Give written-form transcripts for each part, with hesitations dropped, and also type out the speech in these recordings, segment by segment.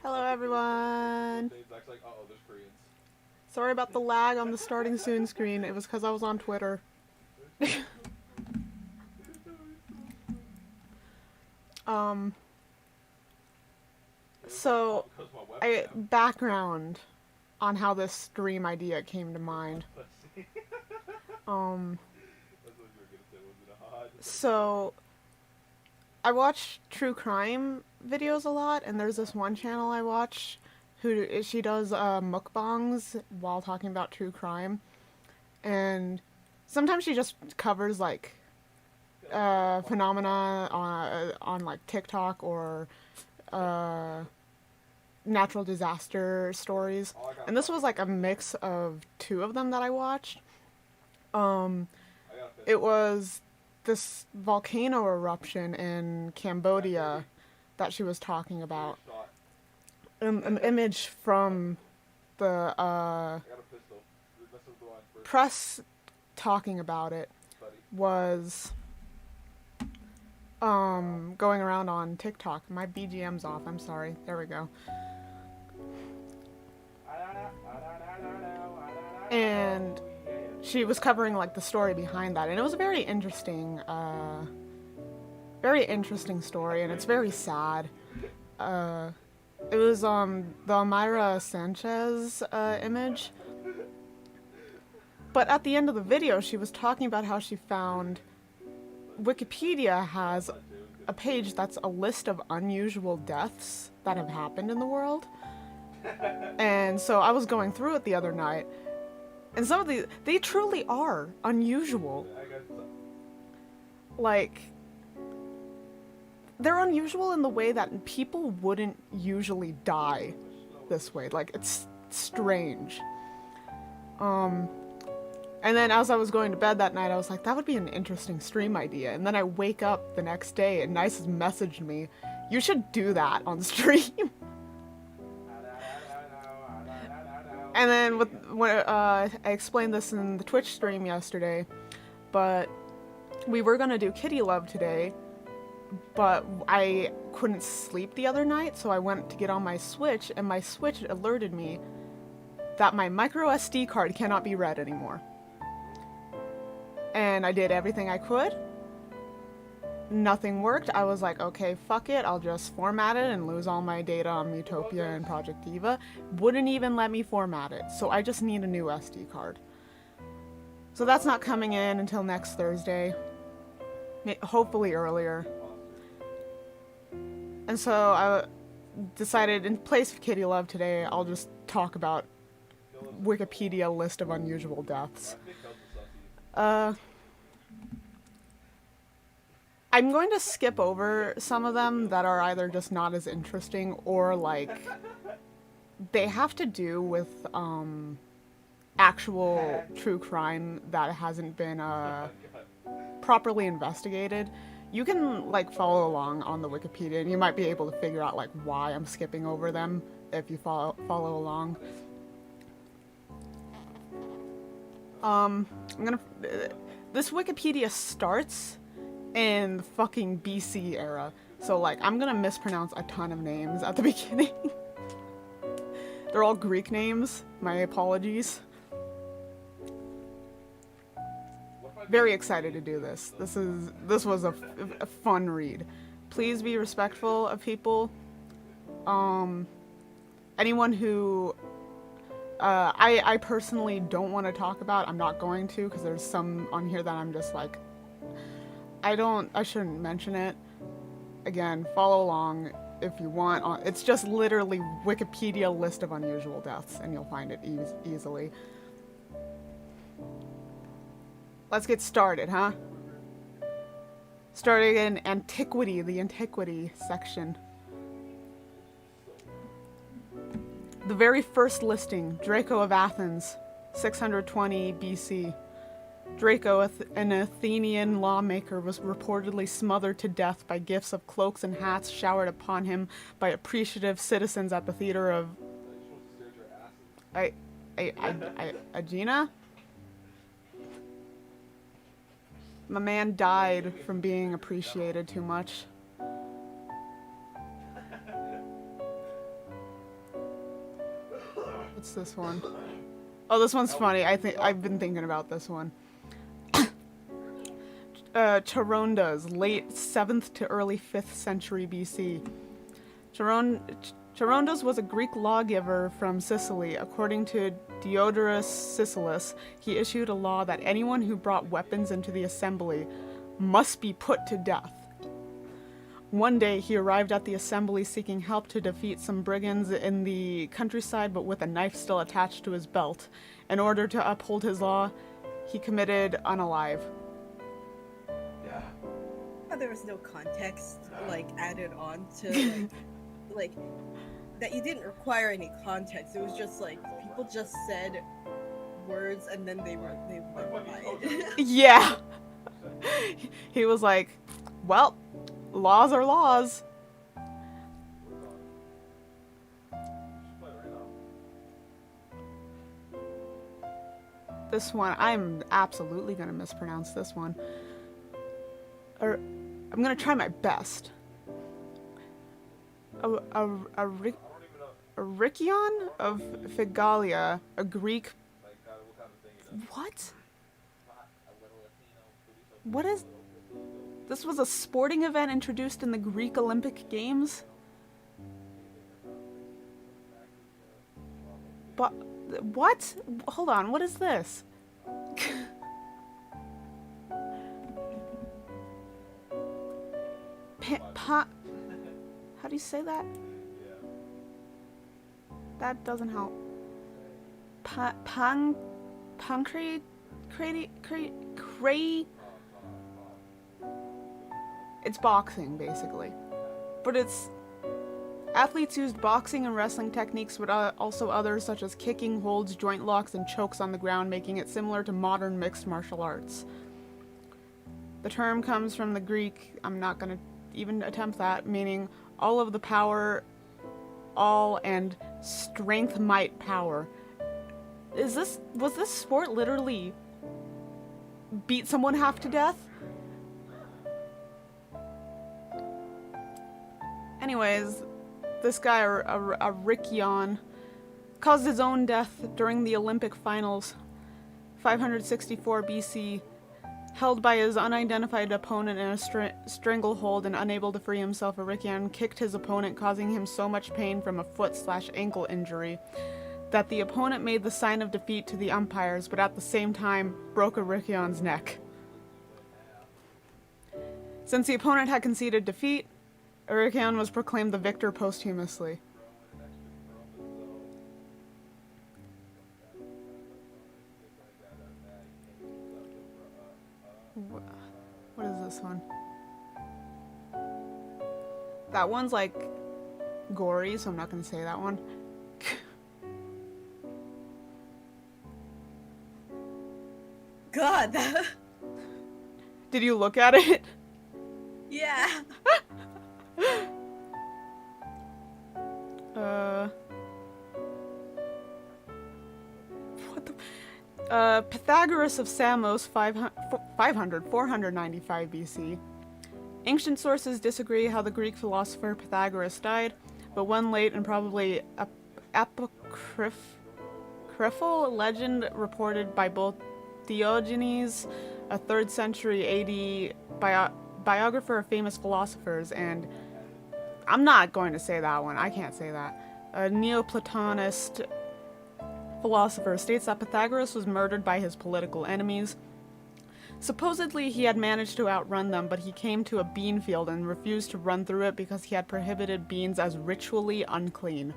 Hello everyone! Sorry about the lag on the starting soon screen. It was because I was on Twitter. um, so, background on how this stream idea came to mind. Um, so, I watch true crime videos a lot, and there's this one channel I watch who she does mukbangs while talking about true crime, and sometimes she just covers like phenomena on like TikTok or natural disaster stories, and this was like a mix of two of them that I watched. Um, it was this volcano eruption in Cambodia that she was talking about. An image from the press talking about it was going around on TikTok. My BGM's off, I'm sorry. There we go. And she was covering like the story behind that, and it was a very interesting story, and it's very sad. It was the Amira Sanchez image. But at the end of the video, she was talking about how she found Wikipedia has a page that's a list of unusual deaths that have happened in the world. And so I was going through it the other night, and some of these, they truly are unusual. Like, they're unusual in the way that people wouldn't usually die this way. Like, it's strange. And then as I was going to bed that night, I was like, that would be an interesting stream idea. And then I wake up the next day and Nice has messaged me, you should do that on stream. And then when I explained this in the Twitch stream yesterday, but we were gonna do Kitty Love today, but I couldn't sleep the other night, so I went to get on my Switch, and my Switch alerted me that my microSD card cannot be read anymore. And I did everything I could. Nothing worked. I was like, okay, fuck it, I'll just format it and lose all my data on Utopia and Project Diva. Wouldn't even let me format it, so I just need a new SD card. So that's not coming in until next Thursday. Hopefully earlier. And so I decided, in place of Kitty Love today, I'll just talk about Wikipedia list of unusual deaths. I'm going to skip over some of them that are either just not as interesting or like they have to do with actual true crime that hasn't been properly investigated. You can like follow along on the Wikipedia, and you might be able to figure out like why I'm skipping over them if you follow along. This Wikipedia starts in the fucking BC era, so like I'm gonna mispronounce a ton of names at the beginning. They're all Greek names, my apologies. Very excited to do this. This was a fun read. Please be respectful of people. Anyone who I personally don't want to talk about, I'm not going to, because there's some on here that I'm just like, I shouldn't mention it. Again, follow along if you want. It's just literally Wikipedia list of unusual deaths, and you'll find it easily. Let's get started, huh? Starting in antiquity, the antiquity section. The very first listing, Draco of Athens, 620 BC. Draco, an Athenian lawmaker, was reportedly smothered to death by gifts of cloaks and hats showered upon him by appreciative citizens at the theater of Aegina? My man died from being appreciated too much. What's this one? Oh, this one's funny. I've been thinking about this one. Charondas, late 7th to early 5th century BC. Charondas was a Greek lawgiver from Sicily. According to Diodorus Siculus, he issued a law that anyone who brought weapons into the assembly must be put to death. One day, he arrived at the assembly seeking help to defeat some brigands in the countryside, but with a knife still attached to his belt. In order to uphold his law, he committed unalive. Yeah. There was no context, like, added on to, like, that you didn't require any context. It was just, like, people just said words and then they went by. Yeah! He was like, well, laws are laws. This one, I'm absolutely gonna mispronounce this one. Or, I'm gonna try my best. Arikion of Figalia, a Greek... What? What is... This was a sporting event introduced in the Greek Olympic Games? But... What? Hold on, what is this? How do you say that? That doesn't help. It's boxing, basically. But it's... Athletes used boxing and wrestling techniques, but also others such as kicking, holds, joint locks, and chokes on the ground, making it similar to modern mixed martial arts. The term comes from the Greek, I'm not gonna even attempt that, meaning all of the power, all, and strength, might, power. Was this sport literally beat someone half to death? Anyways, this guy, Arikion, caused his own death during the Olympic finals, 564 BC, held by his unidentified opponent in a stranglehold and unable to free himself. Arikion kicked his opponent, causing him so much pain from a foot/ankle injury that the opponent made the sign of defeat to the umpires, but at the same time broke Arikion's neck. Since the opponent had conceded defeat, Arikion was proclaimed the victor posthumously. What is this one? That one's like gory, so I'm not gonna say that one. God, that... Did you look at it? Yeah. What the... Pythagoras of Samos, 495 BC. Ancient sources disagree how the Greek philosopher Pythagoras died, but one late and probably apocryphal legend reported by both Diogenes, a 3rd century AD biographer of famous philosophers, and I'm not going to say that one, I can't say that. A Neoplatonist philosopher states that Pythagoras was murdered by his political enemies. Supposedly he had managed to outrun them, but he came to a bean field and refused to run through it because he had prohibited beans as ritually unclean.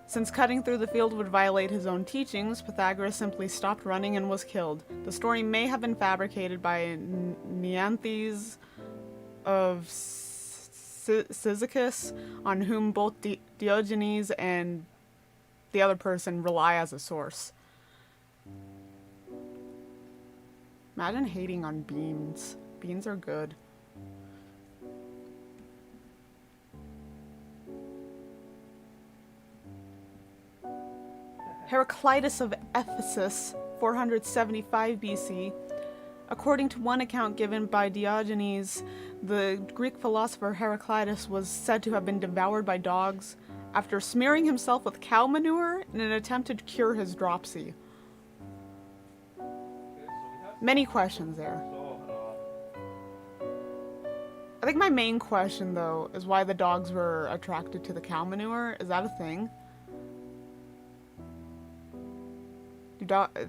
Since cutting through the field would violate his own teachings, Pythagoras simply stopped running and was killed. The story may have been fabricated by Neanthes of Cyzicus, on whom both Diogenes and the other person rely as a source. Imagine hating on beans. Beans are good. Heraclitus of Ephesus, 475 BC. According to one account given by Diogenes, the Greek philosopher Heraclitus was said to have been devoured by dogs after smearing himself with cow manure in an attempt to cure his dropsy. Many questions there. I think my main question, though, is why the dogs were attracted to the cow manure. Is that a thing?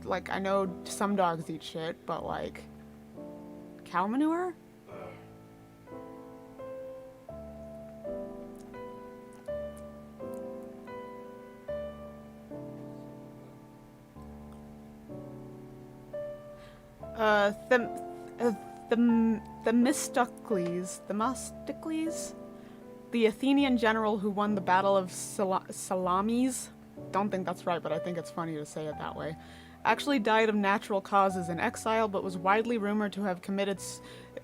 Like, I know some dogs eat shit, but, like, cow manure? Themistocles, the Athenian general who won the Battle of Salamis, don't think that's right, but I think it's funny to say it that way, actually died of natural causes in exile, but was widely rumored to have committed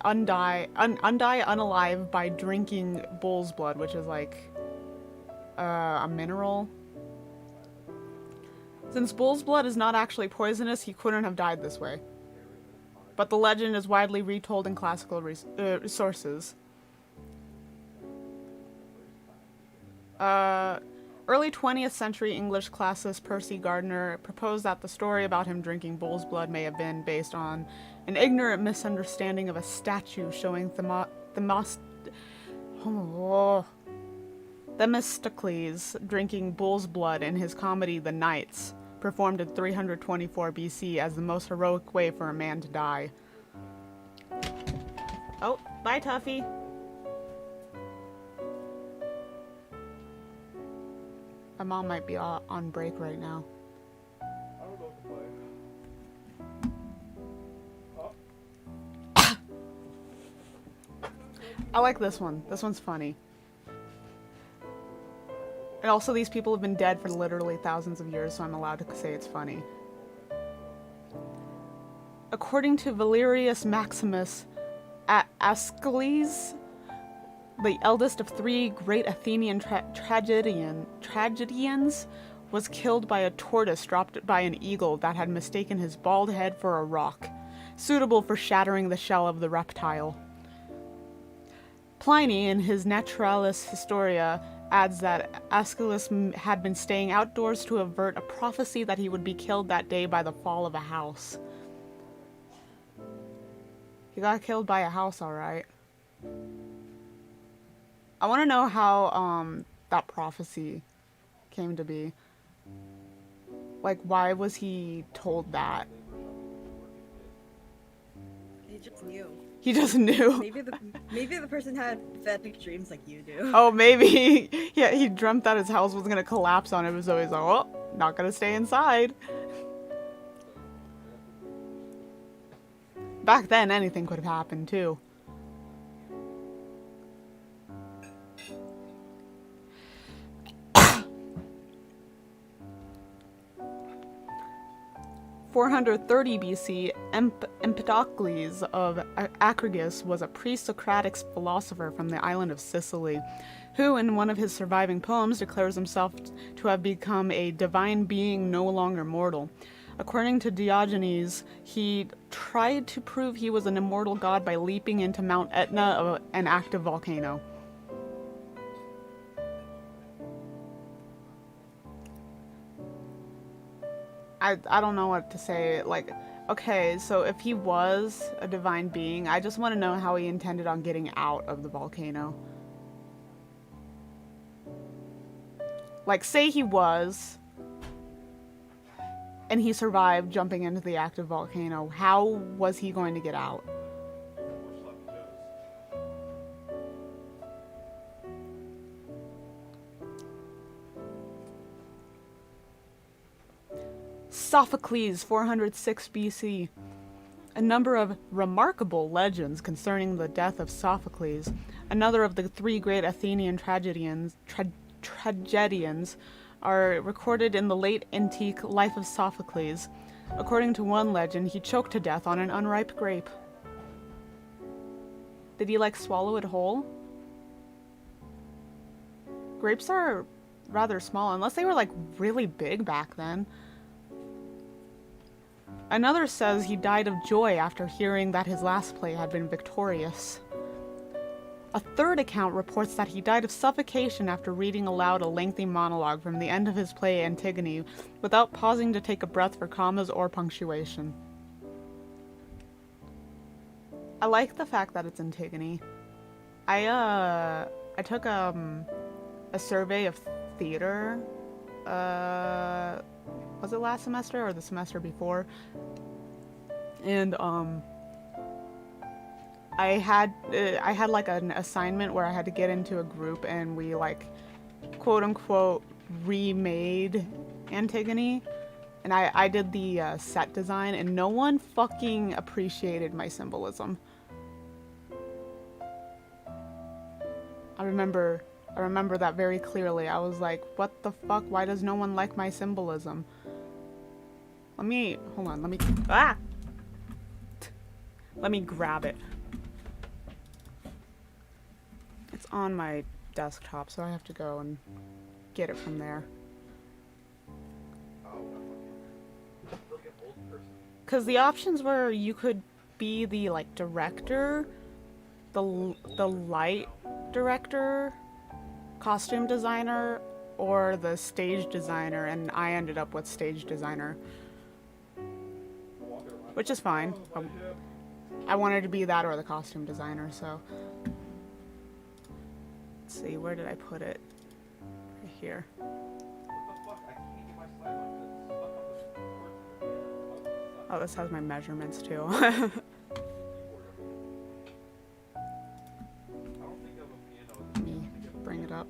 unalive by drinking bull's blood, which is like a mineral. Since bull's blood is not actually poisonous, he couldn't have died this way. But the legend is widely retold in classical sources. Early 20th century English classicist Percy Gardner proposed that the story about him drinking bull's blood may have been based on an ignorant misunderstanding of a statue showing Themistocles drinking bull's blood in his comedy The Knights, performed in 324 BC as the most heroic way for a man to die. Oh, bye, Tuffy. My mom might be on break right now. I don't know what to play. I like this one. This one's funny. And also, these people have been dead for literally thousands of years, so I'm allowed to say it's funny. According to Valerius Maximus, Aeschylus, the eldest of three great Athenian tragedians, was killed by a tortoise dropped by an eagle that had mistaken his bald head for a rock, suitable for shattering the shell of the reptile. Pliny, in his Naturalis Historia, adds that Aeschylus had been staying outdoors to avert a prophecy that he would be killed that day by the fall of a house. He got killed by a house, alright. I want to know how that prophecy came to be. Like, why was he told that? He just knew. He just knew. Maybe the person had pathetic dreams like you do. Oh, maybe. Yeah, he dreamt that his house was gonna collapse on him. It was always like, oh, not gonna stay inside. Back then, anything could have happened, too. (430 BC), Empedocles of Acragas was a pre-Socratic philosopher from the island of Sicily, who, in one of his surviving poems, declares himself to have become a divine being no longer mortal. According to Diogenes, he tried to prove he was an immortal god by leaping into Mount Etna, an active volcano. I don't know what to say. Like, okay, so if he was a divine being, I just want to know how he intended on getting out of the volcano. Like, say he was, and he survived jumping into the active volcano. How was he going to get out? Sophocles, 406 BC. A number of remarkable legends concerning the death of Sophocles, another of the three great Athenian tragedians, are recorded in the late antique Life of Sophocles. According to one legend, he choked to death on an unripe grape. Did he, like, swallow it whole? Grapes are rather small, unless they were, like, really big back then. Another says he died of joy after hearing that his last play had been victorious. A third account reports that he died of suffocation after reading aloud a lengthy monologue from the end of his play Antigone without pausing to take a breath for commas or punctuation. I like the fact that it's Antigone. I took a survey of theater, was it last semester or the semester before? And I had like an assignment where I had to get into a group and we like quote unquote remade Antigone, and I did the set design, and no one fucking appreciated my symbolism. I remember that very clearly. I was like, what the fuck? Why does no one like my symbolism? Hold on, let me grab it. It's on my desktop, so I have to go and get it from there. Because the options were you could be the, like, director, the light director, costume designer, or the stage designer, and I ended up with stage designer. Which is fine. I wanted to be that or the costume designer, so... Let's see, where did I put it? Right here. Oh, this has my measurements too. Let me bring it up.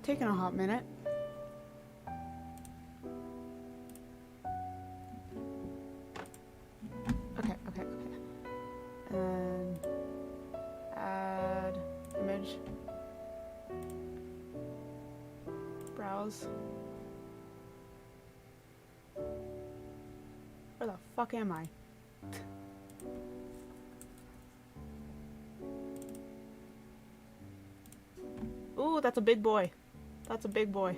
Taking a hot minute. Okay. And add image. Browse. Where the fuck am I? Ooh, that's a big boy. That's a big boy.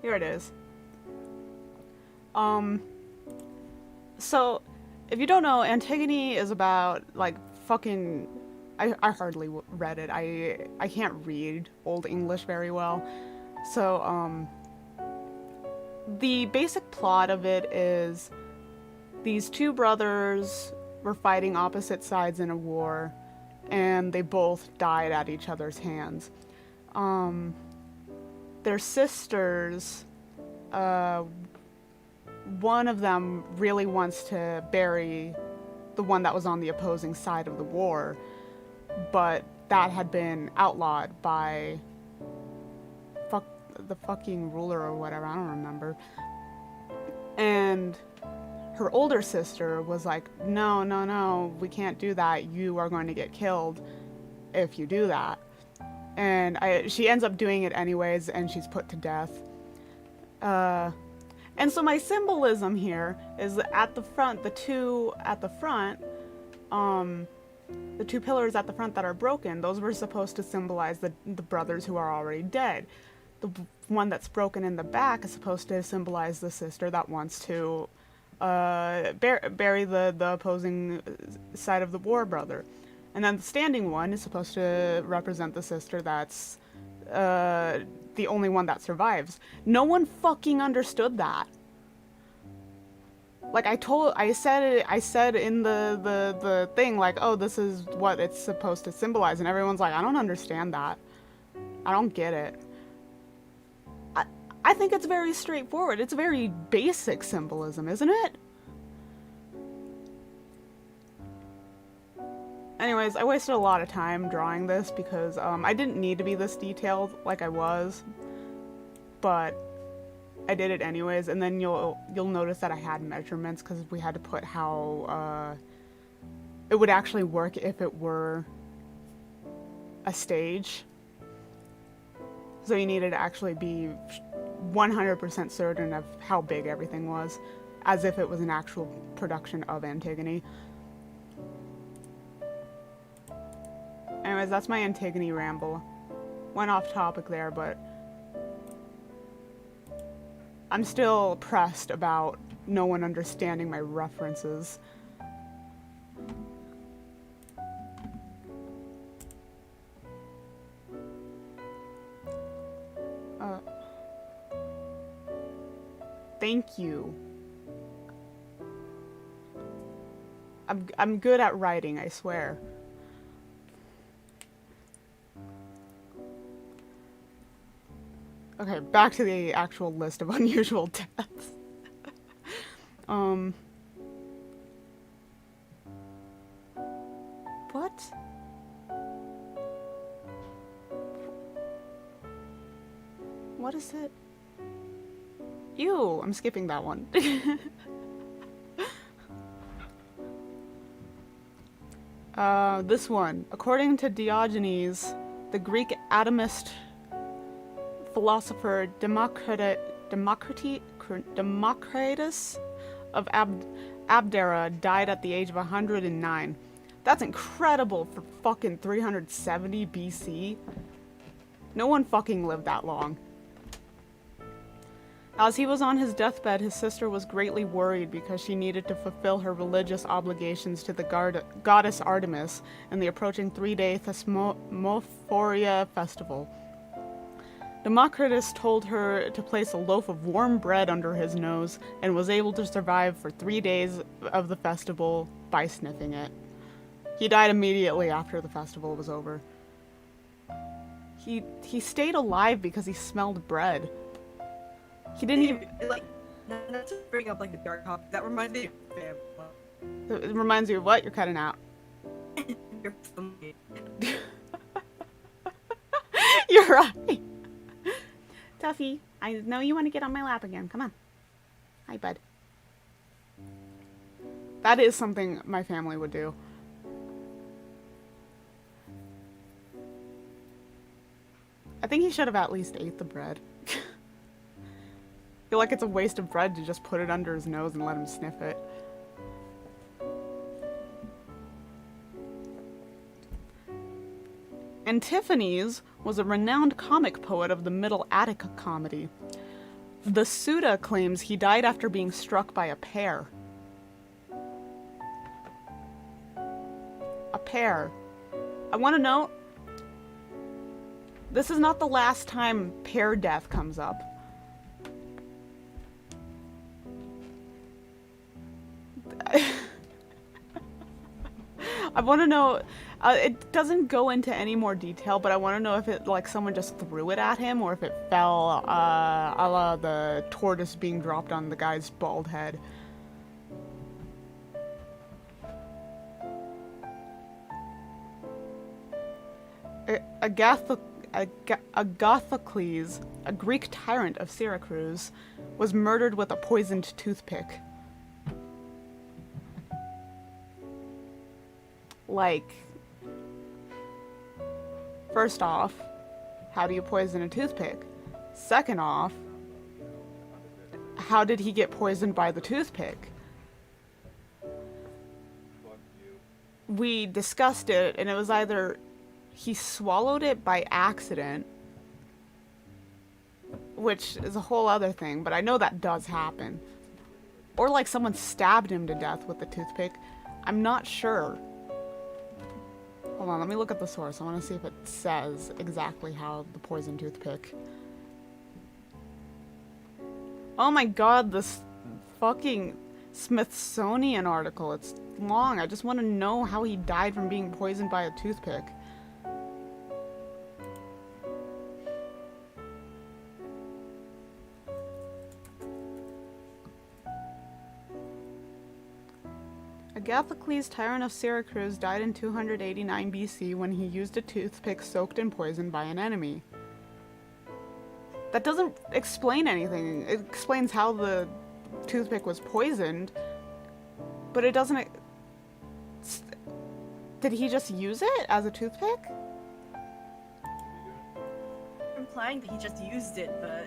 Here it is. So, if you don't know, Antigone is about, like, fucking... I hardly read it. I can't read Old English very well. So, the basic plot of it is these two brothers were fighting opposite sides in a war, and they both died at each other's hands. Their sisters, one of them really wants to bury the one that was on the opposing side of the war, but that had been outlawed by the fucking ruler or whatever, I don't remember. And her older sister was like, no, we can't do that. You are going to get killed if you do that. And she ends up doing it anyways, and she's put to death. And so my symbolism here is that at the front, the two pillars at the front that are broken, those were supposed to symbolize the brothers who are already dead. The one that's broken in the back is supposed to symbolize the sister that wants to bury the opposing side of the war brother. And then the standing one is supposed to represent the sister that's the only one that survives. No one fucking understood that. Like I said in the thing, like, oh, this is what it's supposed to symbolize, and everyone's like, I don't understand that. I don't get it. I think it's very straightforward. It's very basic symbolism, isn't it? Anyways, I wasted a lot of time drawing this because I didn't need to be this detailed like I was, but I did it anyways. And then you'll notice that I had measurements because we had to put how it would actually work if it were a stage. So you needed to actually be 100% certain of how big everything was, as if it was an actual production of Antigone. Anyways, that's my Antigone ramble. Went off topic there, but I'm still pressed about no one understanding my references. Thank you. I'm good at writing, I swear. Okay, back to the actual list of unusual deaths. What? What is it? Ew, I'm skipping that one. This one. According to Diogenes, the Greek atomist philosopher Democritus of Abdera died at the age of 109. That's incredible for fucking 370 BC. No one fucking lived that long. As he was on his deathbed, his sister was greatly worried because she needed to fulfill her religious obligations to the goddess Artemis in the approaching 3-day Thesmophoria festival. Democritus told her to place a loaf of warm bread under his nose and was able to survive for 3 days of the festival by sniffing it. He died immediately after the festival was over. He stayed alive because he smelled bread. He didn't even... Like, not to bring up, like, a dark topic, that reminds me of family. It reminds you of what? You're cutting out. Your family. You're right. Tuffy, I know you want to get on my lap again. Come on. Hi, bud. That is something my family would do. I think he should have at least ate the bread. I feel like it's a waste of bread to just put it under his nose and let him sniff it. Antiphanes was a renowned comic poet of the Middle Attic comedy. The Suda claims he died after being struck by a pear. A pear. I want to note, this is not the last time pear death comes up. I want to know, it doesn't go into any more detail, but I want to know if it, like, someone just threw it at him, or if it fell, a la the tortoise being dropped on the guy's bald head. Agathocles, a Greek tyrant of Syracuse, was murdered with a poisoned toothpick. Like, first off, how do you poison a toothpick? Second off, how did he get poisoned by the toothpick? We discussed it, and it was either he swallowed it by accident, which is a whole other thing, but I know that does happen. Or like someone stabbed him to death with the toothpick. I'm not sure. Hold on, let me look at the source. I want to see if it says exactly how the poison toothpick. Oh my god, this fucking Smithsonian article. It's long. I just want to know how he died from being poisoned by a toothpick. Agathocles, tyrant of Syracuse, died in 289 BC when he used a toothpick soaked in poison by an enemy. That doesn't explain anything. It explains how the toothpick was poisoned, but it doesn't... Did he just use it as a toothpick? Implying that he just used it, but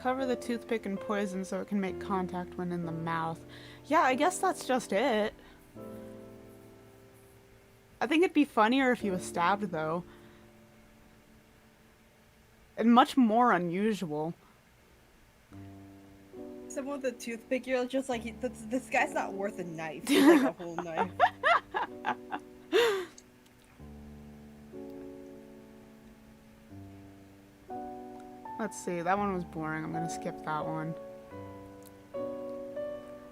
Cover the toothpick in poison so it can make contact when in the mouth. Yeah, I guess that's just it. I think it'd be funnier if he was stabbed, though. And much more unusual. some of the toothpick, you're just like, this guy's not worth a knife. He's like a whole knife. Let's see, that one was boring. I'm gonna skip that one.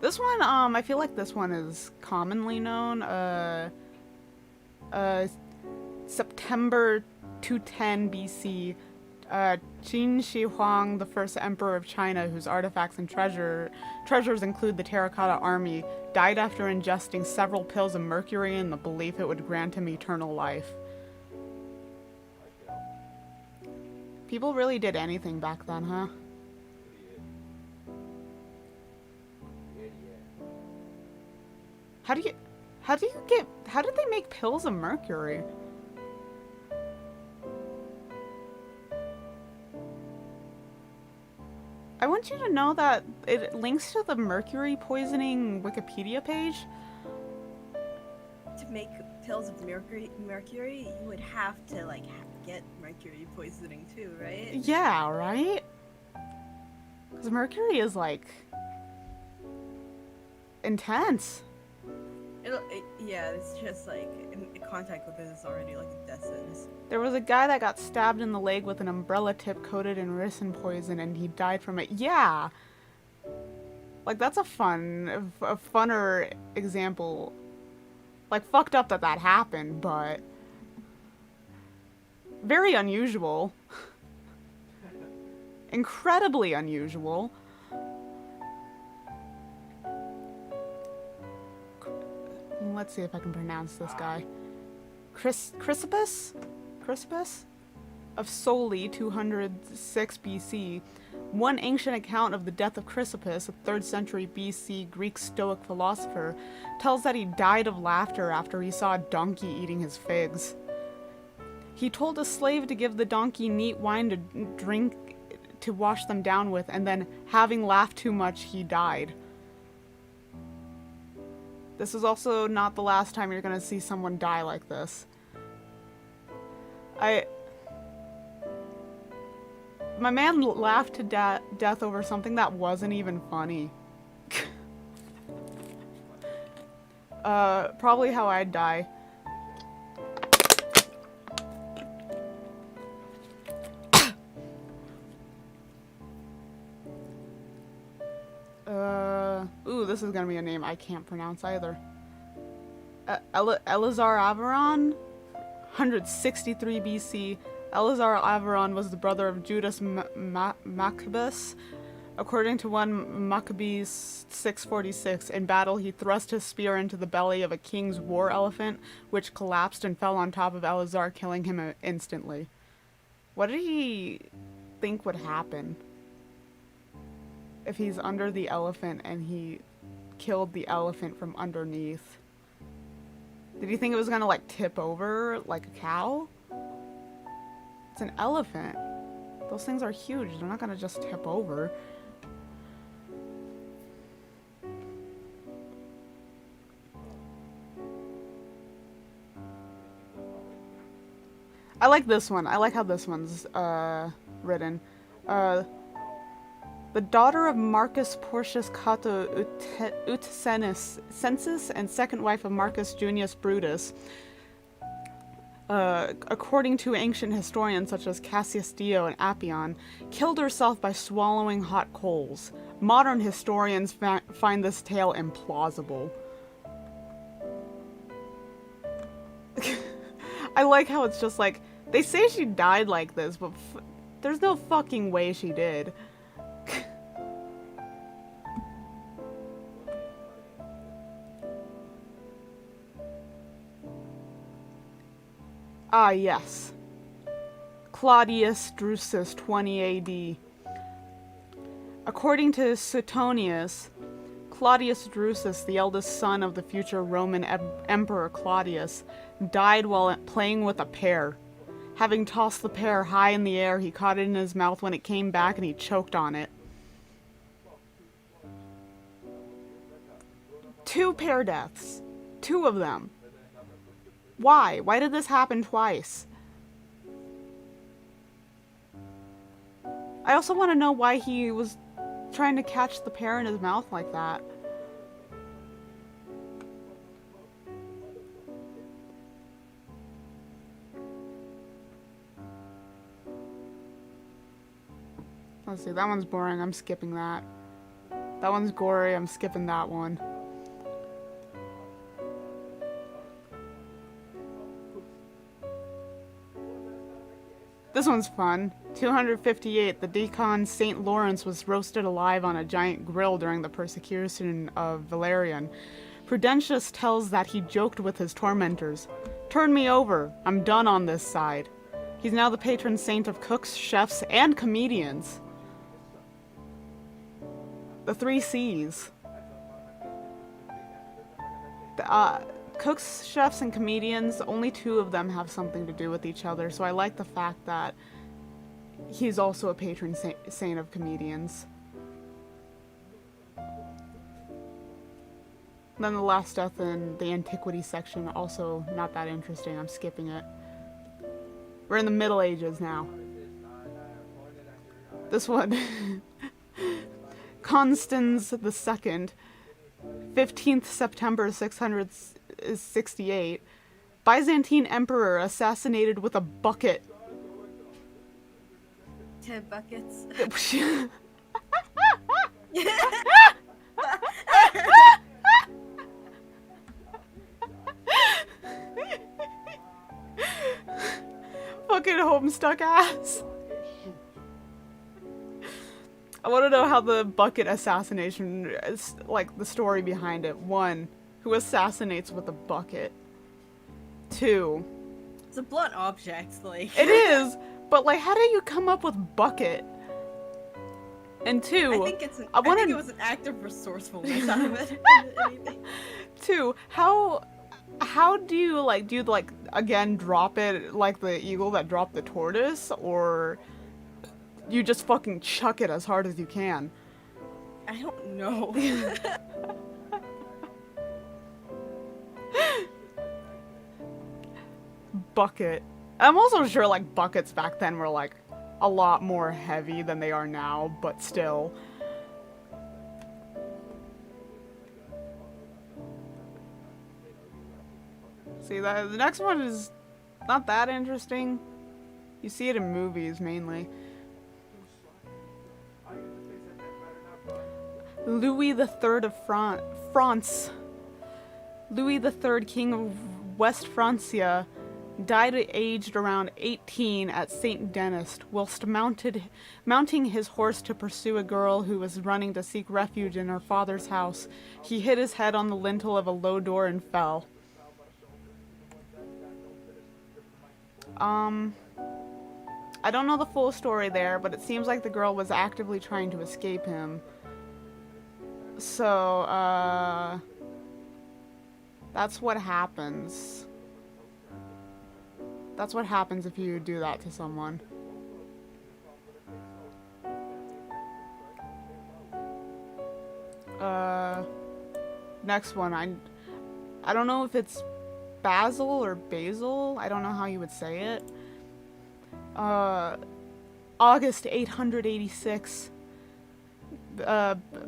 This one, I feel like this one is commonly known. September 210 BC, Qin Shi Huang, the first emperor of China, whose artifacts and treasures include the terracotta army, died after ingesting several pills of mercury in the belief it would grant him eternal life. People really did anything back then, huh? How did they make pills of mercury? I want you to know that it links to the mercury poisoning Wikipedia page. To make pills of mercury, you would have to like get mercury poisoning too, right? Yeah, right? Because mercury is like intense. Yeah, it's just like in contact with it is already like a death sentence. There was a guy that got stabbed in the leg with an umbrella tip coated in ricin poison and he died from it. Yeah! Like, that's a funner example. Like, fucked up that happened, but very unusual. Incredibly unusual. Let's see if I can pronounce this guy. Chrysippus of Soli, 206 BC. One ancient account of the death of Chrysippus, a 3rd century BC Greek Stoic philosopher, tells that he died of laughter after he saw a donkey eating his figs. He told a slave to give the donkey neat wine to drink to wash them down with, and then, having laughed too much, he died. This is also not the last time you're gonna see someone die like this. My man laughed to death over something that wasn't even funny. Probably how I'd die. Ooh, this is gonna be a name I can't pronounce either. Eleazar Averon, 163 BC. Eleazar Averon was the brother of Judas Maccabus. According to 1 Maccabees 6:46, in battle he thrust his spear into the belly of a king's war elephant, which collapsed and fell on top of Eleazar, killing him instantly. What did he think would happen if he's under the elephant and he killed the elephant from underneath? Did he think it was gonna like tip over like a cow? It's an elephant. Those things are huge. They're not gonna just tip over. I like this one. I like how this one's written. The daughter of Marcus Porcius Cato Census and second wife of Marcus Junius Brutus, according to ancient historians such as Cassius Dio and Appian, killed herself by swallowing hot coals. Modern historians find this tale implausible. I like how it's just like, they say she died like this, but there's no fucking way she did. Ah, yes. Claudius Drusus, 20 AD. According to Suetonius, Claudius Drusus, the eldest son of the future Roman Emperor Claudius, died while playing with a pear. Having tossed the pear high in the air, he caught it in his mouth when it came back and he choked on it. 2 pear deaths. 2 of them. Why? Why did this happen twice? I also want to know why he was trying to catch the pear in his mouth like that. Let's see, that one's boring, I'm skipping that. That one's gory, I'm skipping that one. This one's fun. 258, the deacon St. Lawrence was roasted alive on a giant grill during the persecution of Valerian. Prudentius tells that he joked with his tormentors. "Turn me over, I'm done on this side." He's now the patron saint of cooks, chefs, and comedians. The 3 C's. Cooks, chefs, and comedians, only 2 of them have something to do with each other, so I like the fact that he's also a patron saint of comedians. Then the last death in the antiquity section, also not that interesting, I'm skipping it. We're in the Middle Ages now. This one. Constans II, 15th September 668, Byzantine emperor assassinated with a bucket. 10 buckets. Fucking homestuck ass. I want to know how the bucket assassination is, like, the story behind it. 1, who assassinates with a bucket? 2. It's a blunt object, like. It is, but, like, how do you come up with bucket? And 2, I think it was an act of resourcefulness out of it. Anything. 2, how do you again drop it like the eagle that dropped the tortoise, or you just fucking chuck it as hard as you can? I don't know. Bucket. I'm also sure like buckets back then were like a lot more heavy than they are now, but still. See, the next one is not that interesting. You see it in movies mainly. Louis III of France. Louis III, King of West Francia, died aged around 18 at Saint Denis, whilst mounting his horse to pursue a girl who was running to seek refuge in her father's house. He hit his head on the lintel of a low door and fell. I don't know the full story there, but it seems like the girl was actively trying to escape him. So, that's what happens. That's what happens if you do that to someone. Next one, I don't know if it's Basil or Basil. I don't know how you would say it. August 886.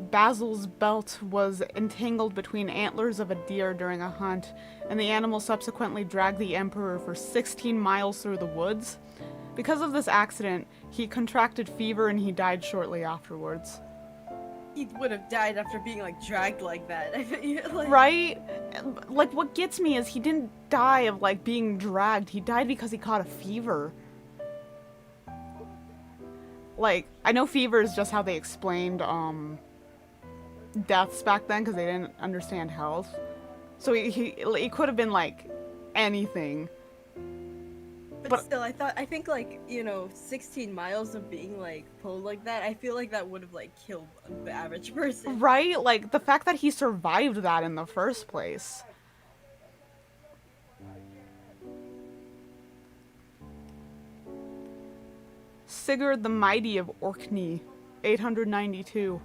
Basil's belt was entangled between antlers of a deer during a hunt, and the animal subsequently dragged the emperor for 16 miles through the woods. Because of this accident, he contracted fever and he died shortly afterwards. He would have died after being like dragged like that. Right? Like, what gets me is he didn't die of like being dragged. He died because he caught a fever. Like, I know fever is just how they explained deaths back then because they didn't understand health. So he could have been like anything. But still, I think like, 16 miles of being like pulled like that, I feel like that would have like killed the average person. Right? Like, the fact that he survived that in the first place. Sigurd the Mighty of Orkney, 892.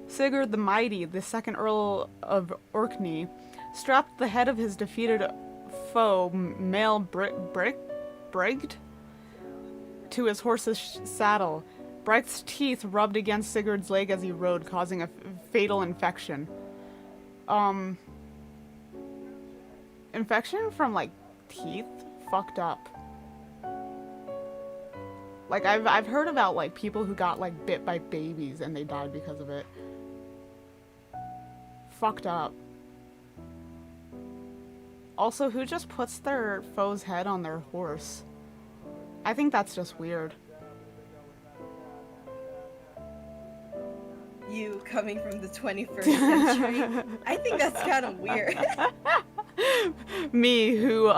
Sigurd the Mighty, the second Earl of Orkney, strapped the head of his defeated foe, Male Brigd, to his horse's saddle. Bright's teeth rubbed against Sigurd's leg as he rode, causing a fatal infection. Infection from, like, teeth? Fucked up. Like, I've heard about, like, people who got, like, bit by babies and they died because of it. Fucked up. Also, who just puts their foe's head on their horse? I think that's just weird. You coming from the 21st century, I think that's kind of weird. Me, who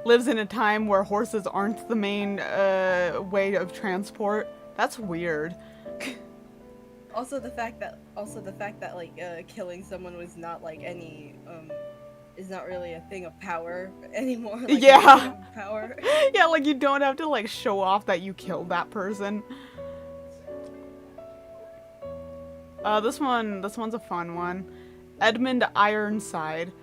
lives in a time where horses aren't the main way of transport. That's weird. Also the fact that like killing someone was not like any is not really a thing of power anymore. Like, yeah. Power. Yeah, like you don't have to like show off that you killed that person. This one's a fun one. Edmund Ironside,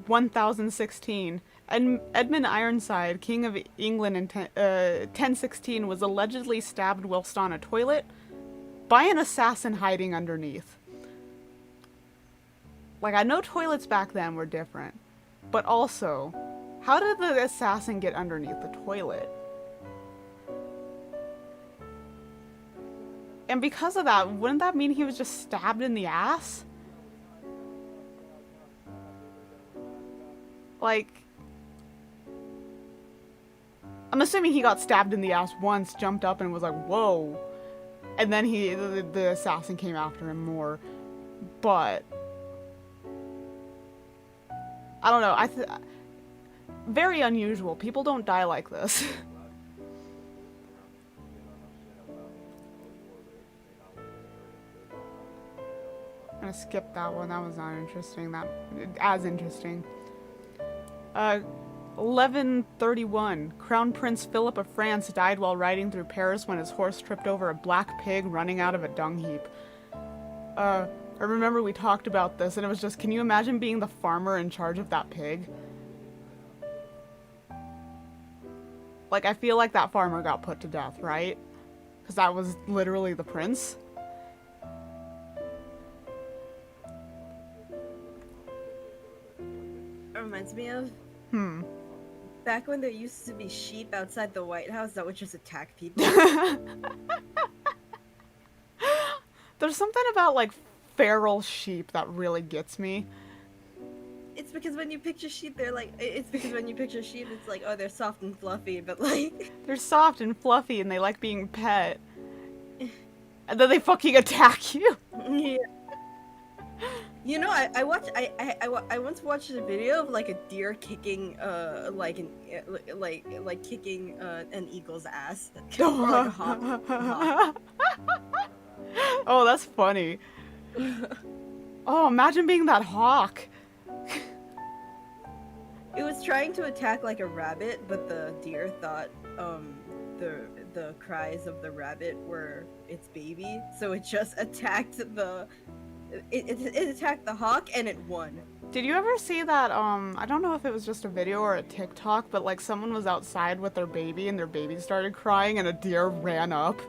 1016. Edmund Ironside, King of England in 1016, was allegedly stabbed whilst on a toilet by an assassin hiding underneath. Like, I know toilets back then were different, but also, how did the assassin get underneath the toilet? And because of that, wouldn't that mean he was just stabbed in the ass? Like, I'm assuming he got stabbed in the ass once, jumped up and was like, whoa. And then the assassin came after him more. But I don't know. Very unusual. People don't die like this. I'm gonna skip that one. That was not interesting. As interesting. 1131. Crown Prince Philip of France died while riding through Paris when his horse tripped over a black pig running out of a dung heap. I remember we talked about this, and it was just, can you imagine being the farmer in charge of that pig? Like, I feel like that farmer got put to death, right? Because that was literally the prince. Reminds me of Hmm. back when there used to be sheep outside the White House that would just attack people. There's something about, like, feral sheep that really gets me. It's because when you picture sheep, it's like, oh, they're soft and fluffy, but like They're soft and fluffy and they like being pet. And then they fucking attack you. yeah. You know, I once watched a video of like a deer kicking kicking an eagle's ass. Or, like, a hawk. Oh, that's funny. Oh, imagine being that hawk. It was trying to attack like a rabbit, but the deer thought the cries of the rabbit were its baby, so it just attacked it attacked the hawk and it won. Did you ever see that, I don't know if it was just a video or a TikTok, but like someone was outside with their baby and their baby started crying and a deer ran up?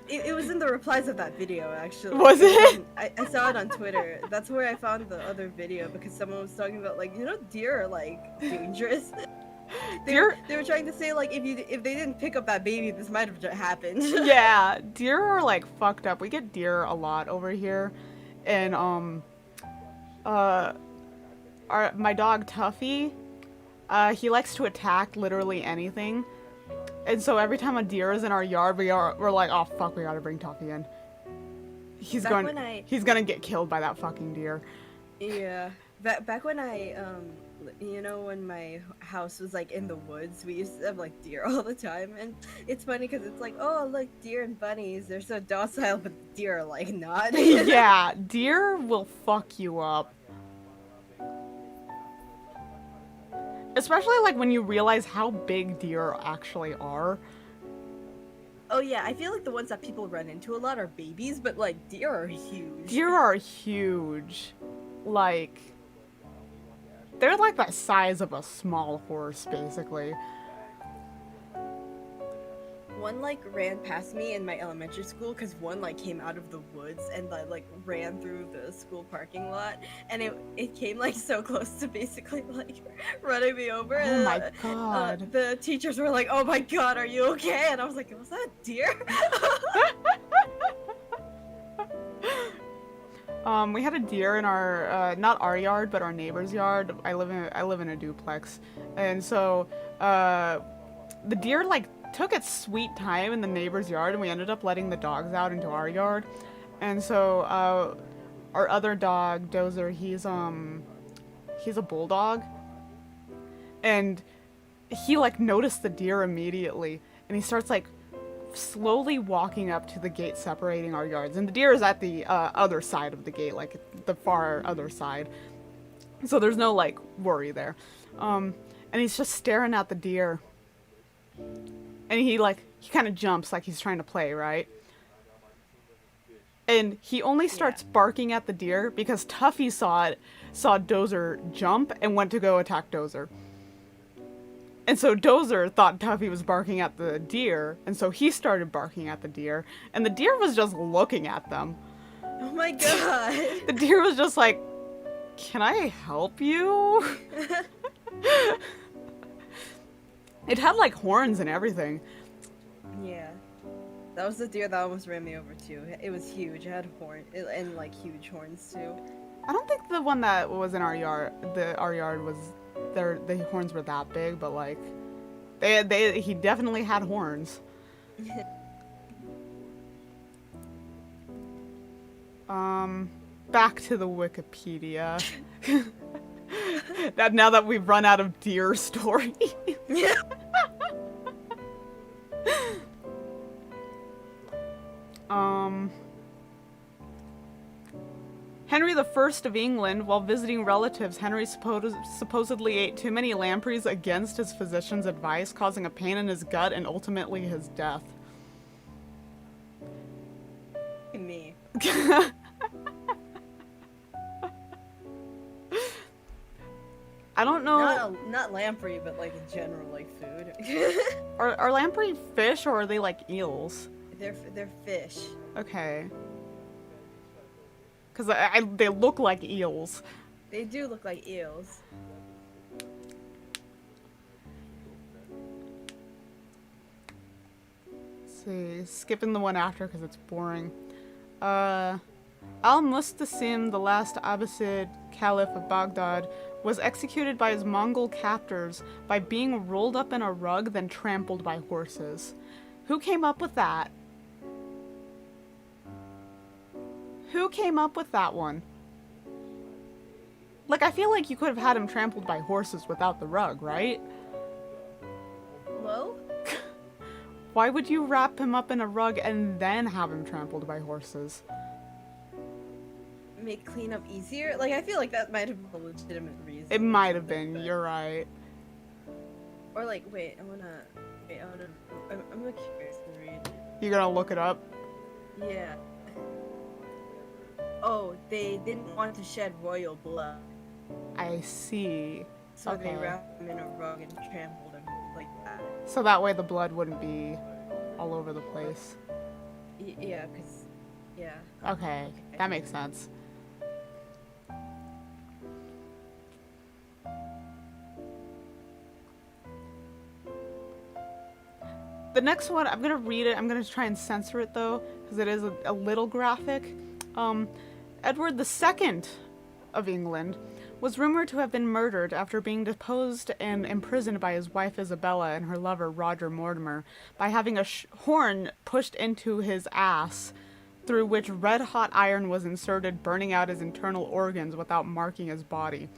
It was in the replies of that video, actually. Was it? I saw it on Twitter. That's where I found the other video, because someone was talking about, like, deer are, like, dangerous. They were trying to say, like, if they didn't pick up that baby, this might have happened. Yeah, deer are, like, fucked up. We get deer a lot over here. And, my dog Tuffy, he likes to attack literally anything. And so every time a deer is in our yard, we're like, oh fuck, we gotta bring Tuffy in. He's gonna get killed by that fucking deer. Yeah. Back when I You know, when my house was like in the woods, we used to have like deer all the time, and it's funny because it's like, oh look, deer and bunnies, they're so docile, but deer are like not. Yeah, deer will fuck you up. Especially like when you realize how big deer actually are. Oh yeah, I feel like the ones that people run into a lot are babies, but like deer are huge. Deer are huge. Like, they're like the size of a small horse, basically. One like ran past me in my elementary school because one like came out of the woods and like ran through the school parking lot, and it came like so close to basically like running me over. Oh my god. The teachers were like, "Oh my god, are you okay?" And I was like, "Was that a deer?" We had a deer in our, not our yard, but our neighbor's yard. I live in a duplex. And so, the deer, like, took its sweet time in the neighbor's yard, and we ended up letting the dogs out into our yard. And so, our other dog, Dozer, he's a bulldog. And he, like, noticed the deer immediately, and he starts, like, slowly walking up to the gate separating our yards, and the deer is at the other side of the gate, like the far other side, so there's no like worry there. And he's just staring at the deer, and he kind of jumps like he's trying to play, right? And he only starts barking at the deer because Tuffy saw Dozer jump and went to go attack Dozer. And so Dozer thought Tuffy was barking at the deer, and so he started barking at the deer, and the deer was just looking at them. Oh my god. The deer was just like, "Can I help you?" It had like horns and everything. Yeah. That was the deer that almost ran me over too. It was huge. It had and like huge horns too. I don't think the one that was in our yard, was the horns were that big, but like he definitely had horns. Back to the Wikipedia. Now that we've run out of deer stories. Henry I of England, while visiting relatives, Henry supposedly ate too many lampreys against his physician's advice, causing a pain in his gut and ultimately his death. Me. I don't know. Not lamprey, but like in general, like food. Are lamprey fish or are they like eels? They're fish. Okay. Because they look like eels. They do look like eels. Let's see, skipping the one after because it's boring. Al-Mustasim, the last Abbasid Caliph of Baghdad, was executed by his Mongol captors by being rolled up in a rug, then trampled by horses. Who came up with that? Who came up with that one? Like, I feel like you could have had him trampled by horses without the rug, right? Hello? Why would you wrap him up in a rug and then have him trampled by horses? Make cleanup easier? Like, I feel like that might have been a legitimate reason. It might have been, you're right. Or like, wait, I'm curious to read. You gonna look it up? Yeah. Oh, they didn't want to shed royal blood. I see. So Okay. they wrapped him in a rug and trampled him like that. So that way the blood wouldn't be all over the place. Yeah, because... Yeah. Okay, that makes sense. The next one, I'm gonna read it. I'm gonna try and censor it though, because it is a little graphic. Edward II of England was rumored to have been murdered after being deposed and imprisoned by his wife Isabella and her lover Roger Mortimer by having a horn pushed into his ass, through which red-hot iron was inserted, burning out his internal organs without marking his body.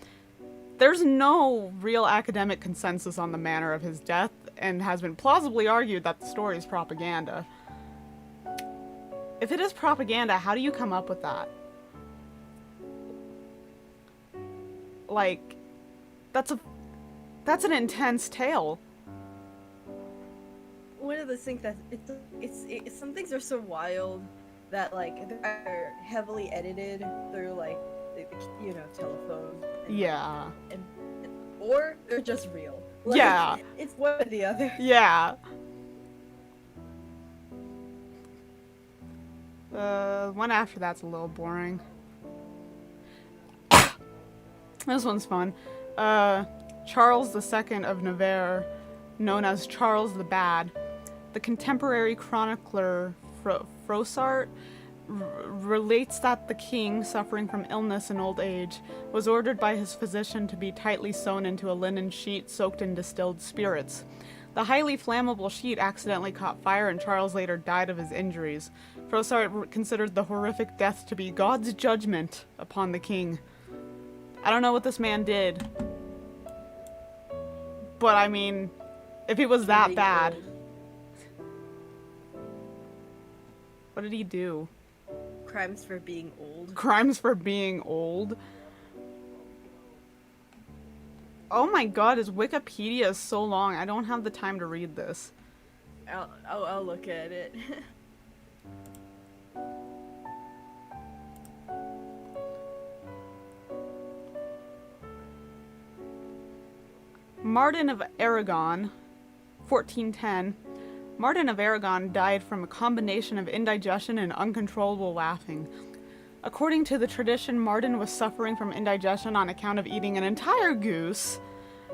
There's no real academic consensus on the manner of his death, and has been plausibly argued that the story is propaganda. If it is propaganda, how do you come up with that? Like, that's an intense tale. One of the things that it's some things are so wild that like they're heavily edited through like you know, telephone. Yeah. Or they're just real. Like, Yeah. It's one or the other. Yeah. One after that's a little boring. This one's fun. Charles II of Nevers, known as Charles the Bad, the contemporary chronicler Froissart relates that the king, suffering from illness and old age, was ordered by his physician to be tightly sewn into a linen sheet soaked in distilled spirits. The highly flammable sheet accidentally caught fire, and Charles later died of his injuries. Froissart considered the horrific death to be God's judgment upon the king. I don't know what this man did, but I mean, if he was that bad, what did he do? Crimes for being old. Crimes for being old? Oh my god, his Wikipedia is so long. I don't have the time to read this. I'll look at it. Martin of Aragon, 1410. Martin of Aragon died from a combination of indigestion and uncontrollable laughing. According to the tradition, Martin was suffering from indigestion on account of eating an entire goose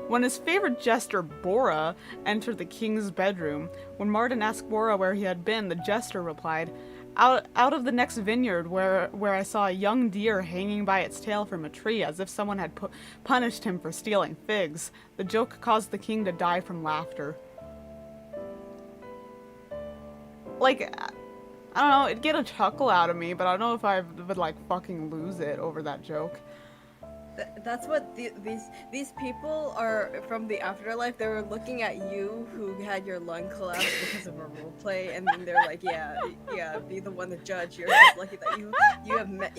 when his favorite jester, Bora, entered the king's bedroom. When Martin asked Bora where he had been, the jester replied, out of the next vineyard where I saw a young deer hanging by its tail from a tree, as if someone had punished him for stealing figs. The joke caused the king to die from laughter. Like, I don't know, it'd get a chuckle out of me, but I don't know if I would, like, fucking lose it over that joke. That's what these people are from the afterlife. They were looking at you who had your lung collapse because of a roleplay, and then they're like, yeah, be the one to judge. You're just lucky that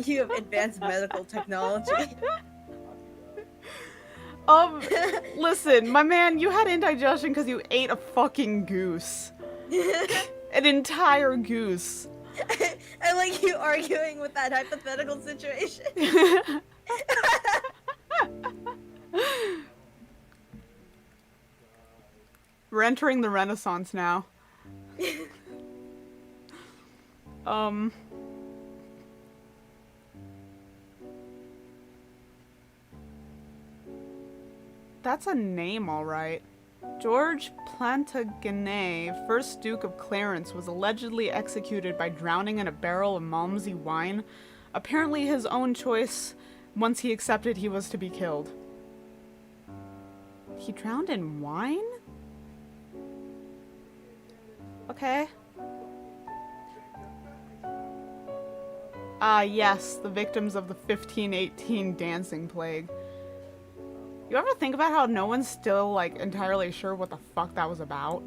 you have advanced medical technology. Listen, my man, you had indigestion because you ate a fucking goose. An entire goose. I like you arguing with that hypothetical situation. We're entering the Renaissance now. That's a name, all right. George Plantagenet, 1st Duke of Clarence, was allegedly executed by drowning in a barrel of Malmsey wine. Apparently his own choice once he accepted he was to be killed. He drowned in wine? Okay. Yes, the victims of the 1518 dancing plague. You ever think about how no one's still, like, entirely sure what the fuck that was about?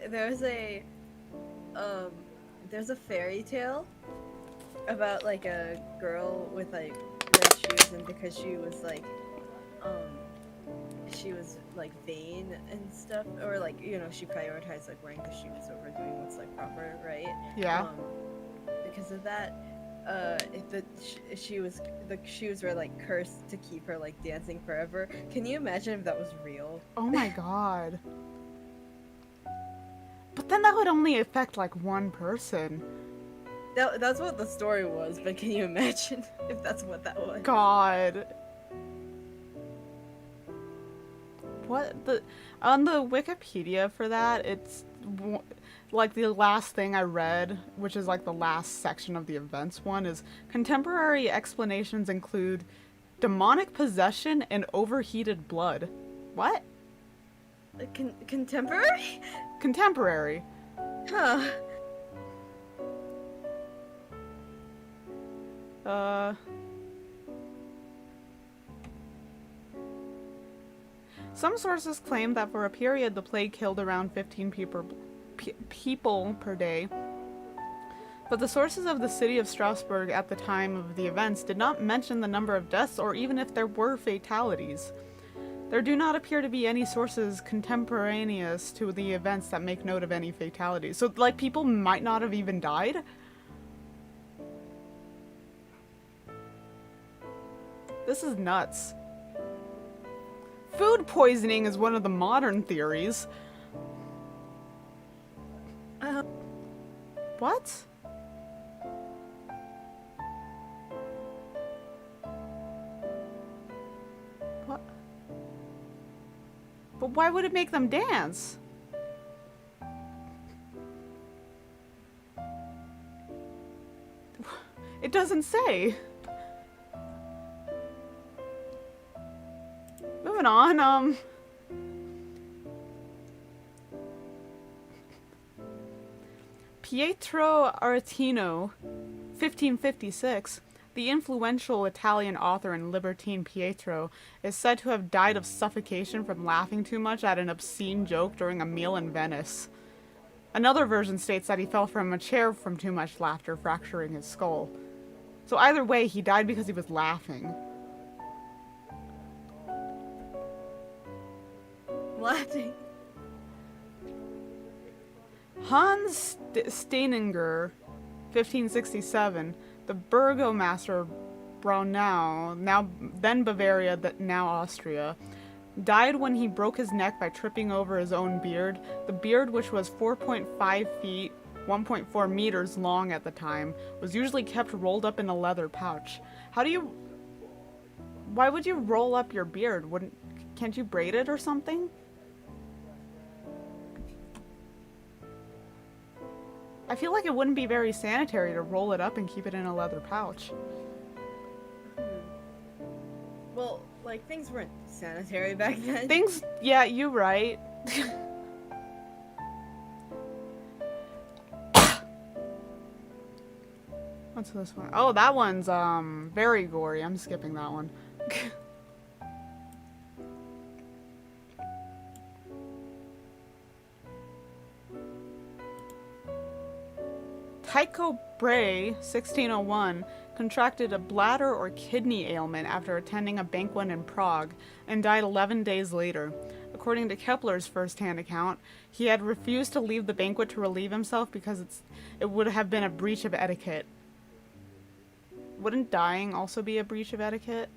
There's a fairy tale about, like, a girl with, like, red shoes, and because she was, like, vain and stuff, or, like, you know, she prioritized, like, wearing the shoes over doing what's, like, proper, right? Yeah. Because of that, the shoes were, like, cursed to keep her, like, dancing forever. Can you imagine if that was real? Oh my god. But then that would only affect, like, one person. That's what the story was, but can you imagine if that's what that was? God. What the... On the Wikipedia for that, it's... like, the last thing I read, which is, like, the last section of the events one, is contemporary explanations include demonic possession and overheated blood. What? Contemporary? Contemporary. Huh. Some sources claim that for a period the plague killed around 15 people per day, but the sources of the city of Strasbourg at the time of the events did not mention the number of deaths or even if there were fatalities. There do not appear to be any sources contemporaneous to the events that make note of any fatalities. So, like, people might not have even died? This is nuts. Food poisoning is one of the modern theories. What? What? But why would it make them dance? It doesn't say. Moving on, Pietro Aretino, 1556, the influential Italian author and libertine Pietro, is said to have died of suffocation from laughing too much at an obscene joke during a meal in Venice. Another version states that he fell from a chair from too much laughter, fracturing his skull. So either way, he died because he was laughing. Laughing. Hans Steininger, 1567, the burgomaster of Braunau, then Bavaria, now Austria, died when he broke his neck by tripping over his own beard. The beard, which was 4.5 feet, 1.4 meters long at the time, was usually kept rolled up in a leather pouch. Why would you roll up your beard? Can't you braid it or something? I feel like it wouldn't be very sanitary to roll it up and keep it in a leather pouch. Well, like, things weren't sanitary back then. Yeah, you're right. What's this one? Oh, that one's, very gory. I'm skipping that one. Tycho Brahe, 1601, contracted a bladder or kidney ailment after attending a banquet in Prague and died 11 days later. According to Kepler's first-hand account, he had refused to leave the banquet to relieve himself because it would have been a breach of etiquette. Wouldn't dying also be a breach of etiquette?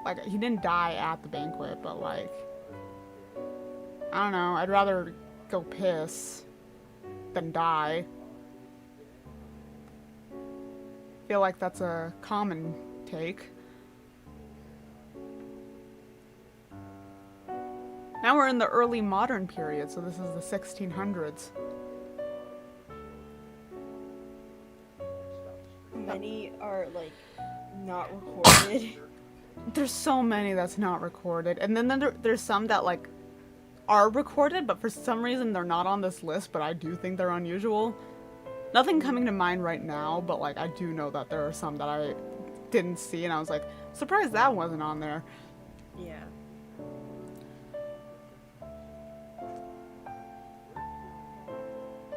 Like, he didn't die at the banquet, but like, I don't know, I'd rather go piss than die. Feel like that's a common take. Now we're in the early modern period, so this is the 1600s. Many are, like, not recorded. There's so many that's not recorded, and then there's some that like are recorded, but for some reason they're not on this list, but I do think they're unusual. Nothing coming to mind right now, but like I do know that there are some that I didn't see, and I was like, surprised that wasn't on there. Yeah.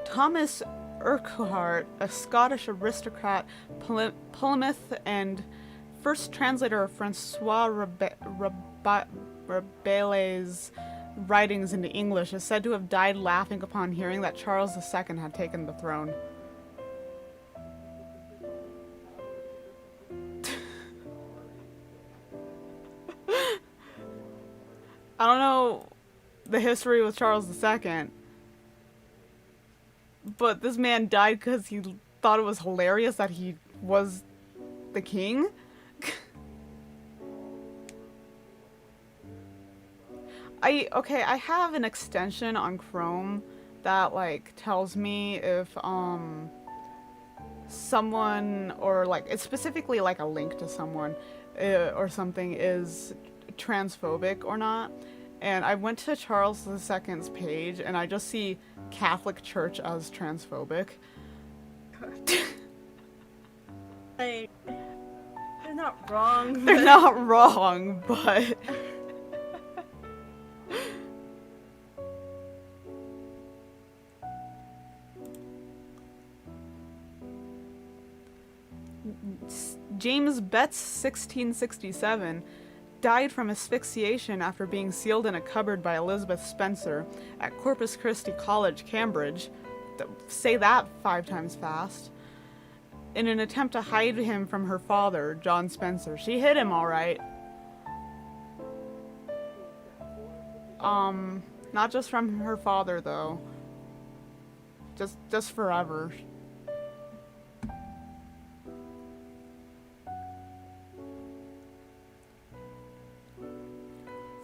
Thomas Urquhart, a Scottish aristocrat, polymath, and first translator of Francois Rabelais' writings into English, is said to have died laughing upon hearing that Charles II had taken the throne. I don't know the history with Charles II, but this man died because he thought it was hilarious that he was the king. I have an extension on Chrome that like tells me if someone, or like it's specifically like a link to someone or something is transphobic or not. And I went to Charles II's page and I just see Catholic Church as transphobic. Like, there's not wrong. They're not wrong, but James Betts, 1667, died from asphyxiation after being sealed in a cupboard by Elizabeth Spencer at Corpus Christi College, Cambridge. Say that 5 times fast. In an attempt to hide him from her father, John Spencer. She hid him all right. Not just from her father though. Just forever.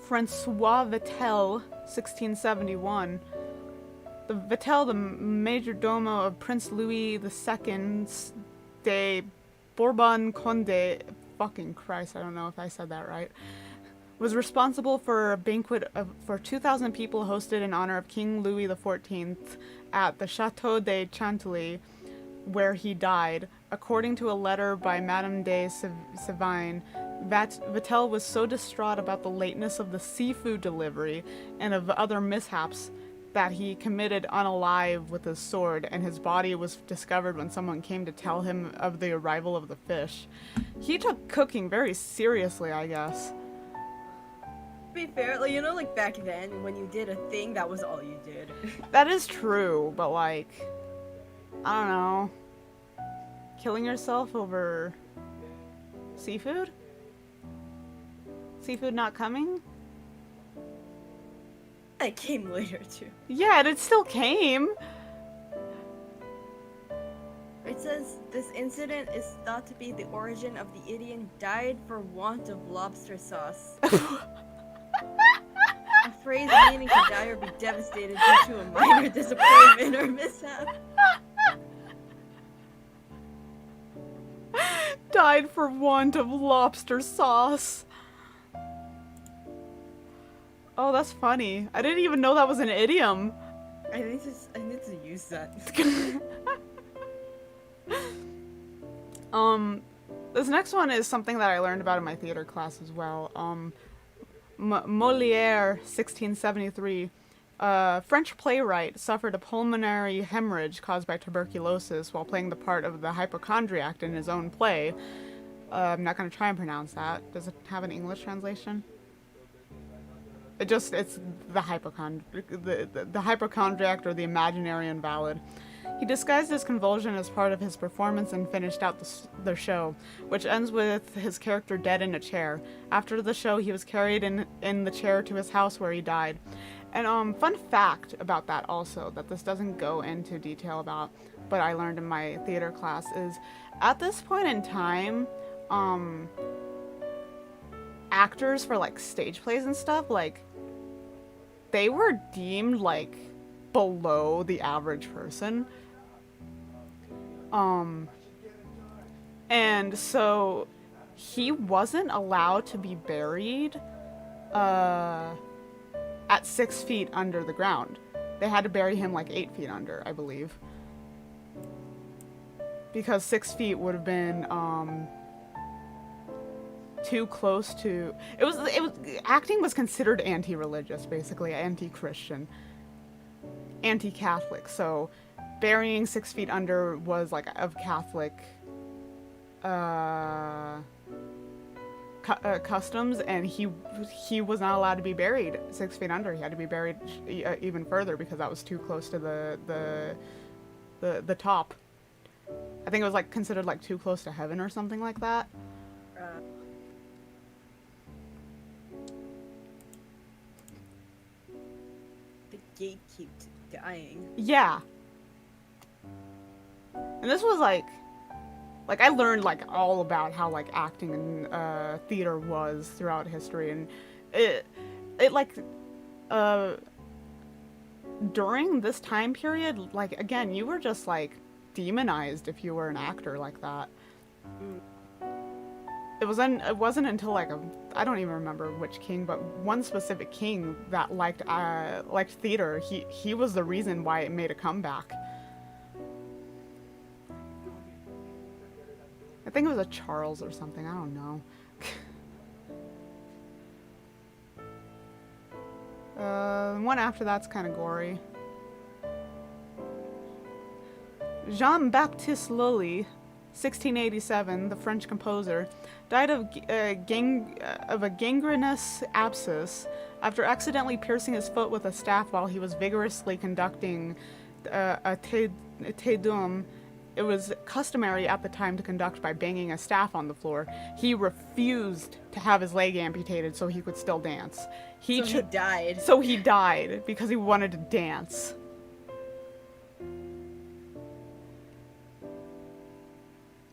Francois Vatel, 1671. The Vatel, the major domo of Prince Louis II de Bourbon Conde, fucking Christ, I don't know if I said that right, was responsible for a banquet for 2,000 people hosted in honor of King Louis XIV at the Chateau de Chantilly, where he died. According to a letter by Madame de Sévigné, Vatel was so distraught about the lateness of the seafood delivery and of other mishaps that he committed unalive with his sword, and his body was discovered when someone came to tell him of the arrival of the fish. He took cooking very seriously, I guess. To be fair, like, you know, like back then, when you did a thing, that was all you did. That is true, but like, I don't know. Killing yourself over seafood? Seafood not coming? It came later too. Yeah, and it still came. It says this incident is thought to be the origin of the idiom "died for want of lobster sauce." A phrase meaning to die or be devastated due to a minor disappointment or mishap. Died for want of lobster sauce. Oh, that's funny. I didn't even know that was an idiom. I need to use that. This next one is something that I learned about in my theater class as well. Molière, 1673. French playwright suffered a pulmonary hemorrhage caused by tuberculosis while playing the part of the hypochondriac in his own play. I'm not going to try and pronounce that. Does it have an English translation? It's the hypochondriac or the imaginary invalid. He disguised his convulsion as part of his performance and finished out the show, which ends with his character dead in a chair. After the show, he was carried in the chair to his house where he died. And fun fact about that also, that this doesn't go into detail about, but I learned in my theater class, is at this point in time, actors for like stage plays and stuff, like, they were deemed like below the average person. And so he wasn't allowed to be buried at 6 feet under the ground. They had to bury him like 8 feet under, I believe. Because 6 feet would have been too close to... It was acting was considered anti-religious, basically, anti-Christian, anti-Catholic. So burying 6 feet under was like of Catholic customs, and he was not allowed to be buried 6 feet under. He had to be buried even further because that was too close to the top. I think it was like considered like too close to heaven or something like that. The gate keeps dying. Yeah. And this was like I learned like all about how like acting and theater was throughout history, and it like during this time period, like, again, you were just like demonized if you were an actor like that. It wasn't until like I don't even remember which king, but one specific king that liked theater. He was the reason why it made a comeback. think it was a Charles or something. I don't know. One after that's kind of gory. Jean-Baptiste Lully, 1687, the French composer, died of a gangrenous abscess after accidentally piercing his foot with a staff while he was vigorously conducting a Te Deum. It was customary at the time to conduct by banging a staff on the floor. He refused to have his leg amputated so he could still dance. He died. So he died because he wanted to dance.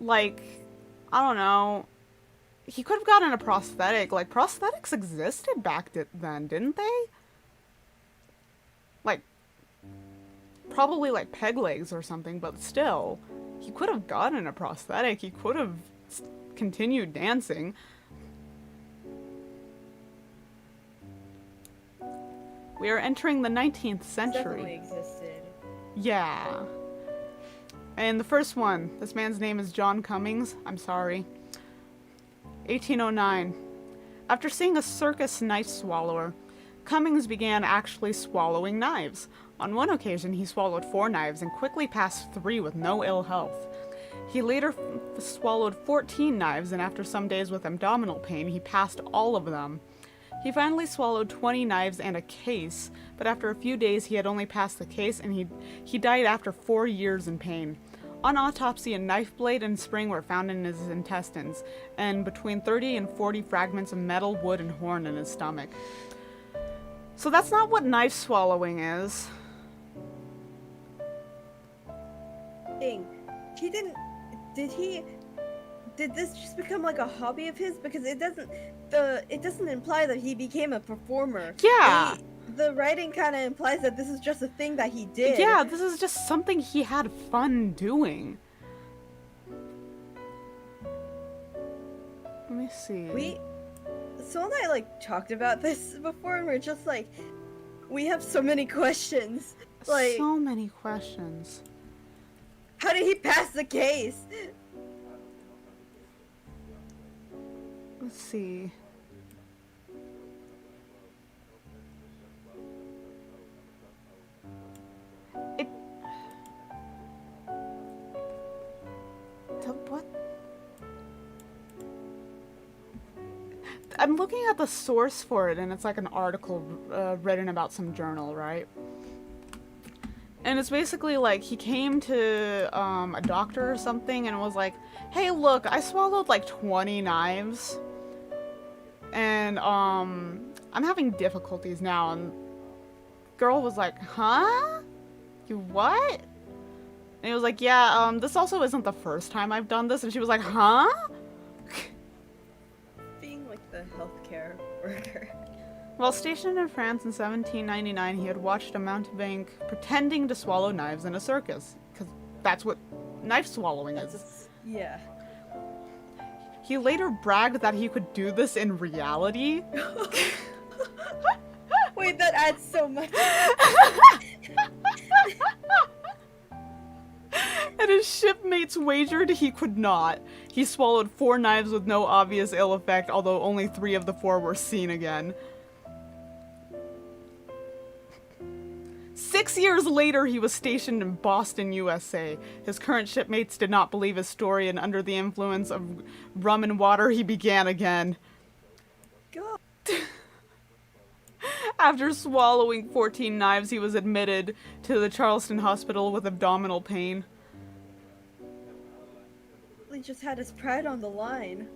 Like, I don't know. He could have gotten a prosthetic. Like, prosthetics existed back then, didn't they? Like, probably like peg legs or something, but still. He could have gotten a prosthetic. He could have continued dancing. We are entering the 19th century. Definitely existed. Yeah. And the first one, this man's name is John Cummings. I'm sorry. 1809. After seeing a circus knife swallower, Cummings began actually swallowing knives. On one occasion, he swallowed 4 knives and quickly passed 3 with no ill health. He later swallowed 14 knives, and after some days with abdominal pain, he passed all of them. He finally swallowed 20 knives and a case, but after a few days he had only passed the case, and he died after 4 years in pain. On autopsy, a knife blade and spring were found in his intestines, and between 30 and 40 fragments of metal, wood, and horn in his stomach. So that's not what knife swallowing is. He didn't. Did this just become like a hobby of his? Because it doesn't imply that he became a performer. Yeah. The writing kind of implies that this is just a thing that he did. Yeah, this is just something he had fun doing. Let me see. So and I like talked about this before, and we're just like, we have so many questions. Like, so many questions. How did he pass the case? Let's see. What? I'm looking at the source for it, and it's like an article written about some journal, right? And it's basically like he came to a doctor or something and was like, hey, look, I swallowed like 20 knives. And I'm having difficulties now. And girl was like, huh? You what? And he was like, yeah, this also isn't the first time I've done this. And she was like, huh? Being like the healthcare worker. While stationed in France in 1799, he had watched a mountebank pretending to swallow knives in a circus. Because that's what knife swallowing is. Yeah. He later bragged that he could do this in reality. Wait, that adds so much. And his shipmates wagered he could not. He swallowed 4 knives with no obvious ill effect, although only 3 of the 4 were seen again. 6 years later, he was stationed in Boston, USA. His current shipmates did not believe his story, and under the influence of rum and water, he began again. God. After swallowing 14 knives, he was admitted to the Charleston Hospital with abdominal pain. He just had his pride on the line.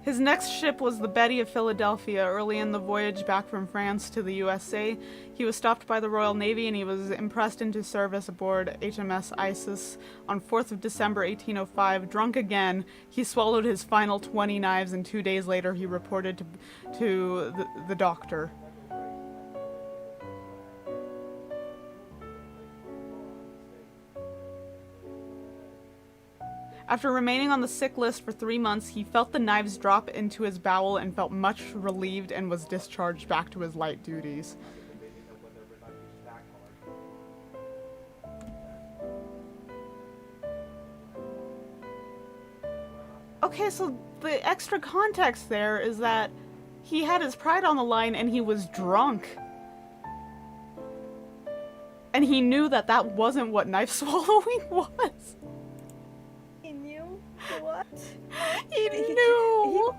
His next ship was the Betty of Philadelphia. Early in the voyage back from France to the USA, he was stopped by the Royal Navy and he was impressed into service aboard HMS Isis on 4th of December 1805. Drunk again, he swallowed his final 20 knives, and 2 days later he reported to the doctor. After remaining on the sick list for 3 months, he felt the knives drop into his bowel and felt much relieved and was discharged back to his light duties. Okay, so the extra context there is that he had his pride on the line and he was drunk. And he knew that that wasn't what knife swallowing was. He knew what? He knew.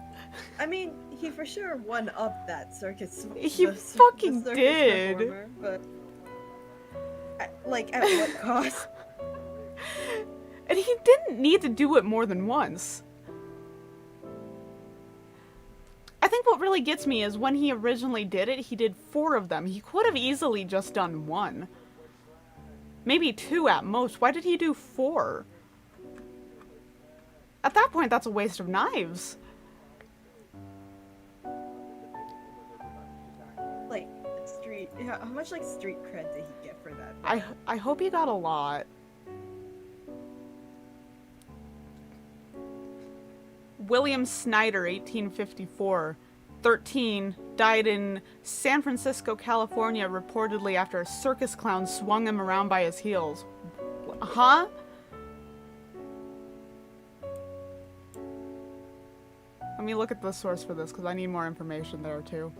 I mean, he for sure one-upped that circus. He the fucking circus did. performer, but like, at what cost? And he didn't need to do it more than once. I think what really gets me is when he originally did it, he did 4 of them. He could have easily just done 1. Maybe 2 at most. Why did he do 4? At that point, that's a waste of knives. Like, how much, like, street cred did he get for that? I hope he got a lot. William Snyder, 1854, 13, died in San Francisco, California, reportedly after a circus clown swung him around by his heels. Huh? Let me look at the source for this, because I need more information there, too.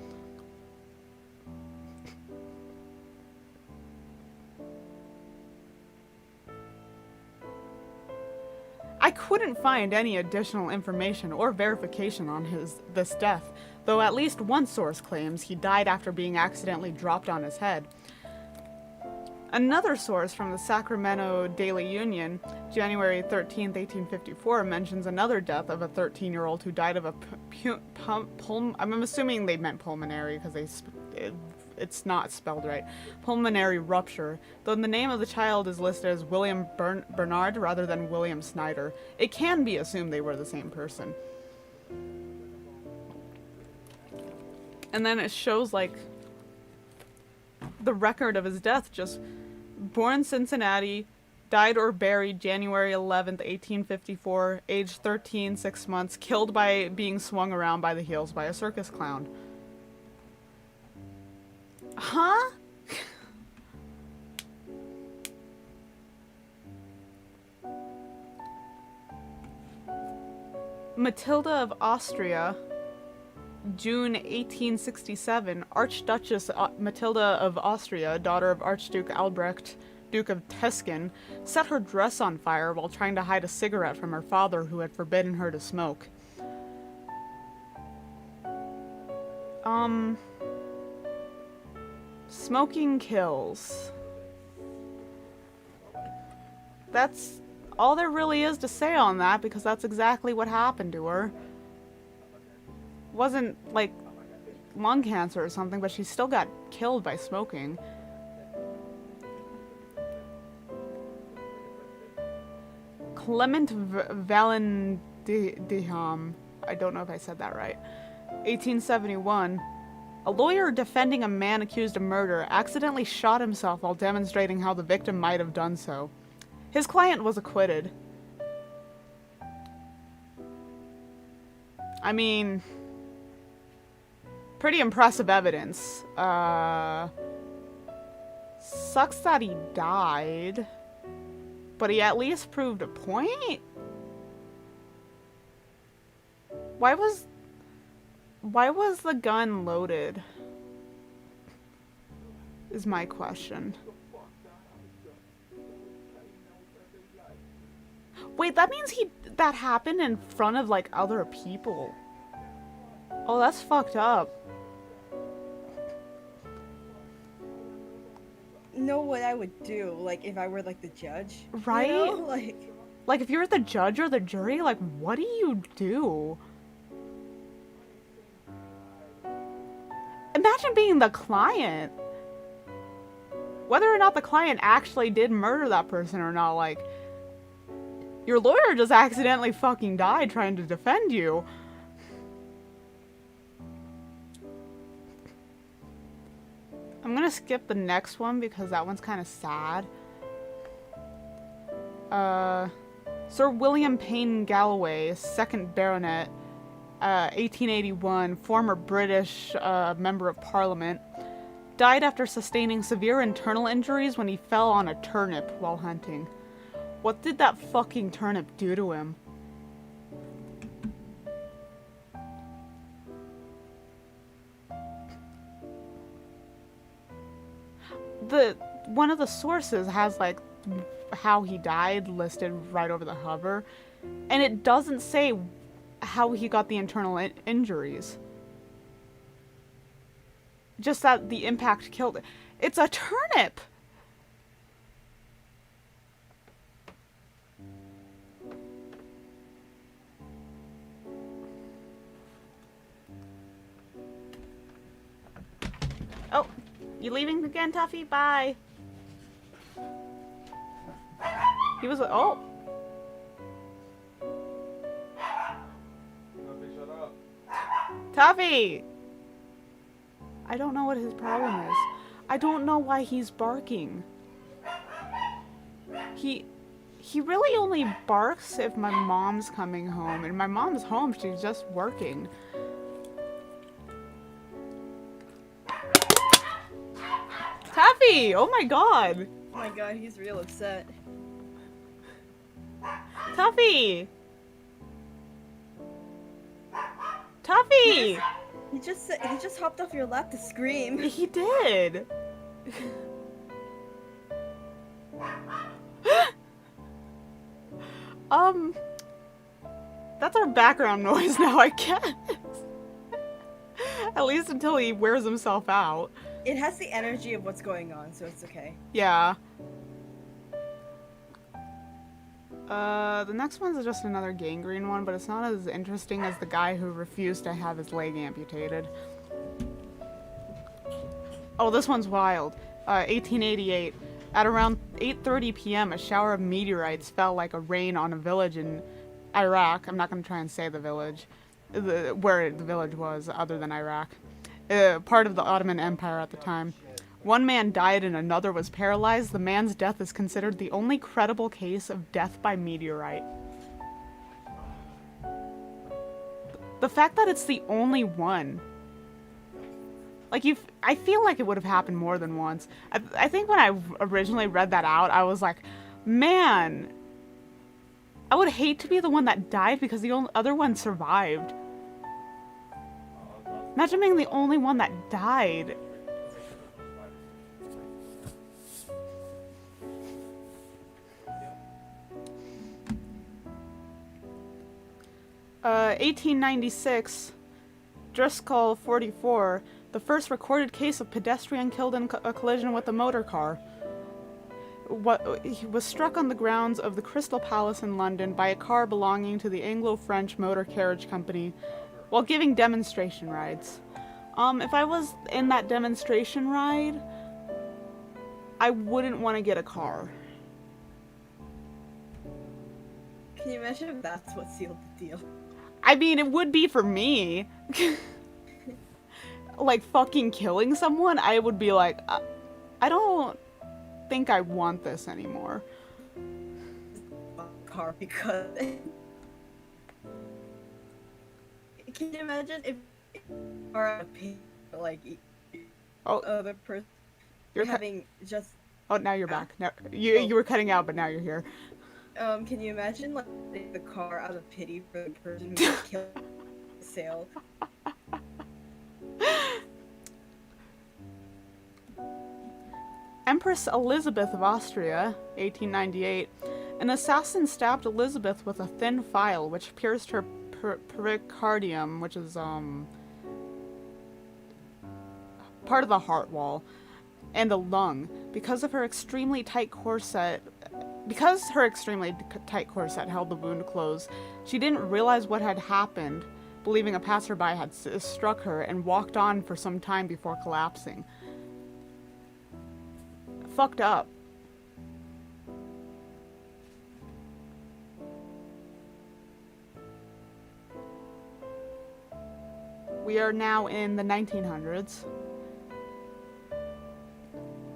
I couldn't find any additional information or verification on this death, though at least one source claims he died after being accidentally dropped on his head. Another source from the Sacramento Daily Union, January 13th, 1854, mentions another death of a 13-year-old who died of a I'm assuming they meant pulmonary because it's not spelled right. Pulmonary rupture, though the name of the child is listed as William Bernard rather than William Snyder. It can be assumed they were the same person. And then it shows, like, the record of his death, just born Cincinnati, died or buried January 11th, 1854, age 13, 6 months, killed by being swung around by the heels by a circus clown. Huh? Matilda of Austria, June 1867, Archduchess Matilda of Austria, daughter of Archduke Albrecht, Duke of Tuscan, set her dress on fire while trying to hide a cigarette from her father, who had forbidden her to smoke. Smoking kills. That's all there really is to say on that, because that's exactly what happened to her. Wasn't like lung cancer or something, but she still got killed by smoking. Clement Vallandigham, I don't know if I said that right, 1871, a lawyer defending a man accused of murder accidentally shot himself while demonstrating how the victim might have done so. His client was acquitted. I mean, pretty impressive evidence. Sucks that he died, but he at least proved a point? Why was the gun loaded? Is my question. Wait, that means that happened in front of, like, other people. Oh, that's fucked up. Know what I would do, like, if I were, like, the judge? Right? You know? Like, if you're the judge or the jury, like, what do you do? Imagine being the client. Whether or not the client actually did murder that person or not, like, your lawyer just accidentally fucking died trying to defend you. I'm gonna skip the next one because that one's kind of sad. Sir William Payne Galloway, 2nd Baronet, 1881, former British Member of Parliament, died after sustaining severe internal injuries when he fell on a turnip while hunting. What did that fucking turnip do to him? one of the sources has like how he died listed right over the hover, and it doesn't say how he got the internal injuries. Just that the impact killed it. It's a turnip! Oh, you leaving again, Tuffy? Bye. He was oh. Tuffy, shut up. Tuffy! I don't know what his problem is. I don't know why he's barking. He really only barks if my mom's coming home, and my mom's home, she's just working. Tuffy! Oh my god! Oh my god, he's real upset. Tuffy! Tuffy! He just hopped off your lap to scream. He did! That's our background noise now, I guess. At least until he wears himself out. It has the energy of what's going on, so it's okay. Yeah. The next one's just another gangrene one, but it's not as interesting as the guy who refused to have his leg amputated. Oh, this one's wild. 1888. At around 8:30 p.m., a shower of meteorites fell like a rain on a village in Iraq. I'm not going to try and say the village. Where the village was, other than Iraq. Part of the Ottoman Empire at the time. One man died and another was paralyzed. The man's death is considered the only credible case of death by meteorite. The fact that it's the only one. Like, I feel like it would have happened more than once. I think when I originally read that out, I was like, man, I would hate to be the one that died because the other one survived. Imagine being the only one that died. 1896, Driscoll 44, the first recorded case of pedestrian killed in a collision with a motor car. He was struck on the grounds of the Crystal Palace in London by a car belonging to the Anglo-French Motor Carriage Company while giving demonstration rides. If I was in that demonstration ride, I wouldn't want to get a car. Can you imagine if that's what sealed the deal? I mean, it would be for me. Like, fucking killing someone, I would be like, I don't think I want this anymore. Car because... Can you imagine if or like other person you're having just... Oh, now you're back. Now, you were cutting out, but now you're here. Can you imagine like the car out of pity for the person who killed the sale? Empress Elizabeth of Austria, 1898. An assassin stabbed Elizabeth with a thin file, which pierced her pericardium, which is part of the heart wall, and the lung. Because her extremely tight corset held the wound closed, she didn't realize what had happened, believing a passerby had struck her, and walked on for some time before collapsing. Fucked up. We are now in the 1900s.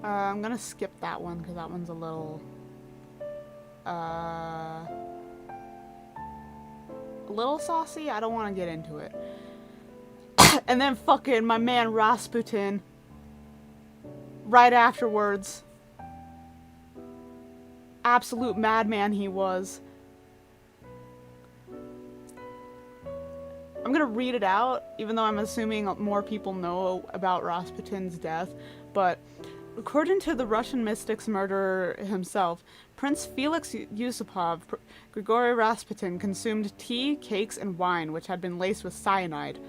I'm gonna skip that one because that one's a little saucy. I don't want to get into it. And then fucking my man Rasputin right afterwards. Absolute madman he was. I'm gonna read it out, even though I'm assuming more people know about Rasputin's death, but according to the Russian mystic's murderer himself, Prince Felix Yusupov, Grigory Rasputin consumed tea, cakes, and wine which had been laced with cyanide,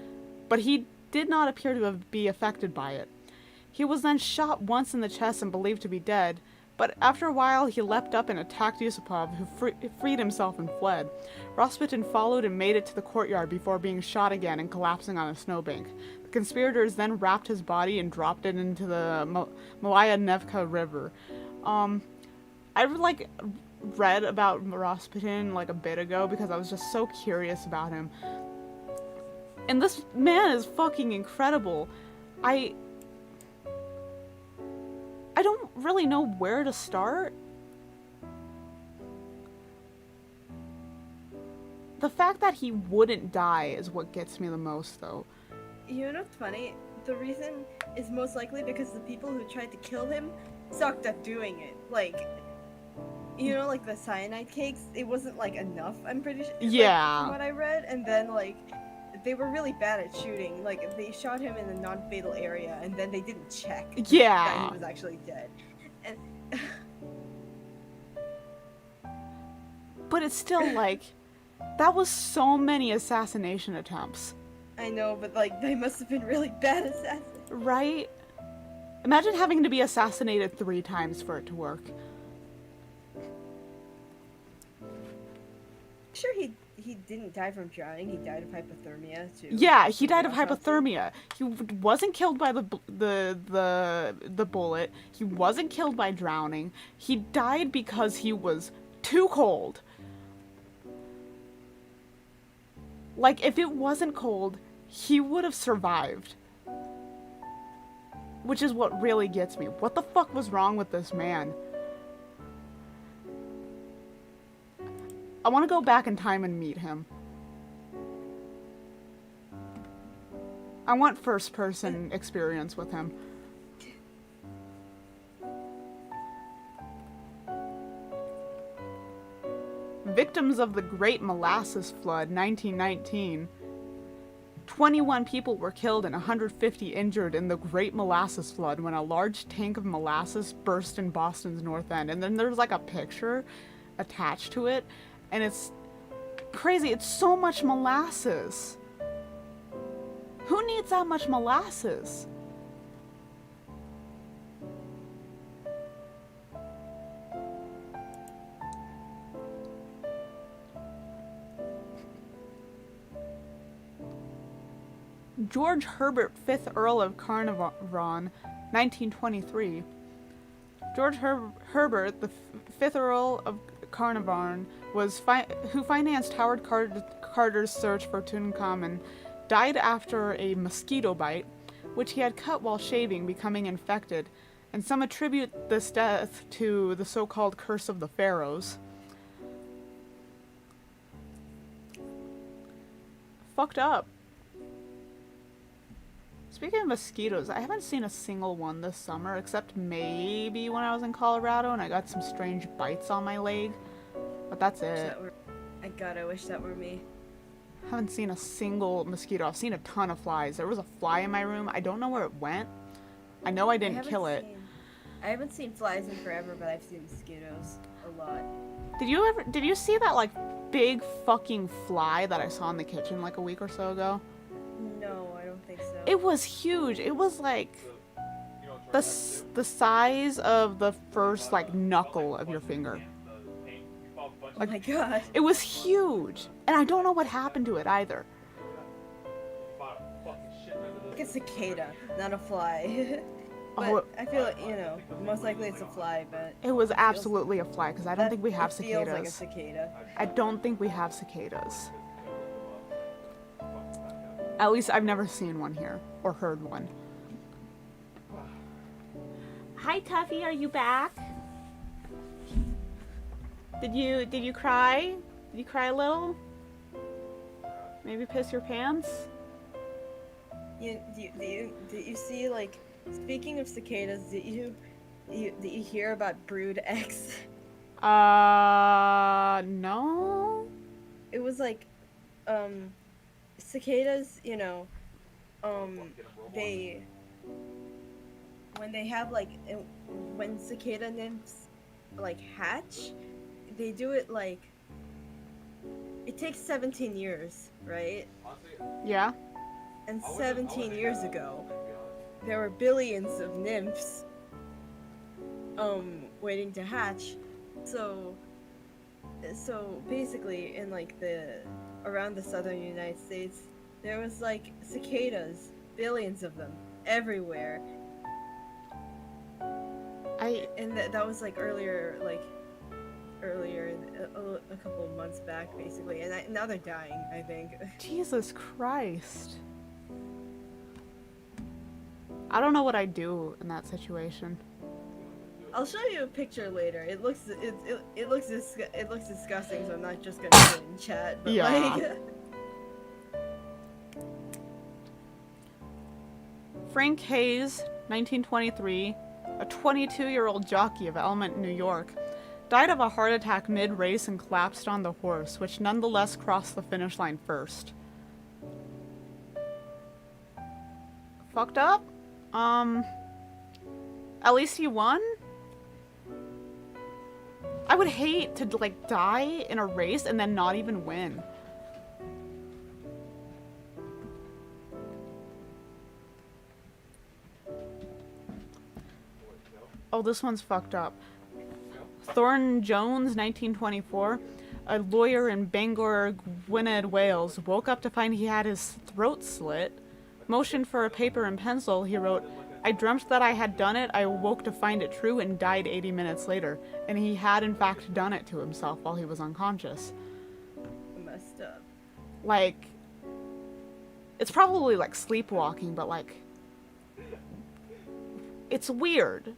but he did not appear to be affected by it. He was then shot once in the chest and believed to be dead, but after a while he leapt up and attacked Yusupov, who freed himself and fled. Rasputin followed and made it to the courtyard before being shot again and collapsing on a snowbank. The conspirators then wrapped his body and dropped it into the Malaya Nevka River. I read about Rasputin like a bit ago because I was just so curious about him. And this man is fucking incredible. I don't really know where to start. The fact that he wouldn't die is what gets me the most, though. You know what's funny? The reason is most likely because the people who tried to kill him sucked at doing it. Like, you know, like the cyanide cakes, it wasn't like enough, I'm pretty sure. Yeah. From what I read, and then like, they were really bad at shooting. Like, they shot him in a non-fatal area, and then they didn't check that Yeah. he was actually dead. And But it's still like, that was so many assassination attempts, I know, but like, they must have been really bad assassins. right? Imagine having to be assassinated 3 times for it to work. Sure, he didn't die from drowning. He died of hypothermia too. Yeah, he died of Autopsy. hypothermia. He wasn't killed by the bullet. He wasn't killed by drowning. He died because he was too cold. Like, if it wasn't cold, he would have survived. Which is what really gets me. What the fuck was wrong with this man? I want to go back in time and meet him. I want first-person experience with him. Victims of the Great Molasses Flood, 1919. 21 people were killed and 150 injured in the Great Molasses Flood when a large tank of molasses burst in Boston's North End. And then there's like a picture attached to it, and it's crazy. It's so much molasses. Who needs that much molasses? George Herbert, 5th Earl of Carnarvon, 1923. George Herbert, the 5th Earl of Carnarvon, who financed Howard Carter's search for Tutankhamun, died after a mosquito bite, which he had cut while shaving, becoming infected, and some attribute this death to the so-called Curse of the Pharaohs. Fucked up. Speaking of mosquitoes, I haven't seen a single one this summer, except maybe when I was in Colorado and I got some strange bites on my leg. But that's it. I wish that were me. I haven't seen a single mosquito. I've seen a ton of flies. There was a fly in my room. I don't know where it went. I know I didn't kill it. I haven't seen flies in forever, but I've seen mosquitoes a lot. Did you see that like big fucking fly that I saw in the kitchen like a week or so ago? No, I don't think so. It was huge. It was like the size of the first like knuckle of your finger. Oh my god. It was huge, and I don't know what happened to it either. Like a cicada, not a fly. But Oh, I feel like, most likely it's a fly, but it was absolutely a fly because I don't think we have it feels like a cicadas. cicada. I don't think we have cicadas. At least I've never seen one here or heard one. Hi Tuffy, are you back? Did you cry? Did you cry a little? Maybe piss your pants? Do you see, like, speaking of cicadas, did you hear about Brood X? No. It was like, cicadas, when they have like when cicada nymphs like hatch, they do it like it takes 17 years, right? Yeah. And 17 years ago, there were billions of nymphs waiting to hatch. So basically in like the around the southern United States, there was like cicadas, billions of them everywhere. And that was like earlier a couple of months back basically, and now they're dying, I think. Jesus Christ. I don't know what I'd do in that situation. I'll show you a picture later. It looks disgusting, so I'm not just gonna put it in chat. But Yeah. like, Frank Hayes, 1923, a 22-year-old jockey of Element, New York, died of a heart attack mid-race and collapsed on the horse, which nonetheless crossed the finish line first. Fucked up? At least he won? I would hate to, like, die in a race and then not even win. Oh, this one's fucked up. Thornton Jones, 1924, a lawyer in Bangor, Gwynedd, Wales, woke up to find he had his throat slit. Motioned for a paper and pencil, he wrote, "I dreamt that I had done it, I awoke to find it true, and died 80 minutes later." And he had, in fact, done it to himself while he was unconscious. messed up. Like, it's probably, like, sleepwalking, but, like, it's weird.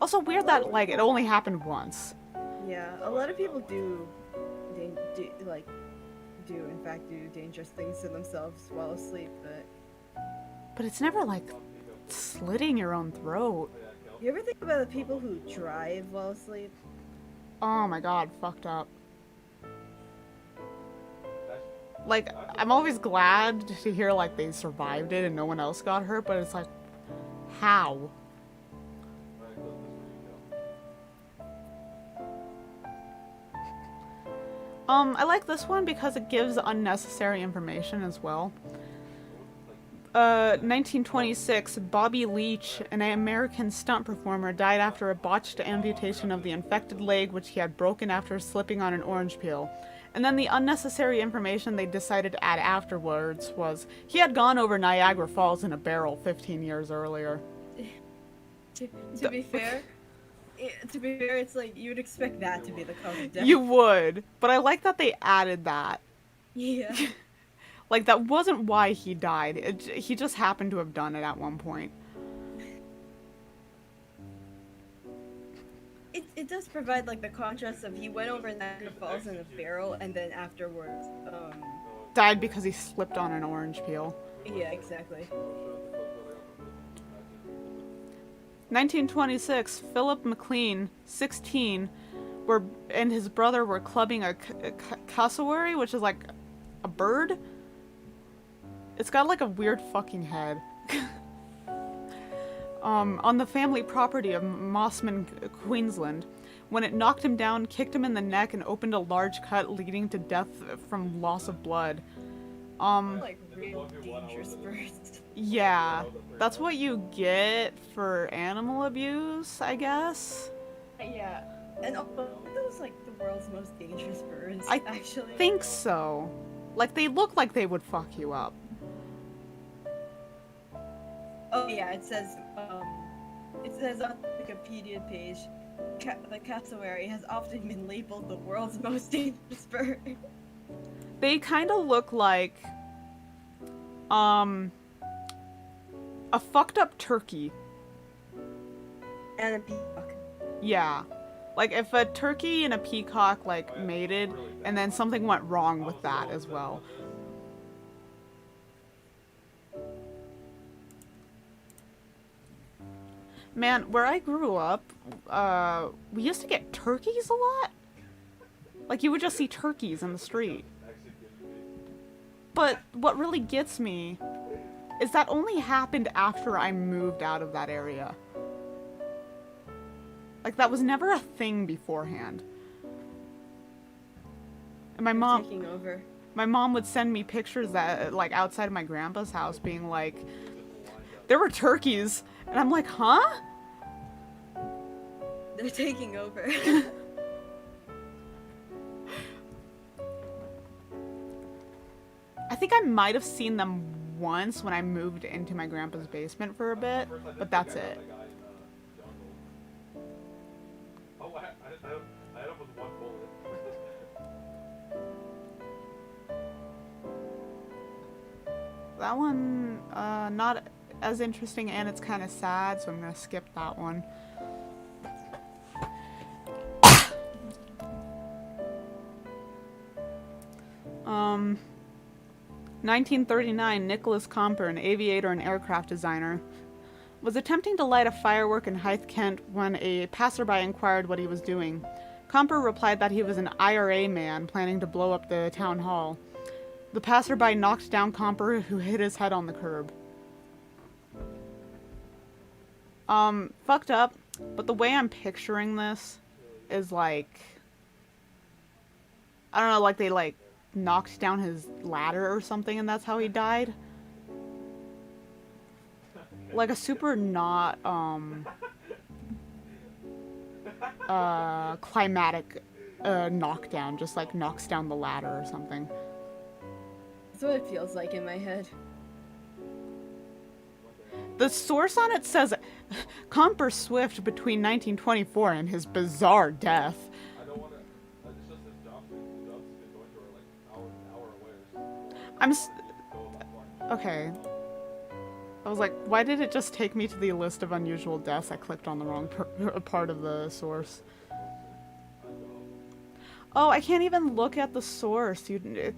Also weird that, like, it only happened once. Yeah, a lot of people do in fact do dangerous things to themselves while asleep, But it's never, like, slitting your own throat. you ever think about the people who drive while asleep? Oh my god, fucked up. Like, I'm always glad to hear, like, they survived it and no one else got hurt, but it's like, how? I like this one because it gives unnecessary information as well. 1926, Bobby Leach, an American stunt performer, died after a botched amputation of the infected leg which he had broken after slipping on an orange peel. And then the unnecessary information they decided to add afterwards was he had gone over Niagara Falls in a barrel 15 years earlier. To be fair, it's like you would expect that to be the cause of death. You would, but I like that they added that. Yeah. Like, that wasn't why he died. He just happened to have done it at one point. It does provide like the contrast of he went over Niagara Falls in a barrel and then afterwards, Died because he slipped on an orange peel. yeah, exactly. 1926, Philip McLean, 16, and his brother were clubbing a cassowary, which is like a bird. It's got like a weird fucking head. On the family property of Mossman, Queensland, when it knocked him down, kicked him in the neck, and opened a large cut leading to death from loss of blood. Like real dangerous birds. Yeah, that's what you get for animal abuse, I guess. Yeah, and those like the world's most dangerous birds. I actually think so. Like, they look like they would fuck you up. Oh yeah, it says on the Wikipedia page, the cassowary has often been labeled the world's most dangerous bird. They kind of look like, a fucked up turkey. And a peacock. Yeah. Like, if a turkey and a peacock, like, mated, and then something went wrong with that as well. Man, where I grew up, we used to get turkeys a lot. Like, you would just see turkeys in the street. But what really gets me is that only happened after I moved out of that area. Like, that was never a thing beforehand. And Taking over. my mom would send me pictures that, like, outside of my grandpa's house being like, there were turkeys. And I'm like, huh? They're taking over. I think I might have seen them once when I moved into my grandpa's basement for a bit, but that's it. Oh, I hit him with one bullet. That one, not as interesting, and it's kind of sad, so I'm gonna skip that one. 1939, Nicholas Comper, an aviator and aircraft designer, was attempting to light a firework in Hythe, Kent when a passerby inquired what he was doing. Comper replied that he was an IRA man planning to blow up the town hall. The passerby knocked down Comper, who hit his head on the curb. Fucked up, but the way I'm picturing this is like, I don't know, like they like knocked down his ladder or something and that's how he died. Like a super not, climatic, knockdown, just like knocks down the ladder or something. That's what it feels like in my head. The source on it says Comper Swift between 1924 and his bizarre death. I don't want to. It's just his job. His job's been going for like an hour away or so. Okay. I was like, why did it just take me to the list of unusual deaths? I clicked on the wrong part of the source. Oh, I can't even look at the source. You'd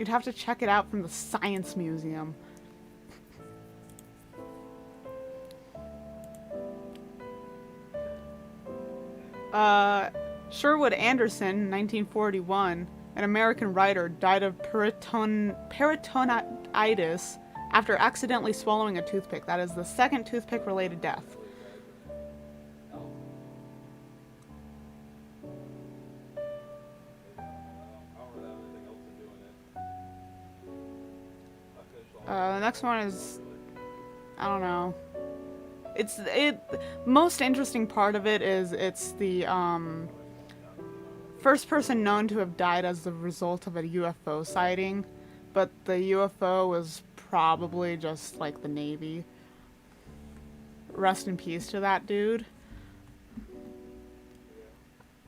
have to check it out from the Science Museum. Sherwood Anderson, 1941, an American writer, died of peritonitis after accidentally swallowing a toothpick. That is the second toothpick-related death. The next one is, I don't know. Most interesting part of it is it's the first person known to have died as the result of a UFO sighting, but the UFO was probably just like the Navy. Rest in peace to that dude.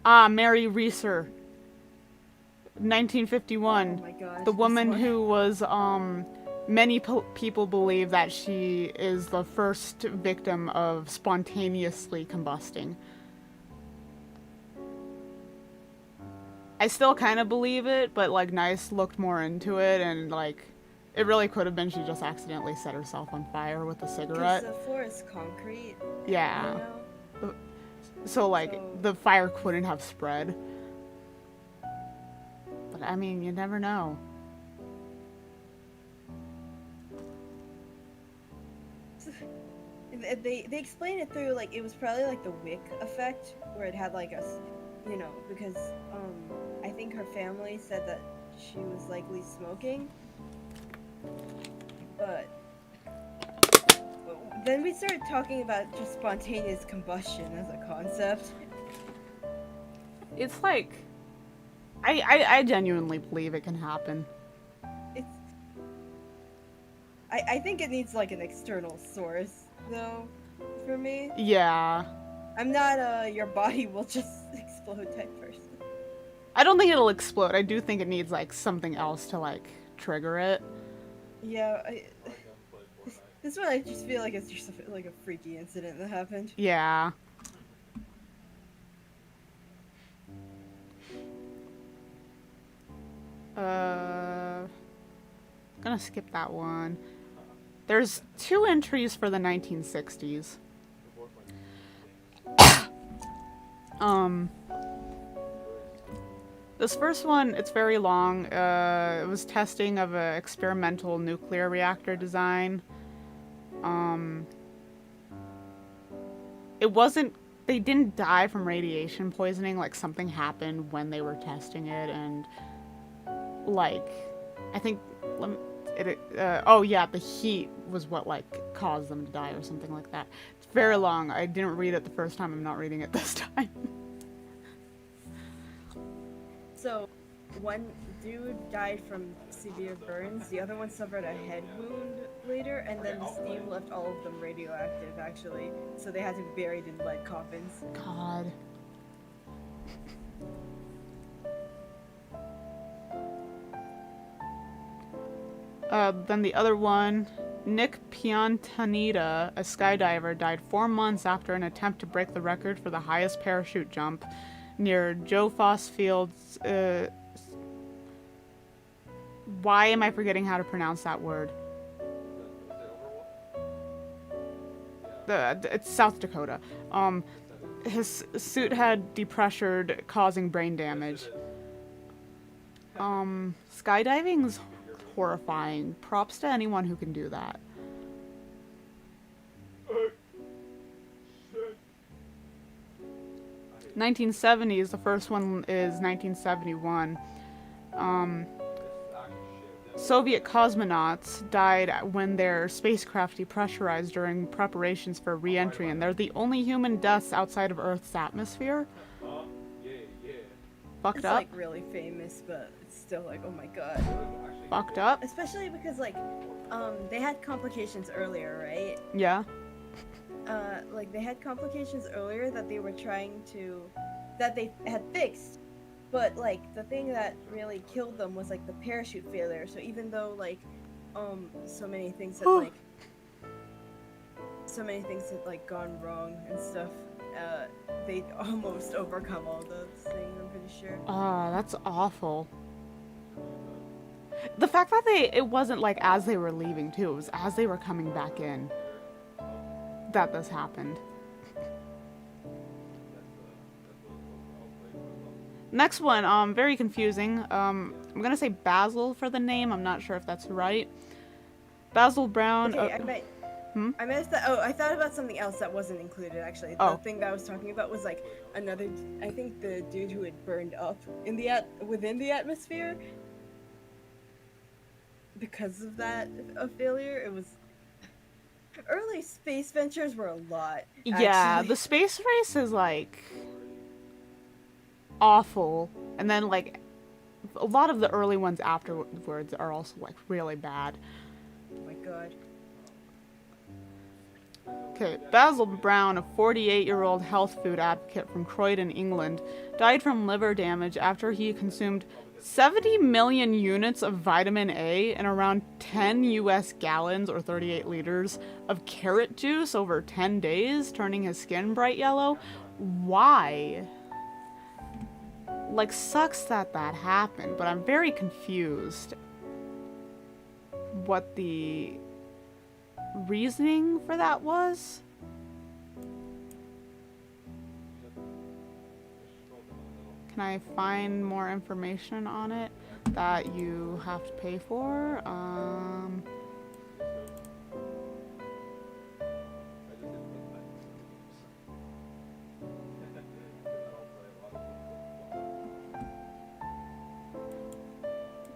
Mary Reeser, 1951. Oh my gosh, the woman who was many people believe that she is the first victim of spontaneously combusting. I still kind of believe it, but like Nice looked more into it, and like it really could have been she just accidentally set herself on fire with a cigarette. Because the floor is concrete. Yeah. You know? So like the fire couldn't have spread. But I mean, you never know. They explain it through like it was probably like the wick effect where it had like because I think her family said that she was likely smoking, but then we started talking about just spontaneous combustion as a concept. It's like I genuinely believe it can happen. I think it needs like an external source though for me. Yeah. I'm not your body will just explode type person. I don't think it'll explode. I do think it needs like something else to like trigger it. Yeah, this one I just feel like it's just like a freaky incident that happened. Yeah. Gonna skip that one. There's 2 entries for the 1960s. This first one, it's very long. It was testing of an experimental nuclear reactor design. It wasn't they didn't die from radiation poisoning. Like, something happened when they were testing it, and like, I think oh yeah, the heat was what like caused them to die or something like that. It's very long. I didn't read it the first time. I'm not reading it this time. So, one dude died from severe burns, the other one suffered a head wound later, and then the steam left all of them radioactive, actually. So they had to be buried in lead coffins. God. Then the other one, Nick Piantanita, a skydiver, died 4 months after an attempt to break the record for the highest parachute jump near Joe Foss Field's, why am I forgetting how to pronounce that word? It's South Dakota. His suit had depressured, causing brain damage. Skydiving's horrifying. Props to anyone who can do that. 1970s, the first one is 1971. Soviet cosmonauts died when their spacecraft depressurized during preparations for re-entry, and they're the only human deaths outside of Earth's atmosphere. Fucked It's up. like really famous, but it's still like, oh my god. Fucked up. Especially because like, they had complications earlier, right? Yeah. Like they had complications earlier that they were trying to, that they had fixed. But like the thing that really killed them was like the parachute failure. So even though like, so many things had like gone wrong and stuff, they almost overcome all those things. I'm pretty sure. Ah, that's awful. The fact that it wasn't like as they were leaving too, it was as they were coming back in that this happened. Next one, very confusing. I'm gonna say Basil for the name. I'm not sure if that's right. Basil Brown. Okay, I missed that. Oh, I thought about something else that wasn't included actually. The thing that I was talking about was like another. I think the dude who had burned up in the within the atmosphere because of that failure. It was early space ventures were a lot. Yeah, actually. the space race is like awful, and then like a lot of the early ones afterwards are also like really bad. Oh my god. Okay, Basil Brown, a 48-year-old health food advocate from Croydon, England, died from liver damage after he consumed 70 million units of vitamin A and around 10 US gallons or 38 liters of carrot juice over 10 days, turning his skin bright yellow. Why? Like, sucks that happened, but I'm very confused what the reasoning for that was. Can I find more information on it that you have to pay for?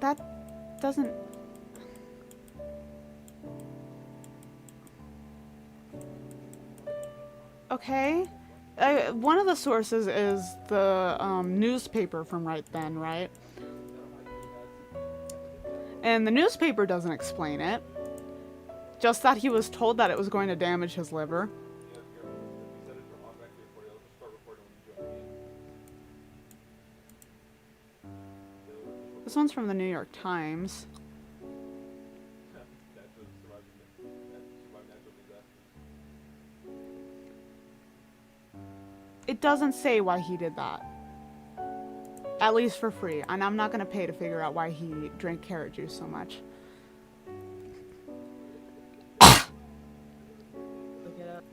That doesn't... Okay. One of the sources is the newspaper from right then, right? And the newspaper doesn't explain it. Just that he was told that it was going to damage his liver. This one's from the New York Times. It doesn't say why he did that. At least for free. And I'm not gonna pay to figure out why he drank carrot juice so much. Look it up.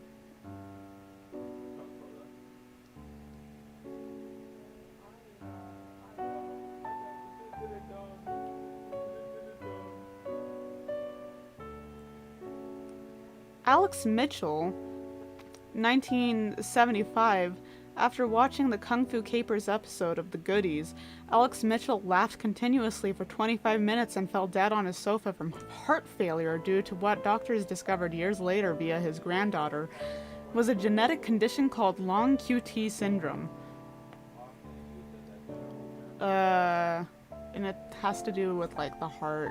Alex Mitchell, 1975, after watching the Kung Fu Capers episode of The Goodies, Alex Mitchell laughed continuously for 25 minutes and fell dead on his sofa from heart failure due to what doctors discovered years later via his granddaughter was a genetic condition called long QT syndrome. And it has to do with like the heart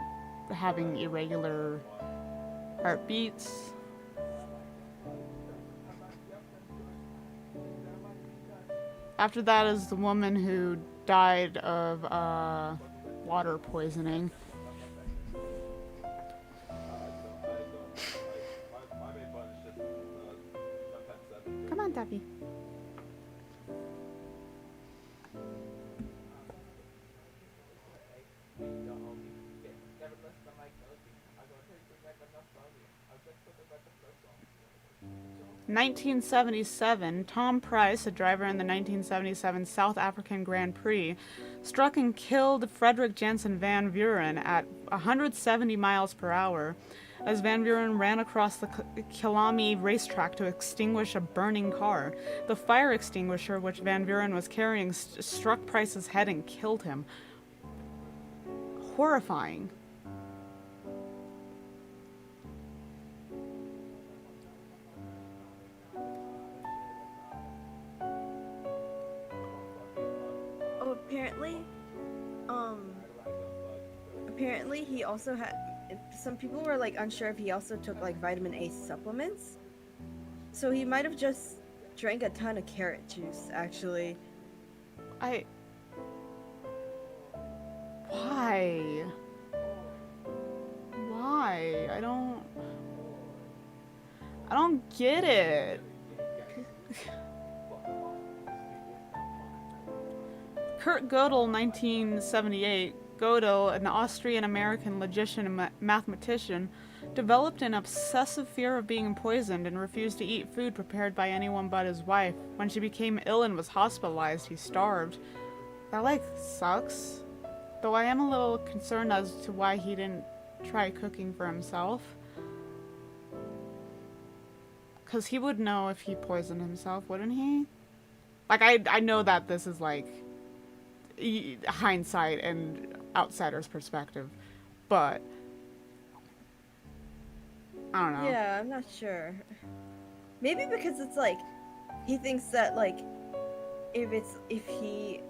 having irregular heartbeats. After that is the woman who died of water poisoning. Come on, Duffy. In 1977, Tom Price, a driver in the 1977 South African Grand Prix, struck and killed Frederick Jensen Van Vuren at 170 miles per hour as Van Vuren ran across the Kilami racetrack to extinguish a burning car. The fire extinguisher, which Van Vuren was carrying, struck Price's head and killed him. Horrifying. Apparently he also had, some people were like unsure if he also took like vitamin A supplements. So he might have just drank a ton of carrot juice, actually. Why? Why? I don't get it. Kurt Gödel, 1978. Gödel, an Austrian-American logician and mathematician, developed an obsessive fear of being poisoned and refused to eat food prepared by anyone but his wife. When she became ill and was hospitalized, he starved. That, like, sucks. Though I am a little concerned as to why he didn't try cooking for himself. Because he would know if he poisoned himself, wouldn't he? Like, I know that this is, like, hindsight and outsider's perspective, but I don't know. Yeah, I'm not sure. Maybe because it's like he thinks that like if he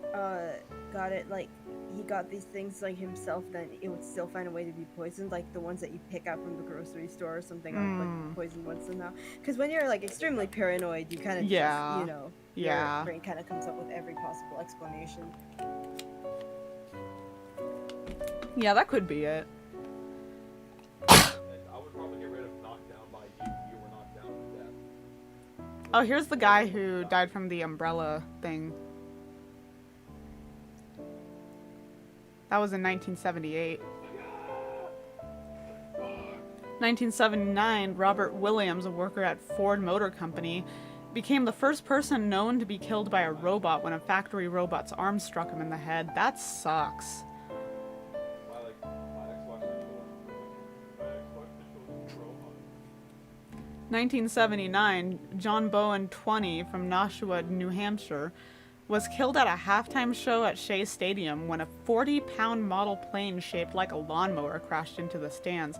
got it, like he got these things like himself, then it would still find a way to be poisoned, like the ones that you pick out from the grocery store or something, like poisoned ones somehow. Because when you're like extremely paranoid, you kind of just, you know, your brain kind of comes up with every possible explanation. Yeah, that could be it. I would probably get rid of knocked down by you were knocked down to death. Oh, here's the guy who died from the umbrella thing. That was in 1978. 1979, Robert Williams, a worker at Ford Motor Company, became the first person known to be killed by a robot when a factory robot's arm struck him in the head. That sucks. 1979, John Bowen, 20, from Nashua, New Hampshire, was killed at a halftime show at Shea Stadium when a 40-pound model plane shaped like a lawnmower crashed into the stands.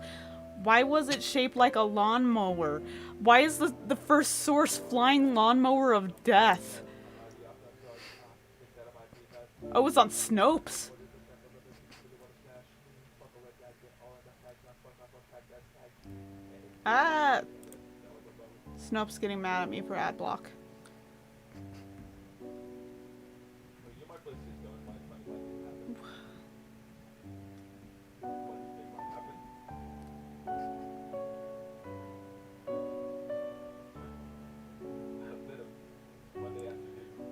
Why was it shaped like a lawnmower? Why is the first source flying lawnmower of death? Oh, it was on Snopes. Ah! Snopes getting mad at me for ad block.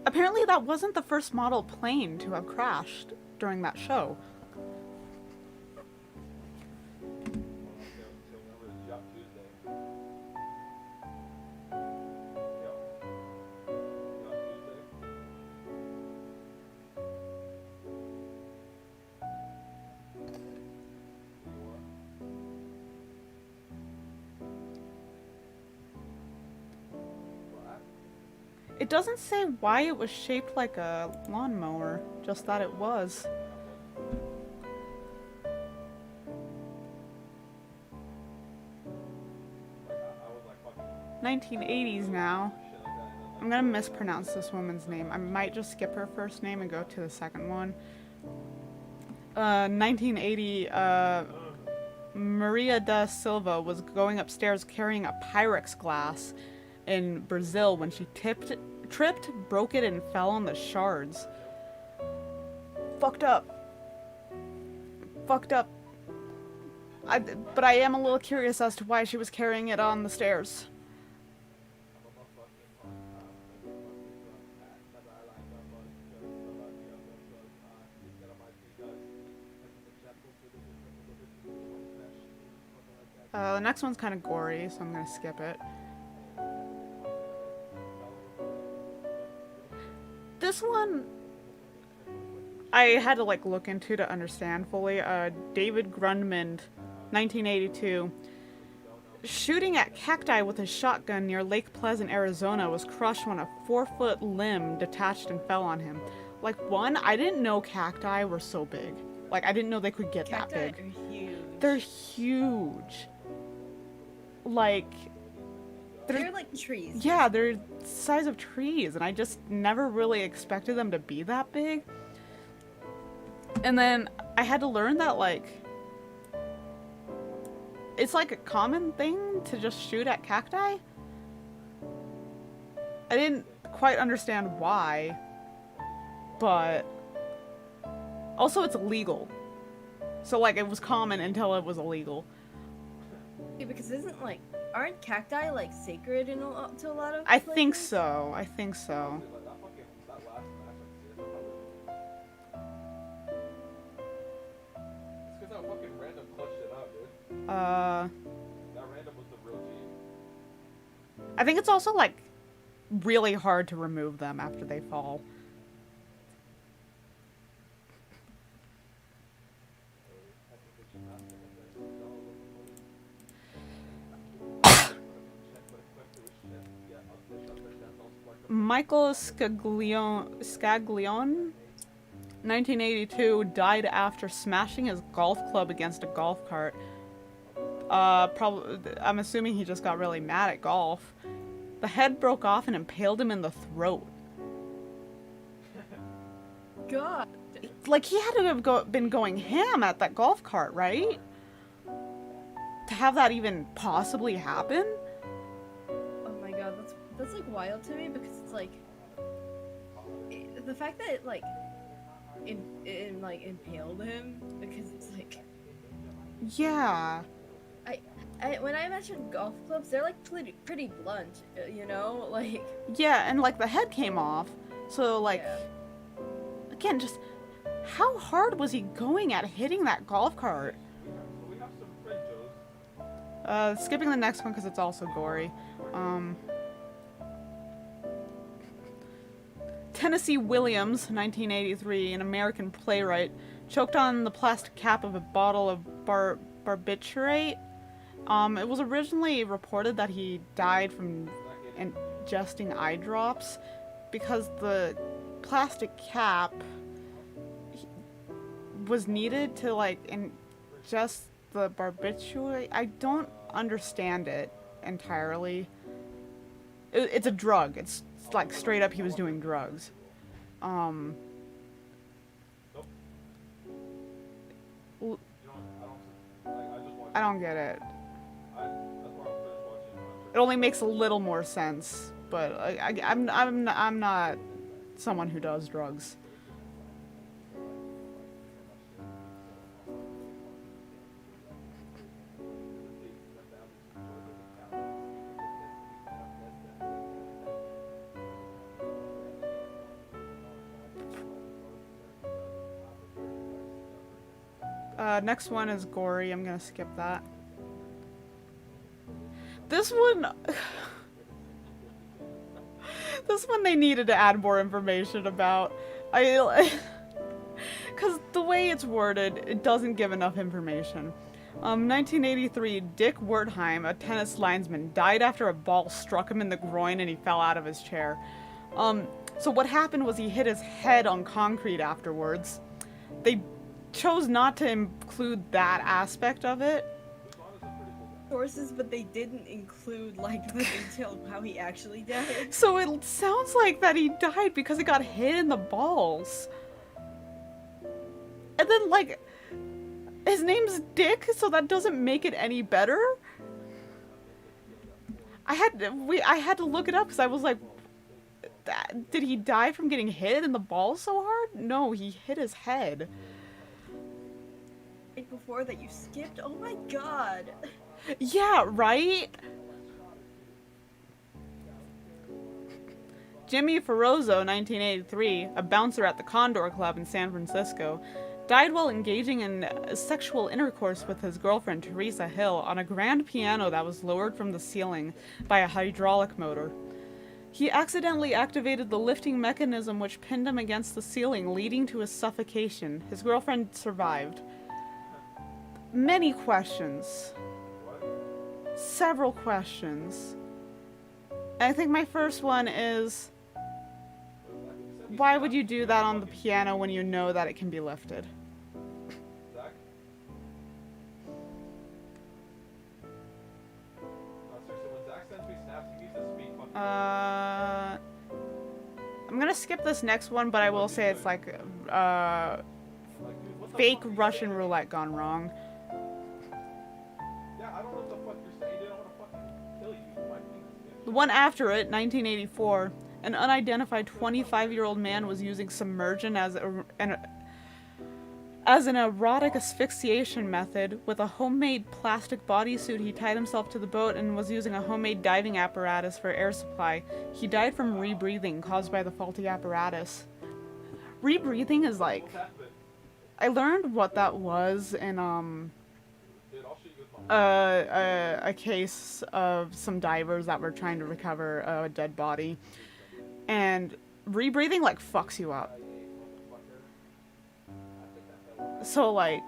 Apparently that wasn't the first model plane to have crashed during that show. It doesn't say why it was shaped like a lawnmower, just that it was. Like, I was like fucking 1980s now. shit like that, and then I'm gonna mispronounce this woman's name. I might just skip her first name and go to the second one. 1980, Maria da Silva was going upstairs carrying a Pyrex glass in Brazil when she tripped, broke it, and fell on the shards. Fucked up. Fucked up. But I am a little curious as to why she was carrying it on the stairs. The next one's kind of gory, so I'm gonna skip it. This one, I had to like look into to understand fully. David Grundman, 1982. Shooting at cacti with a shotgun near Lake Pleasant, Arizona, was crushed when a 4-foot limb detached and fell on him. Like, one, I didn't know cacti were so big. Like, I didn't know they could get that Cacti big. are huge. They're huge. Like, They're like trees. yeah, they're the size of trees, and I just never really expected them to be that big. And then I had to learn that, like, it's like a common thing to just shoot at cacti. I didn't quite understand why, but also it's illegal. So, like, it was common until it was illegal. Yeah, because aren't cacti like sacred to a lot of I think places? so. I think so. like that fucking that last match on it's because that fucking random clutched it out, dude. That random was the real team. I think it's also, like, really hard to remove them after they fall. I think they should not have it there. Michael Scaglione, 1982, died after smashing his golf club against a golf cart. I'm assuming he just got really mad at golf. The head broke off and impaled him in the throat. God. Like, he had to have been going ham at that golf cart, right? To have that even possibly happen? Oh my god, that's like wild to me because it's like the fact that it like impaled him because it's like Yeah. when I imagine golf clubs, they're like pretty blunt, you know, like Yeah, and like the head came off. So like, yeah. again, just how hard was he going at hitting that golf cart? So we have some friend Joes. Skipping the next one because it's also gory. Tennessee Williams, 1983, an American playwright, choked on the plastic cap of a bottle of barbiturate. It was originally reported that he died from ingesting eye drops because the plastic cap was needed to like ingest the barbiturate. I don't understand it entirely. It's a drug. It's like straight up he was doing drugs. Nope. L- I just watched I don't get it. that's why I'm finished watching. It only makes a little more sense, but I'm not someone who does drugs. Next one is gory. I'm gonna skip that. This one... this one they needed to add more information about. Because the way it's worded, it doesn't give enough information. 1983, Dick Wertheim, a tennis linesman, died after a ball struck him in the groin and he fell out of his chair. So what happened was he hit his head on concrete afterwards. They chose not to include that aspect of it. Sources, but they didn't include like the detail of how he actually died. So it sounds like that he died because he got hit in the balls. And then, like, his name's Dick, so that doesn't make it any better. I had to look it up because I was like, did he die from getting hit in the balls so hard? No, he hit his head. Right before that you skipped? Oh my god. Yeah, right? Jimmy Ferrozzo, 1983, a bouncer at the Condor Club in San Francisco, died while engaging in sexual intercourse with his girlfriend Teresa Hill on a grand piano that was lowered from the ceiling by a hydraulic motor. He accidentally activated the lifting mechanism which pinned him against the ceiling, leading to his suffocation. His girlfriend survived. Many questions. Several questions. I think my first one is, why would you do that on the piano when you know that it can be lifted? Zach? Seriously, when Zach sends me snaps, he needs to speak fucking. I'm gonna skip this next one, but I will say it's like, Like, dude, what the fake fuck are you Russian saying? roulette gone wrong. Yeah, I don't know what the fuck you're saying. They don't want to fucking kill you. My penis, The one after it, 1984, an unidentified 25-year-old man was using submersion as an erotic asphyxiation method. With a homemade plastic bodysuit, he tied himself to the boat and was using a homemade diving apparatus for air supply. He died from rebreathing caused by the faulty apparatus. Rebreathing is like... What's happened? I learned what that was in, Dude, I'll shoot you with my a case of some divers that were trying to recover a dead body. And rebreathing, like, fucks you up. So, like,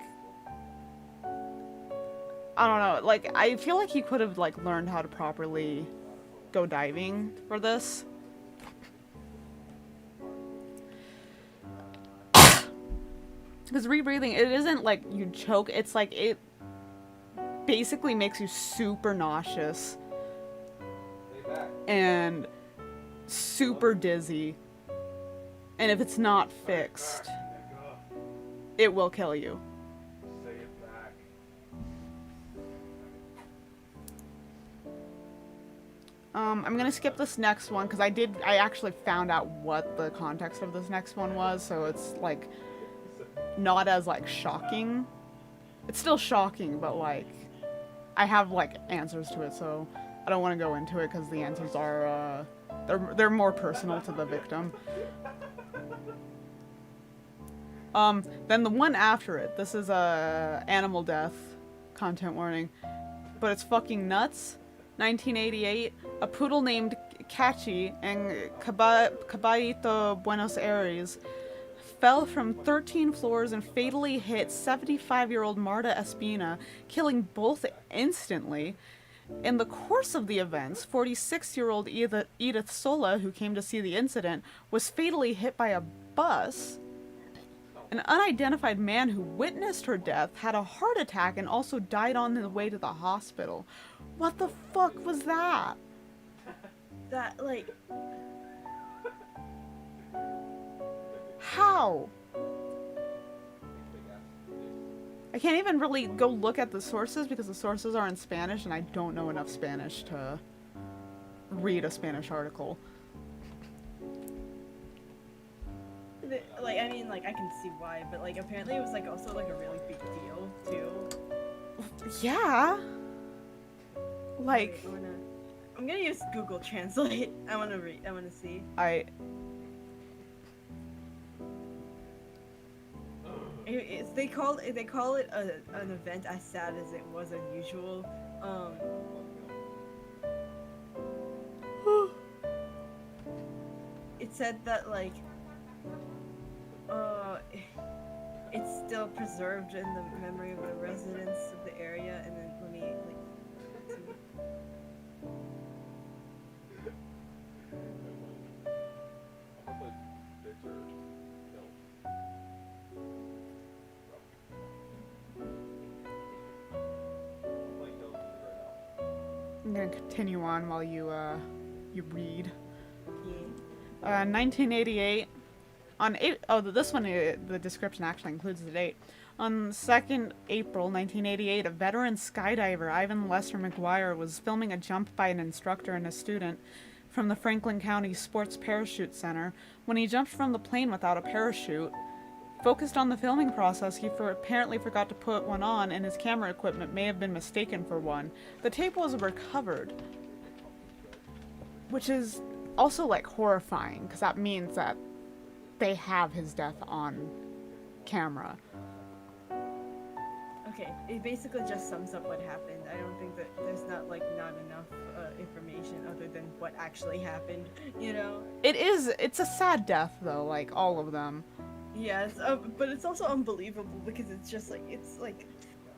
I don't know, like, I feel like he could have, like, learned how to properly go diving for this. Because rebreathing, it isn't like you choke, it's like it basically makes you super nauseous and super dizzy. And if it's not fixed, it will kill you. Say it back. I'm gonna skip this next one because I actually found out what the context of this next one was, so it's like not as like shocking. It's still shocking, but like I have like answers to it, so I don't want to go into it because the answers are they're more personal to the victim. Then the one after it, this is a animal death content warning, but it's fucking nuts. 1988, a poodle named Cachi in Caballito, Buenos Aires, fell from 13 floors and fatally hit 75-year-old Marta Espina, killing both instantly. In the course of the events, 46-year-old Edith Sola, who came to see the incident, was fatally hit by a bus. An unidentified man who witnessed her death had a heart attack and also died on the way to the hospital. What the fuck was that? That, like... How? I can't even really go look at the sources because the sources are in Spanish and I don't know enough Spanish to read a Spanish article. Like, I mean, like, I can see why, but, like, apparently it was, like, also, like, a really big deal, too. Yeah. Like... I'm gonna use Google Translate. I wanna see. They call it an event as sad as it was unusual. It said that like it's still preserved in the memory of the residents of the area, and then let me like see. I'm gonna continue on while you read. Yeah. 1988. This one, the description actually includes the date. On 2nd April 1988, a veteran skydiver, Ivan Lester McGuire, was filming a jump by an instructor and a student from the Franklin County Sports Parachute Center. When he jumped from the plane without a parachute, focused on the filming process, he apparently forgot to put one on, and his camera equipment may have been mistaken for one. The tape was recovered, which is also like horrifying, because that means that they have his death on camera. Okay, it basically just sums up what happened. I don't think that there's not enough information other than what actually happened, you know? It's a sad death though, like all of them. Yes, but it's also unbelievable because it's like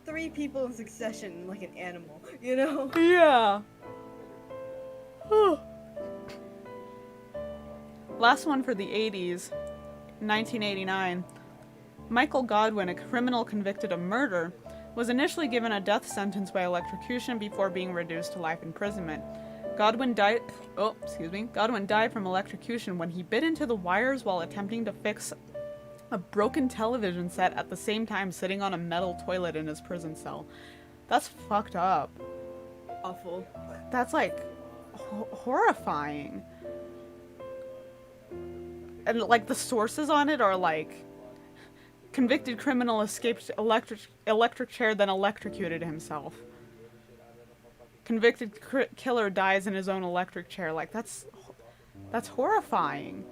3 people in succession like an animal, you know? Yeah. Last one for the 80s, 1989. Michael Godwin, a criminal convicted of murder, was initially given a death sentence by electrocution before being reduced to life imprisonment. Godwin died from electrocution when he bit into the wires while attempting to fix a broken television set at the same time sitting on a metal toilet in his prison cell. That's fucked up. Awful. That's like horrifying. And like the sources on it are like, convicted criminal escaped electric chair, then electrocuted himself. Convicted killer dies in his own electric chair. Like that's horrifying.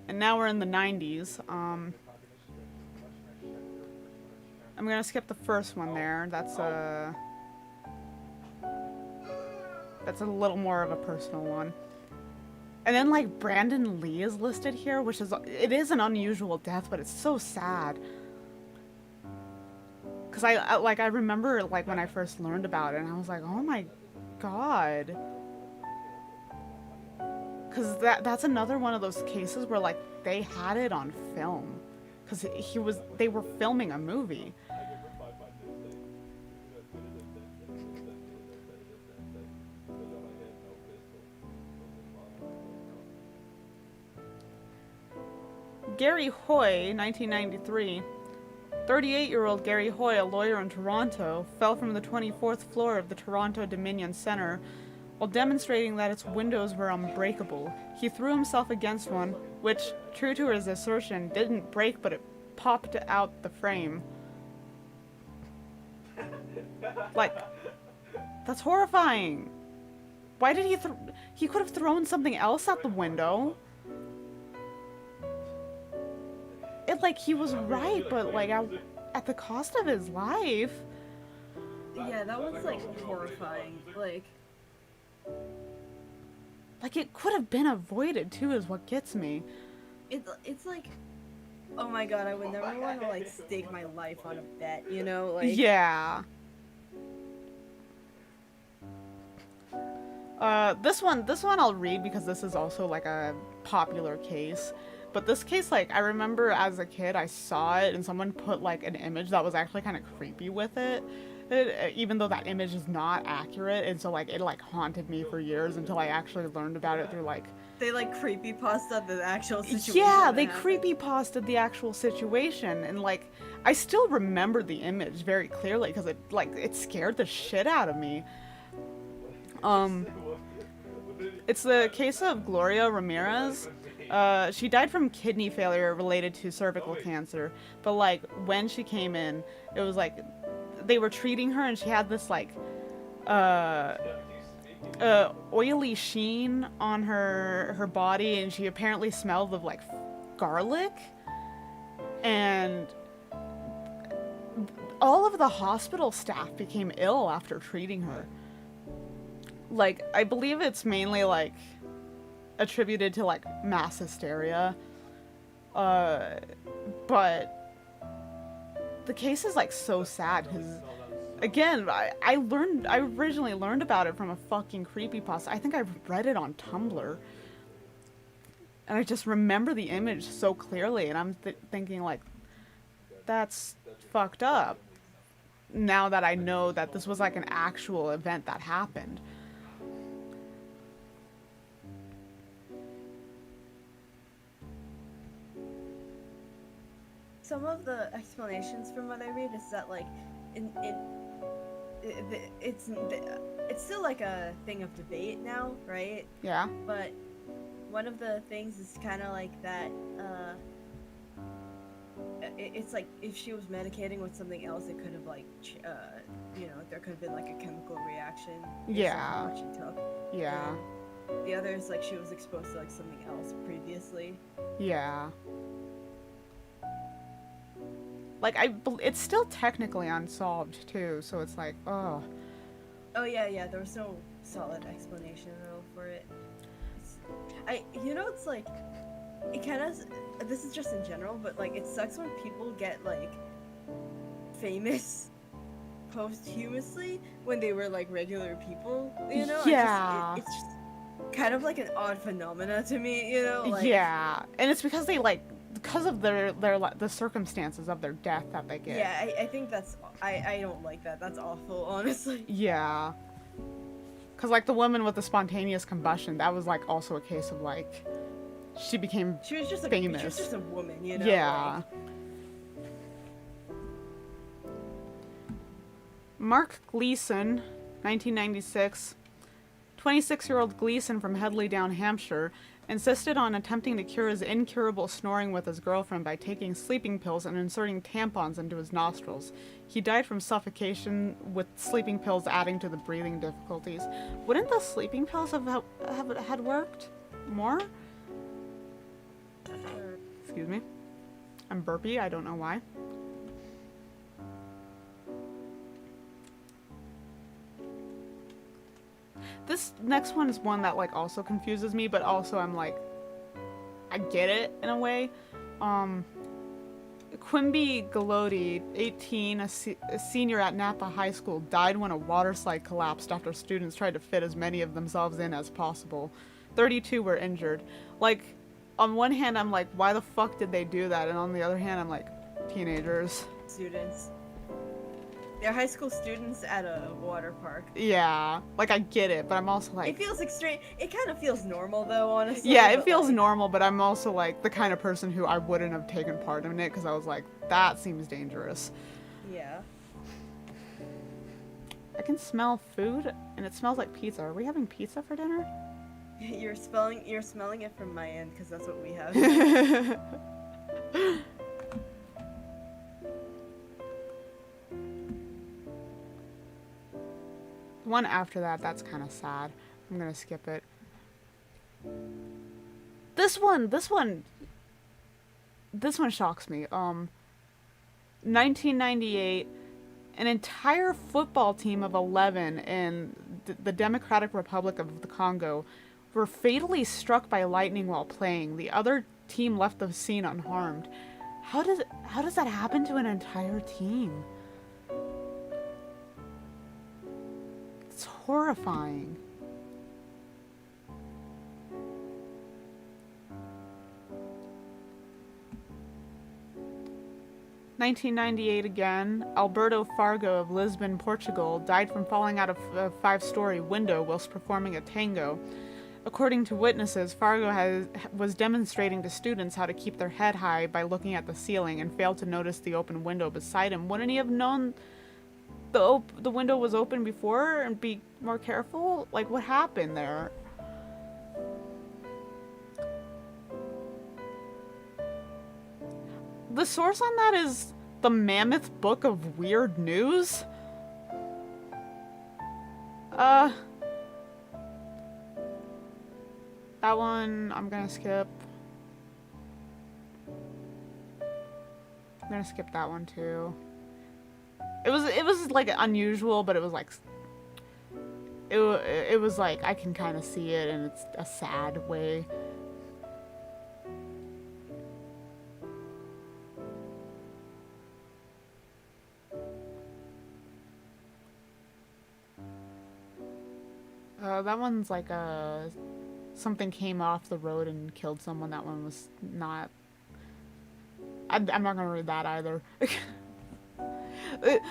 And now we're in the 90s. I'm gonna skip the first one there. That's a little more of a personal one. And then like Brandon Lee is listed here, which is an unusual death, but it's so sad. Cause I remember like when I first learned about it, and I was like, oh my god. Cause that's another one of those cases where like they had it on film, cause they were filming a movie. Gary Hoy, 1993. 38-year-old Gary Hoy, a lawyer in Toronto, fell from the 24th floor of the Toronto Dominion Centre while demonstrating that its windows were unbreakable. He threw himself against one, which, true to his assertion, didn't break, but it popped out the frame. Like, that's horrifying. Why did he could have thrown something else out the window. Like, he was right, but, like, at the cost of his life. Yeah, that was, like, horrifying. Like, it could have been avoided, too, is what gets me. It's like, oh my god, I would never want to, like, stake my life on a bet, you know? Like, yeah. This one I'll read because this is also, like, a popular case. But this case, like, I remember as a kid, I saw it, and someone put, like, an image that was actually kind of creepy with it. Even though that image is not accurate, and so, like, it, like, haunted me for years until I actually learned about it through, like... They, like, creepypasta the actual situation. Yeah, they creepypasted the actual situation, and, like, I still remember the image very clearly, because it, like, it scared the shit out of me. It's the case of Gloria Ramirez. She died from kidney failure related to cervical cancer, but like when she came in, it was like they were treating her and she had this like oily sheen on her body, and she apparently smelled of like garlic, and all of the hospital staff became ill after treating her. Like, I believe it's mainly like attributed to like mass hysteria, but the case is like so sad because again, I originally learned about it from a fucking creepypasta. I think I read it on Tumblr, and I just remember the image so clearly, and I'm thinking like, that's fucked up. now that I know that this was like an actual event that happened. Some of the explanations from what I read is that like it's still like a thing of debate now, right? Yeah. But one of the things is kind of like that it's like if she was medicating with something else, it could have like you know, there could have been like a chemical reaction based on how much she took. Yeah. And the other is like she was exposed to like something else previously. Yeah. Like, it's still technically unsolved, too, so it's like, oh. Oh, yeah, there was no solid explanation at all for it. You know, it's like, it kind of, this is just in general, but like, it sucks when people get like, famous posthumously when they were like regular people, you know? Yeah. It's just kind of like an odd phenomena to me, you know? Like, yeah. And it's because they like, because of the circumstances of their death that they get. Yeah, I think that's, I don't like that. That's awful, honestly. Yeah. Because, like, the woman with the spontaneous combustion, that was, like, also a case of, like, she was just famous. She was just a woman, you know? Yeah. Like... Mark Gleason, 1996. 26-year-old Gleason from Headley Down, Hampshire, insisted on attempting to cure his incurable snoring with his girlfriend by taking sleeping pills and inserting tampons into his nostrils. He died from suffocation, with sleeping pills adding to the breathing difficulties. Wouldn't the sleeping pills have had worked more? Excuse me. I'm burpy, I don't know why. This next one is one that, like, also confuses me, but also I'm like, I get it in a way. Quimby Galoti, 18, a senior at Napa High School, died when a water slide collapsed after students tried to fit as many of themselves in as possible. 32 were injured. Like, on one hand, I'm like, why the fuck did they do that? And on the other hand, I'm like, teenagers. Students. They're high school students at a water park. Yeah, like, I get it, but I'm also like... It feels extreme. It kind of feels normal, though, honestly. Yeah, it feels normal, but I'm also, like, the kind of person who I wouldn't have taken part in it, because I was like, that seems dangerous. Yeah. I can smell food, and it smells like pizza. Are we having pizza for dinner? You're smelling it from my end, because that's what we have. One after that, that's kind of sad. I'm gonna skip it. This one shocks me. 1998, an entire football team of 11 in the Democratic Republic of the Congo were fatally struck by lightning while playing. The other team left the scene unharmed. How does that happen to an entire team? It's horrifying. (1998) again, Alberto Fargo of Lisbon, Portugal, died from falling out of a 5-story window whilst performing a tango. According to witnesses, Fargo was demonstrating to students how to keep their head high by looking at the ceiling and failed to notice the open window beside him. Wouldn't he have known the window was open before and be more careful? Like, what happened there? The source on that is the Mammoth Book of Weird News. That one I'm gonna skip. I'm gonna skip that one too. It was like unusual, but it was like it was like I can kind of see it, and it's a sad way. That one's like something came off the road and killed someone. That one was not. I'm not gonna read that either.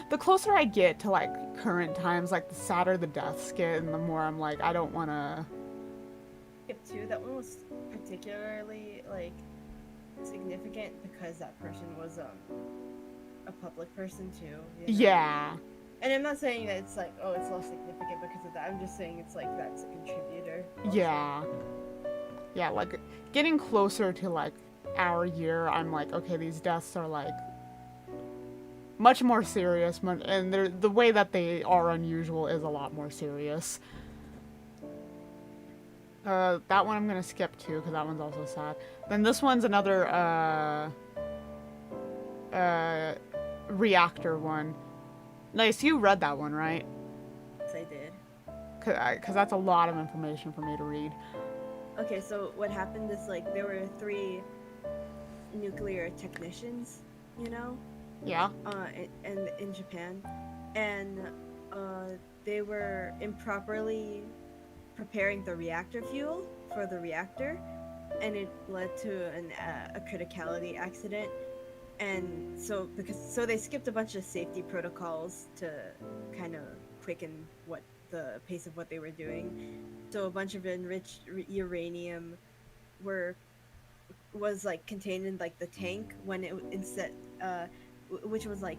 the closer I get to like current times, like the sadder the deaths get, and the more I'm like, I don't want to. Skip 2, that one was particularly like significant because that person was a public person too. You know? Yeah. And I'm not saying that it's like, oh, it's less significant because of that. I'm just saying it's like that's a contributor. Also. Yeah. Yeah, like getting closer to like our year, I'm like, okay, these deaths are like much more serious, and the way that they are unusual is a lot more serious. That one I'm gonna skip too, because that one's also sad. Then this one's another reactor one. Nice, you read that one, right? Yes, I did. Because that's a lot of information for me to read. Okay, so what happened is like there were 3 nuclear technicians, you know, Yeah? in Japan, and they were improperly preparing the reactor fuel for the reactor, and it led to a criticality accident. And so they skipped a bunch of safety protocols to kind of quicken the pace of what they were doing. So a bunch of enriched uranium was like contained in like the tank when it which was like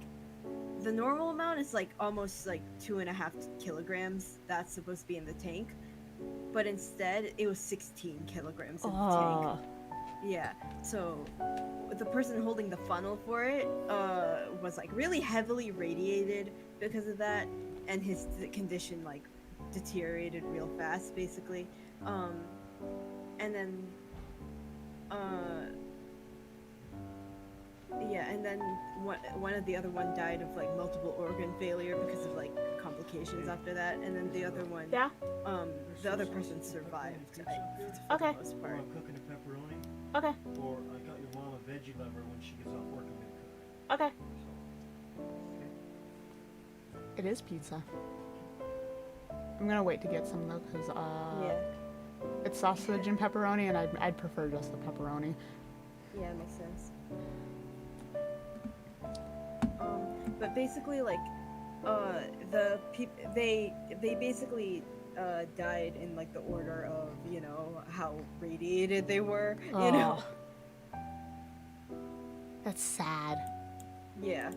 the normal amount is like almost like 2.5 kilograms that's supposed to be in the tank, but instead it was 16 kilograms in the tank. Yeah, so the person holding the funnel for it was like really heavily radiated because of that, and his condition like deteriorated real fast, basically. And then one of the other one died of like multiple organ failure because of like complications after that, and then the other one, Yeah? the other person survived. For Okay. the most part. I'm cooking a pepperoni, Okay. or I got your mom a veggie lover when she gets off work. I'm gonna cook. Okay. It is pizza. I'm gonna wait to get some though, because Yeah. it's sausage and pepperoni, and I'd prefer just the pepperoni. Yeah, it makes sense. But basically, like, they basically died in like the order of, you know, how radiated they were. You know. That's sad. Yeah.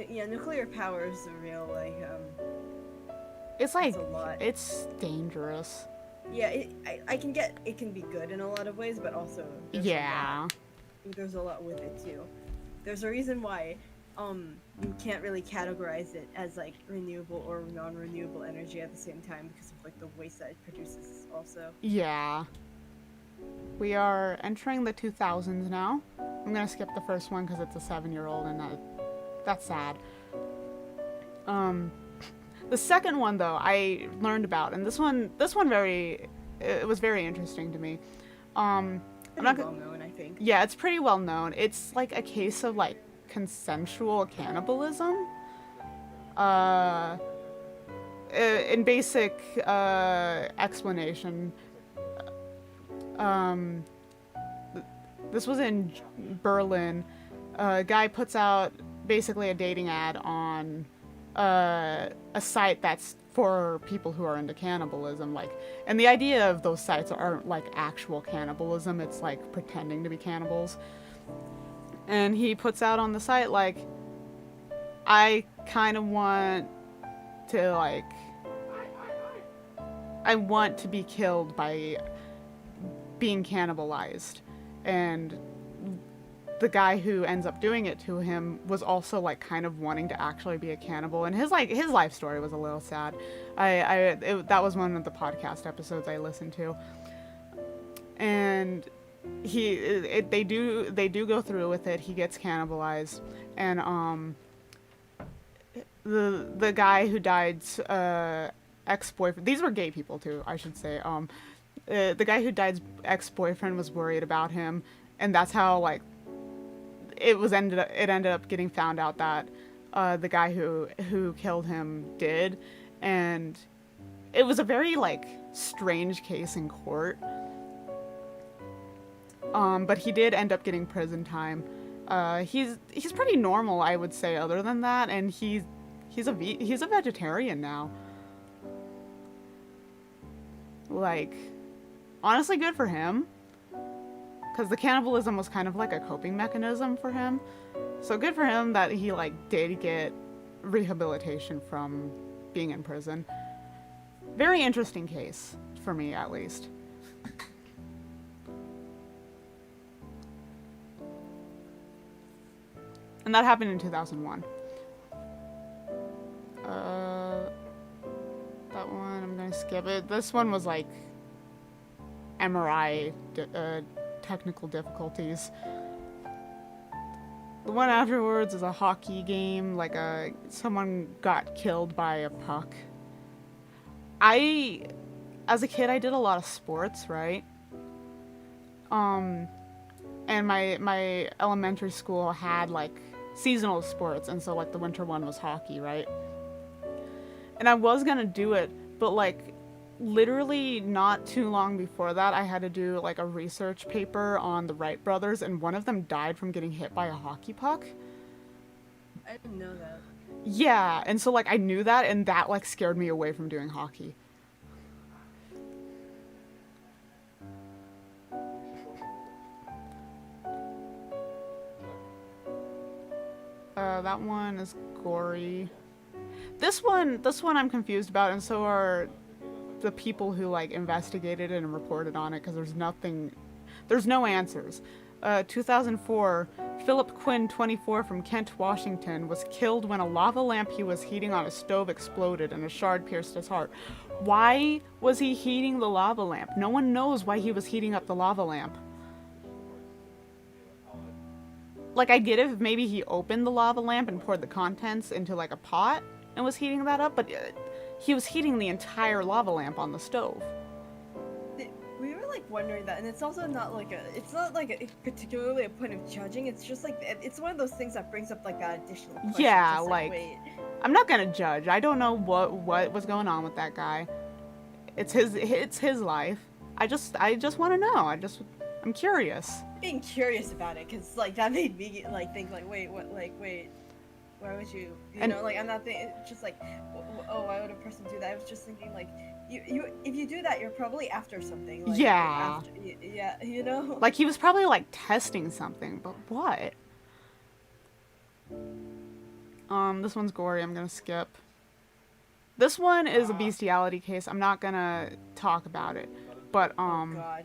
Yeah, nuclear power is a real like It's like a lot. it's dangerous. Yeah, I can get it can be good in a lot of ways, but also there's a lot with it too. There's a reason why you can't really categorize it as like renewable or non-renewable energy at the same time because of like the waste that it produces also. Yeah. We are entering the 2000s now. I'm gonna skip the first one because it's a 7-year-old, and that's sad. The second one though I learned about, and this one it was very interesting to me. I'm not well known, I think. Yeah, it's pretty well known. It's like a case of like consensual cannibalism. In basic explanation, this was in Berlin. A guy puts out basically a dating ad on a site that's for people who are into cannibalism, like, and the idea of those sites aren't like actual cannibalism, it's like pretending to be cannibals. And he puts out on the site like, I kind of want to like, I want to be killed by being cannibalized. And the guy who ends up doing it to him was also like kind of wanting to actually be a cannibal, and his life story was a little sad. That was one of the podcast episodes I listened to, and they do go through with it. He gets cannibalized, and the guy who died's ex-boyfriend, these were gay people too, I should say. The guy who died's ex-boyfriend was worried about him, and that's how like it ended up getting found out that the guy who killed him did, and it was a very like strange case in court. But he did end up getting prison time, He's pretty normal, I would say, other than that, and he's a vegetarian now. Like, honestly, good for him. Because the cannibalism was kind of like a coping mechanism for him. So good for him that he, like, did get rehabilitation from being in prison. Very interesting case, for me at least. And that happened in 2001. That one, I'm gonna skip it. This one was like MRI technical difficulties. The one afterwards is a hockey game, like someone got killed by a puck. As a kid, I did a lot of sports, right? And my elementary school had like seasonal sports, and so like the winter one was hockey, right? And I was gonna do it, but like literally not too long before that, I had to do like a research paper on the Wright brothers, and one of them died from getting hit by a hockey puck. I didn't know that. Yeah, and so like I knew that, and that like scared me away from doing hockey. That one is gory. This one I'm confused about, and so are the people who like investigated it and reported on it, because there's no answers. 2004, Philip Quinn, 24, from Kent, Washington, was killed when a lava lamp he was heating on a stove exploded and a shard pierced his heart. Why was he heating the lava lamp? No one knows why he was heating up the lava lamp. Like, I get it if maybe he opened the lava lamp and poured the contents into like a pot and was heating that up, but he was heating the entire lava lamp on the stove. We were like wondering that, and it's also not like particularly a point of judging. It's just like it's one of those things that brings up like that additional question. Yeah, just, like wait. I'm not gonna judge. I don't know what was going on with that guy. It's his life. I just want to know. I'm curious. Being curious about it, because like that made me like think like wait, why would you know, like I'm not thinking just like why would a person do that? I was just thinking like you if you do that, you're probably after something, like, yeah, yeah, you know, like he was probably like testing something, but what? This one's gory. I'm gonna skip. This one is a bestiality case. I'm not gonna talk about it, but oh God.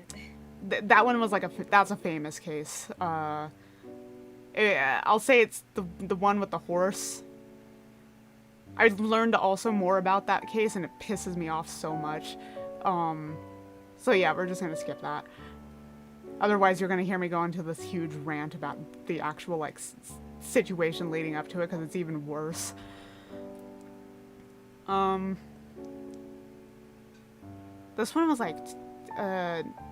That one was like that's a famous case. I'll say it's the one with the horse. I learned also more about that case, and it pisses me off so much. So yeah, we're just gonna skip that. Otherwise, you're gonna hear me go into this huge rant about the actual like situation leading up to it, because it's even worse. This one was like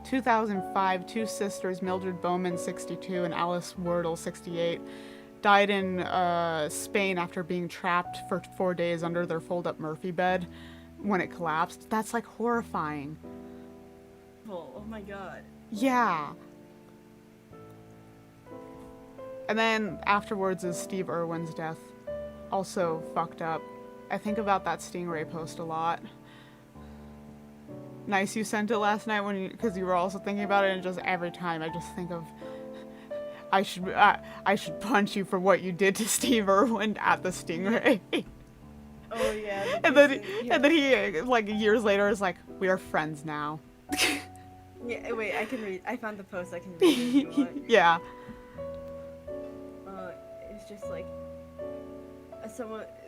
2005, two sisters, Mildred Bowman, 62, and Alice Wordle, 68, died in Spain after being trapped for 4 days under their fold-up Murphy bed when it collapsed. That's like horrifying. Oh my God. Yeah. And then afterwards is Steve Irwin's death. Also fucked up. I think about that Stingray post a lot. Nice you sent it last night because you were also thinking about it, and just every time I just think of I should punch you for what you did to Steve Irwin at the Stingray. Oh yeah. and then he like years later is like, we are friends now. Yeah, wait, I can read. I found the post. I can read it if you want. Yeah. It's just like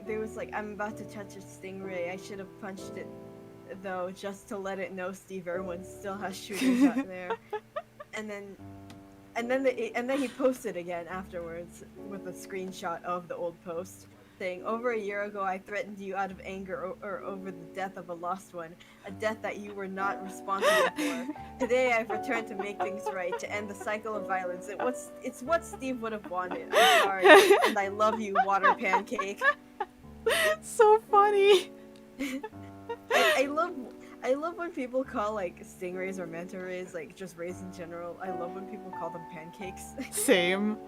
there was like, I'm about to touch a Stingray. I should have punched it though, just to let it know Steve Irwin still has shooters out there. And then he posted again afterwards with a screenshot of the old post saying, over a year ago I threatened you out of anger or over the death of a lost one, a death that you were not responsible for. Today I've returned to make things right, to end the cycle of violence. It's what Steve would have wanted. I'm sorry, and I love you, water pancake. So funny. I love when people call like stingrays or manta rays, like just rays in general. I love when people call them pancakes. Same.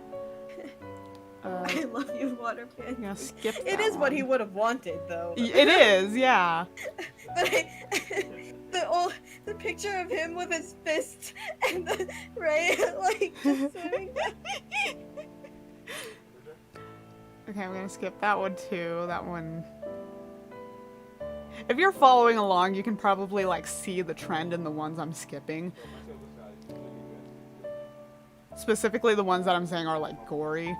I love you, Waterpan. I'm gonna skip It that is what he one. would have wanted, though. It is, yeah. But the picture of him with his fist and the right, like just swimming. Okay, I'm gonna skip that one too. That one. If you're following along, you can probably like see the trend in the ones I'm skipping. Specifically, the ones that I'm saying are like gory.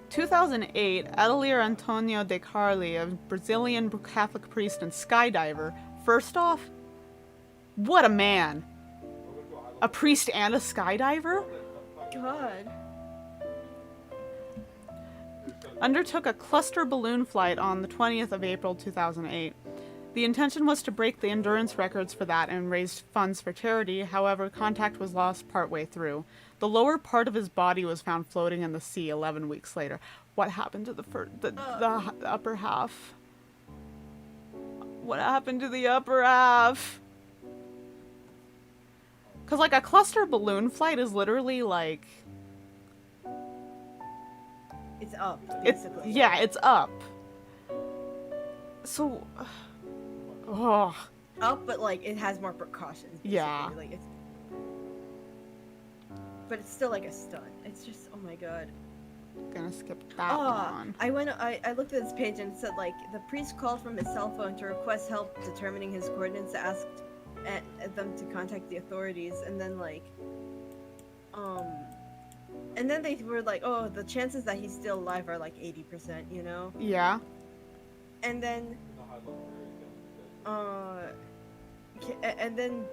2008, Adelier Antonio de Carli, a Brazilian Catholic priest and skydiver. First off, what a man! A priest and a skydiver? God. Undertook a cluster balloon flight on the 20th of April 2008. The intention was to break the endurance records for that and raise funds for charity. However, contact was lost partway through. The lower part of his body was found floating in the sea 11 weeks later. What happened to the upper half? What happened to the upper half? Because, like, a cluster balloon flight is literally, like... It's up, It's, basically. yeah, it's up. So... Oh. Up, but like it has more precautions. Basically. Yeah. Like it's, but it's still like a stunt. It's just, oh my god. Gonna skip that one. I looked at this page and it said like the priest called from his cell phone to request help determining his coordinates, asked at them to contact the authorities, and then like, and then they were like, oh, the chances that he's still alive are like 80%, you know? Yeah. And then, and then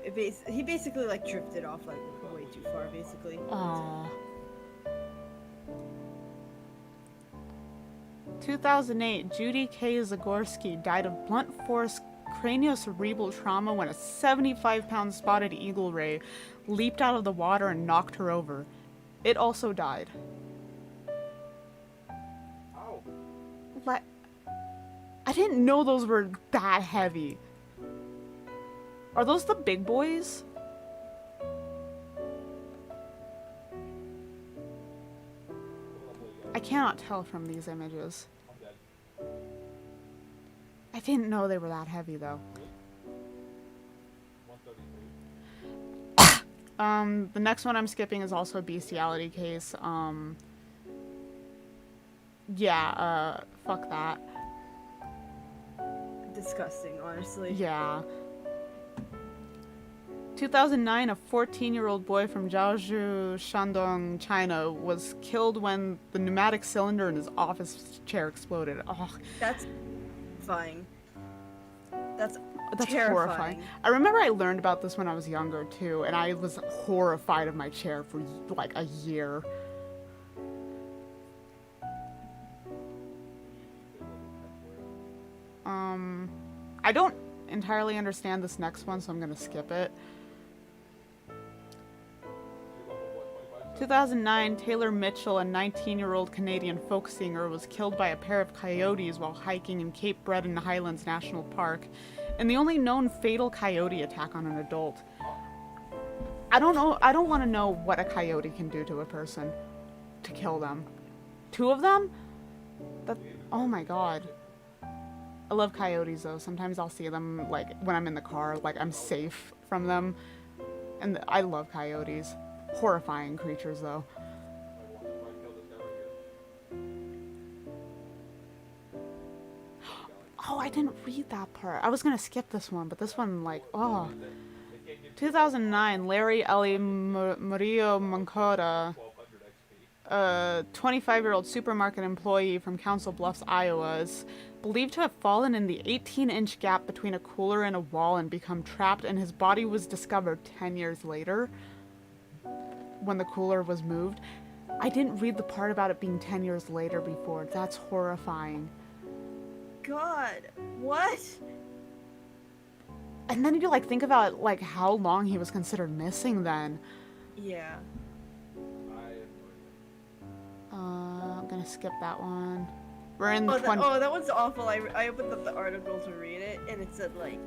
he basically like drifted off like way too far, basically. Aww. 2008, Judy K. Zagorski died of blunt force craniocerebral trauma when a 75-pound spotted eagle ray leaped out of the water and knocked her over. It also died. Ow. I didn't know those were that heavy. Are those the big boys? I cannot tell from these images. I'm dead. I didn't know they were that heavy though. 133. The next one I'm skipping is also a bestiality case. Yeah, fuck that. Disgusting, honestly. Yeah. 2009, a 14-year-old boy from Jiaozhou, Shandong, China, was killed when the pneumatic cylinder in his office chair exploded. Oh, That's terrifying. That's that's horrifying. I remember I learned about this when I was younger, too, and I was horrified of my chair for, like, a year. I don't entirely understand this next one, so I'm gonna skip it. 2009, Taylor Mitchell, a 19-year-old Canadian folk singer, was killed by a pair of coyotes while hiking in Cape Breton Highlands National Park, and the only known fatal coyote attack on an adult. I don't want to know what a coyote can do to a person to kill them. 2 of them? Oh my god. I love coyotes though. Sometimes I'll see them like when I'm in the car, like I'm safe from them. And I love coyotes. Horrifying creatures though. Oh, I didn't read that part. I was gonna skip this one, but this one, like, oh. 2009, Larry Ellie Murillo Moncada, a 25-year-old supermarket employee from Council Bluffs, Iowa, is believed to have fallen in the 18-inch gap between a cooler and a wall and become trapped, and his body was discovered 10 years later when the cooler was moved. I didn't read the part about it being 10 years later before. That's horrifying. God, what? And then you like think about like how long he was considered missing then. Yeah. I'm gonna skip that one. We're in the 20. That one's awful. I opened up the article to read it, and it said like,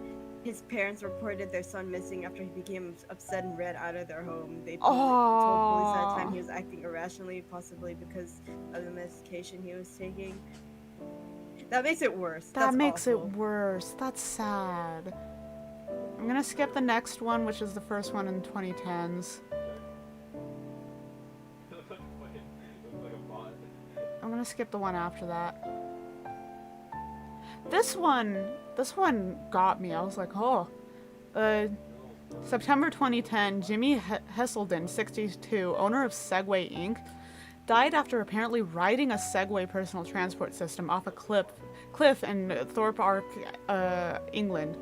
his parents reported their son missing after he became upset and ran out of their home. They told police at the time he was acting irrationally, possibly because of the medication he was taking. That makes it worse. That makes it worse. That's sad. I'm gonna skip the next one, which is the first one in 2010s. I'm gonna skip the one after that. This one got me. I was like, oh. September 2010, Jimmy Hesselden, 62, owner of Segway Inc., died after apparently riding a Segway personal transport system off a cliff in Thorpe Ark, England.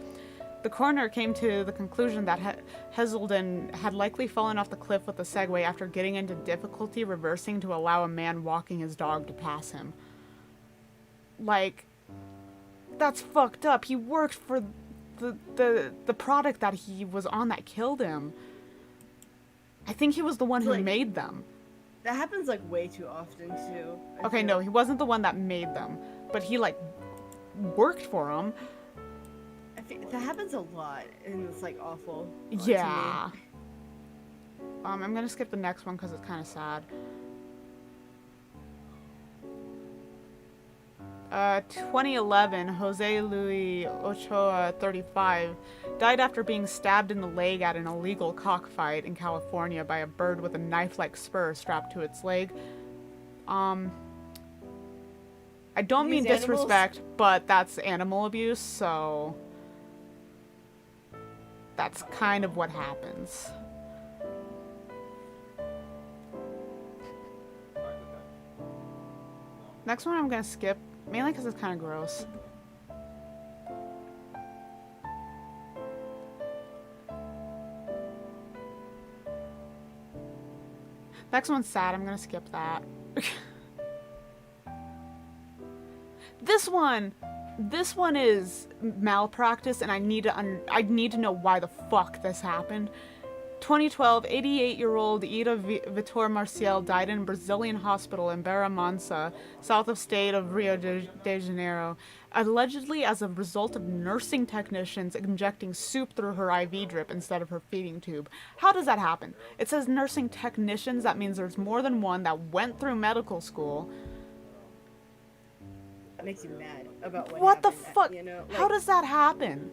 The coroner came to the conclusion that Hesselden had likely fallen off the cliff with the Segway after getting into difficulty reversing to allow a man walking his dog to pass him. Like, that's fucked up. He worked for the product that he was on that killed him. I think he was the one who made them. That happens like way too often too. Okay, no, he wasn't the one that made them, but he like worked for them. I think that happens a lot, and it's like awful. Yeah. I'm gonna skip the next one because it's kind of sad. 2011, Jose Luis Ochoa, 35, died after being stabbed in the leg at an illegal cockfight in California by a bird with a knife-like spur strapped to its leg. I don't mean disrespect, but that's animal abuse, so that's kind of what happens. Next one I'm gonna skip. Mainly because it's kind of gross. Next one's sad. I'm gonna skip that. This one is malpractice, and I need to know why the fuck this happened. 2012, 88-year-old Ida Vitor Marcial died in a Brazilian hospital in Barra Mansa, south of state of Rio de Janeiro, allegedly as a result of nursing technicians injecting soup through her IV drip instead of her feeding tube. How does that happen? It says nursing technicians. That means there's more than one that went through medical school. That makes you mad about what the fuck? You know, like, how does that happen?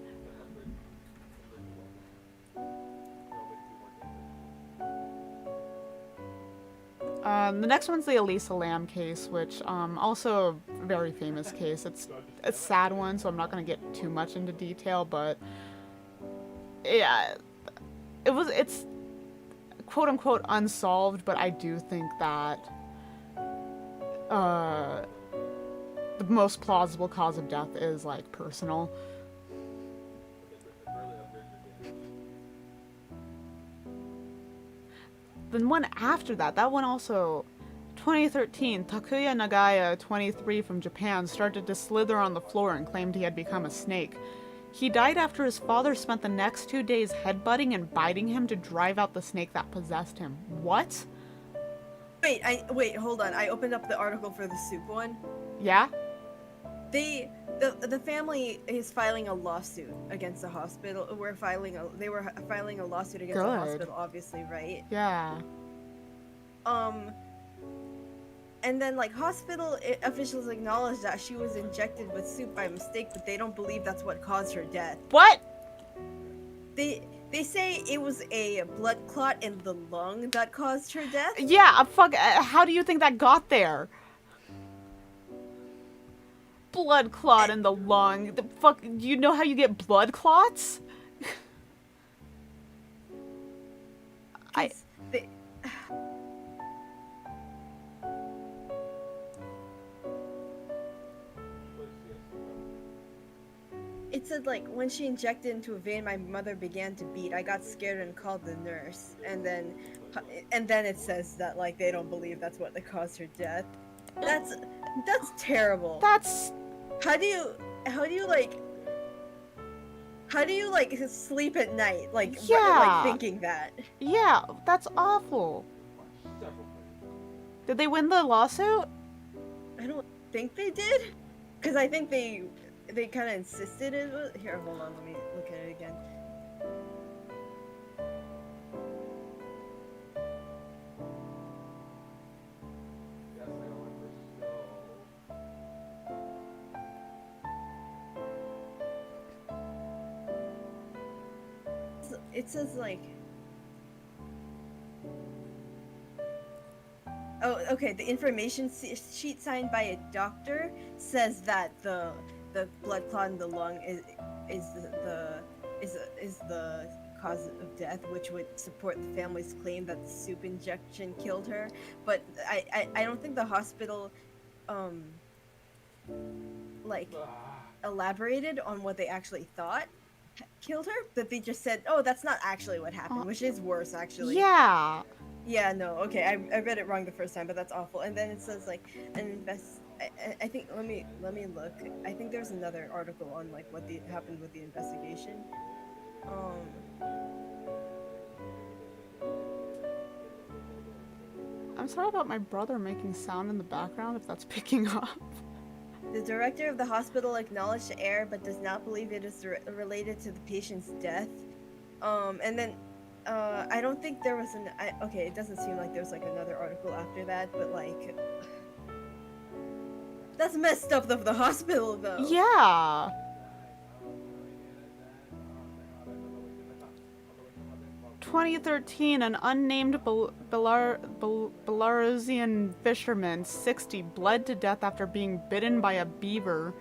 The next one's the Elisa Lam case, which also a very famous case. It's a sad one, so I'm not going to get too much into detail, but yeah, it's quote unquote unsolved, but I do think that the most plausible cause of death is like personal. The one after that one also, 2013, Takuya Nagaya, 23, from Japan, started to slither on the floor and claimed he had become a snake. He died after his father spent the next 2 days headbutting and biting him to drive out the snake that possessed him. What? Wait, hold on. I opened up the article for the soup one. Yeah? The family is filing a lawsuit against the hospital. They were filing a lawsuit against the hospital, obviously, right? Yeah. And then like hospital officials acknowledged that she was injected with soup by mistake, but they don't believe that's what caused her death. What? They say it was a blood clot in the lung that caused her death. Yeah, how do you think that got there? Blood clot in the lung. The fuck, you know how you get blood clots? It said, like, when she injected into a vein, my mother began to beat. I got scared and called the nurse. And then it says that, like, they don't believe that's what caused her death. That's terrible. That's... How do you sleep at night, like, like thinking that? Yeah, that's awful. Did they win the lawsuit? I don't think they did, because I think they kind of insisted it was... Here, hold on, let me look at it again. it says like. Oh, okay. The information sheet signed by a doctor says that the blood clot in the lung is the cause of death, which would support the family's claim that the soup injection killed her. But I don't think the hospital like elaborated on what they actually thought killed her. That they just said, "Oh, that's not actually what happened," which is worse actually. Yeah. Yeah, no, okay, I read it wrong the first time, but that's awful. And then it says like I think let me look. I think there's another article on like what happened with the investigation. I'm sorry about my brother making sound in the background if that's picking up. The director of the hospital acknowledged the error but does not believe it is related to the patient's death. And then I don't think there was okay, it doesn't seem like there's like another article after that, but like that's messed up of the hospital though. Yeah. 2013, an unnamed Belarusian fisherman, 60, bled to death after being bitten by a beaver,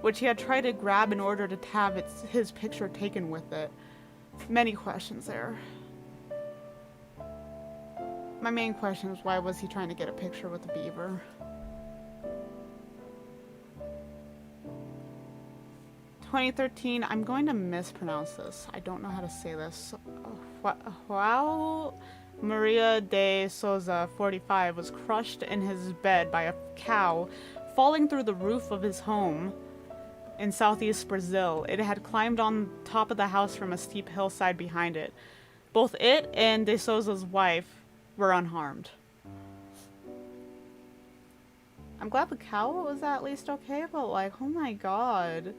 which he had tried to grab in order to have his picture taken with it. Many questions there. My main question is, why was he trying to get a picture with the beaver? 2013, I'm going to mispronounce this. I don't know how to say this. João Maria de Souza, 45, was crushed in his bed by a cow falling through the roof of his home in southeast Brazil. It had climbed on top of the house from a steep hillside behind it. Both it and de Souza's wife were unharmed. I'm glad the cow was at least okay, but like, oh my god.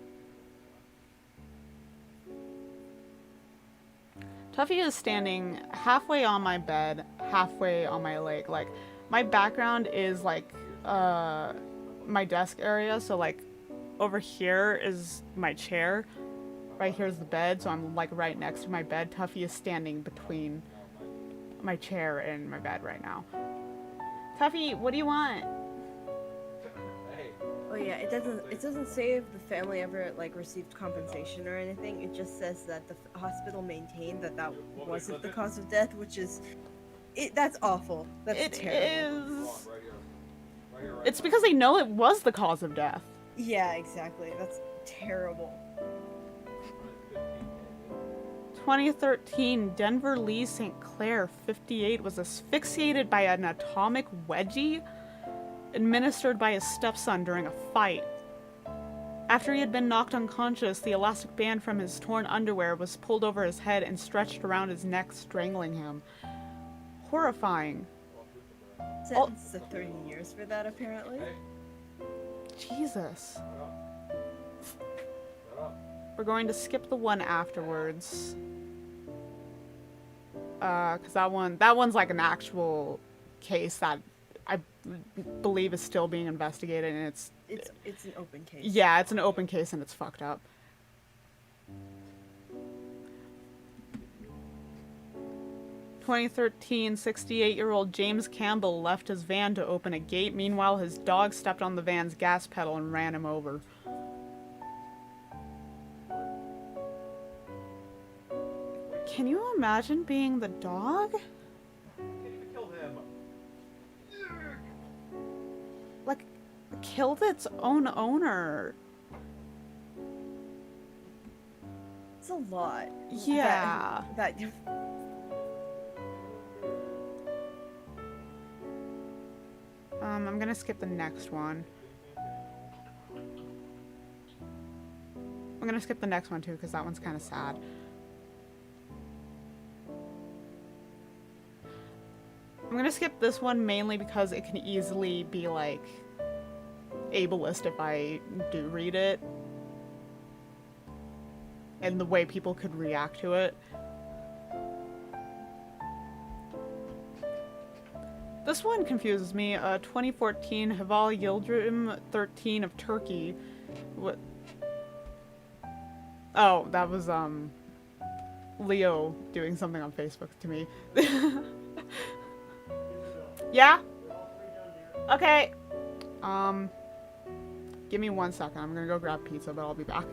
Tuffy is standing halfway on my bed, halfway on my leg. Like, my background is like my desk area, so like over here is my chair. Right here is the bed, so I'm like right next to my bed. Tuffy is standing between my chair and my bed right now. Tuffy, what do you want? Oh yeah, it doesn't say if the family ever like received compensation or anything. It just says that the hospital maintained that wasn't the cause of death, which is that's awful. That's terrible. Is. It's because they know it was the cause of death. Yeah, exactly. That's terrible. 2013, Denver Lee St. Clair, 58, was asphyxiated by an atomic wedgie administered by his stepson during a fight. After he had been knocked unconscious, the elastic band from his torn underwear was pulled over his head and stretched around his neck, strangling him. Horrifying. Sentenced to 30 years for that, apparently. Jesus. We're going to skip the one afterwards. Cause that one's like an actual case that I believe is still being investigated, and it's an open case. Yeah, it's an open case and it's fucked up. "2013, 68-year-old James Campbell left his van to open a gate. Meanwhile, his dog stepped on the van's gas pedal and ran him over." Can you imagine being the dog? Can't even kill him. Like, killed its own owner. It's a lot. Yeah. I'm gonna skip the next one. I'm gonna skip the next one too, because that one's kind of sad. I'm gonna skip this one mainly because it can easily be like ableist if I do read it, and the way people could react to it. This one confuses me. 2014, Haval Yildirim 13 of Turkey. What? Oh, that was Leo doing something on Facebook to me. Yeah? Okay. Give me 1 second. I'm gonna go grab pizza, but I'll be back.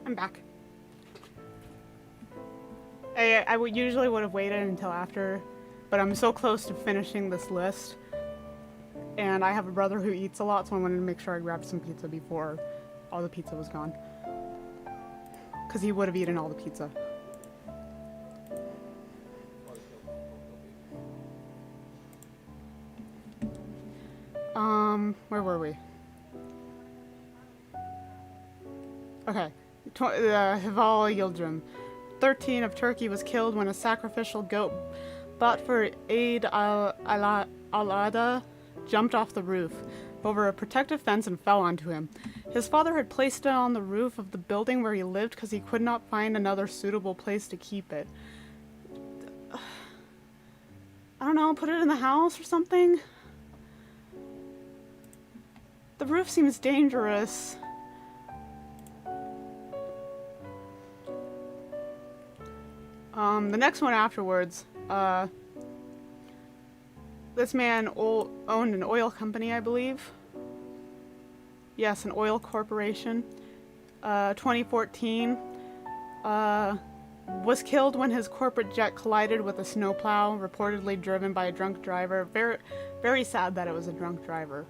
I'm back. I would usually would have waited until after, but I'm so close to finishing this list. And I have a brother who eats a lot, so I wanted to make sure I grabbed some pizza before all the pizza was gone. Because he would have eaten all the pizza. Where were we? Okay. Hival Yildirim. 13 of Turkey was killed when a sacrificial goat bought for Eid al-Adha jumped off the roof over a protective fence and fell onto him. His father had placed it on the roof of the building where he lived because he could not find another suitable place to keep it. I don't know, put it in the house or something? The roof seems dangerous. The next one afterwards, this man owned an oil company, I believe. Yes, an oil corporation. 2014. Was killed when his corporate jet collided with a snowplow, reportedly driven by a drunk driver. Very, very sad that it was a drunk driver.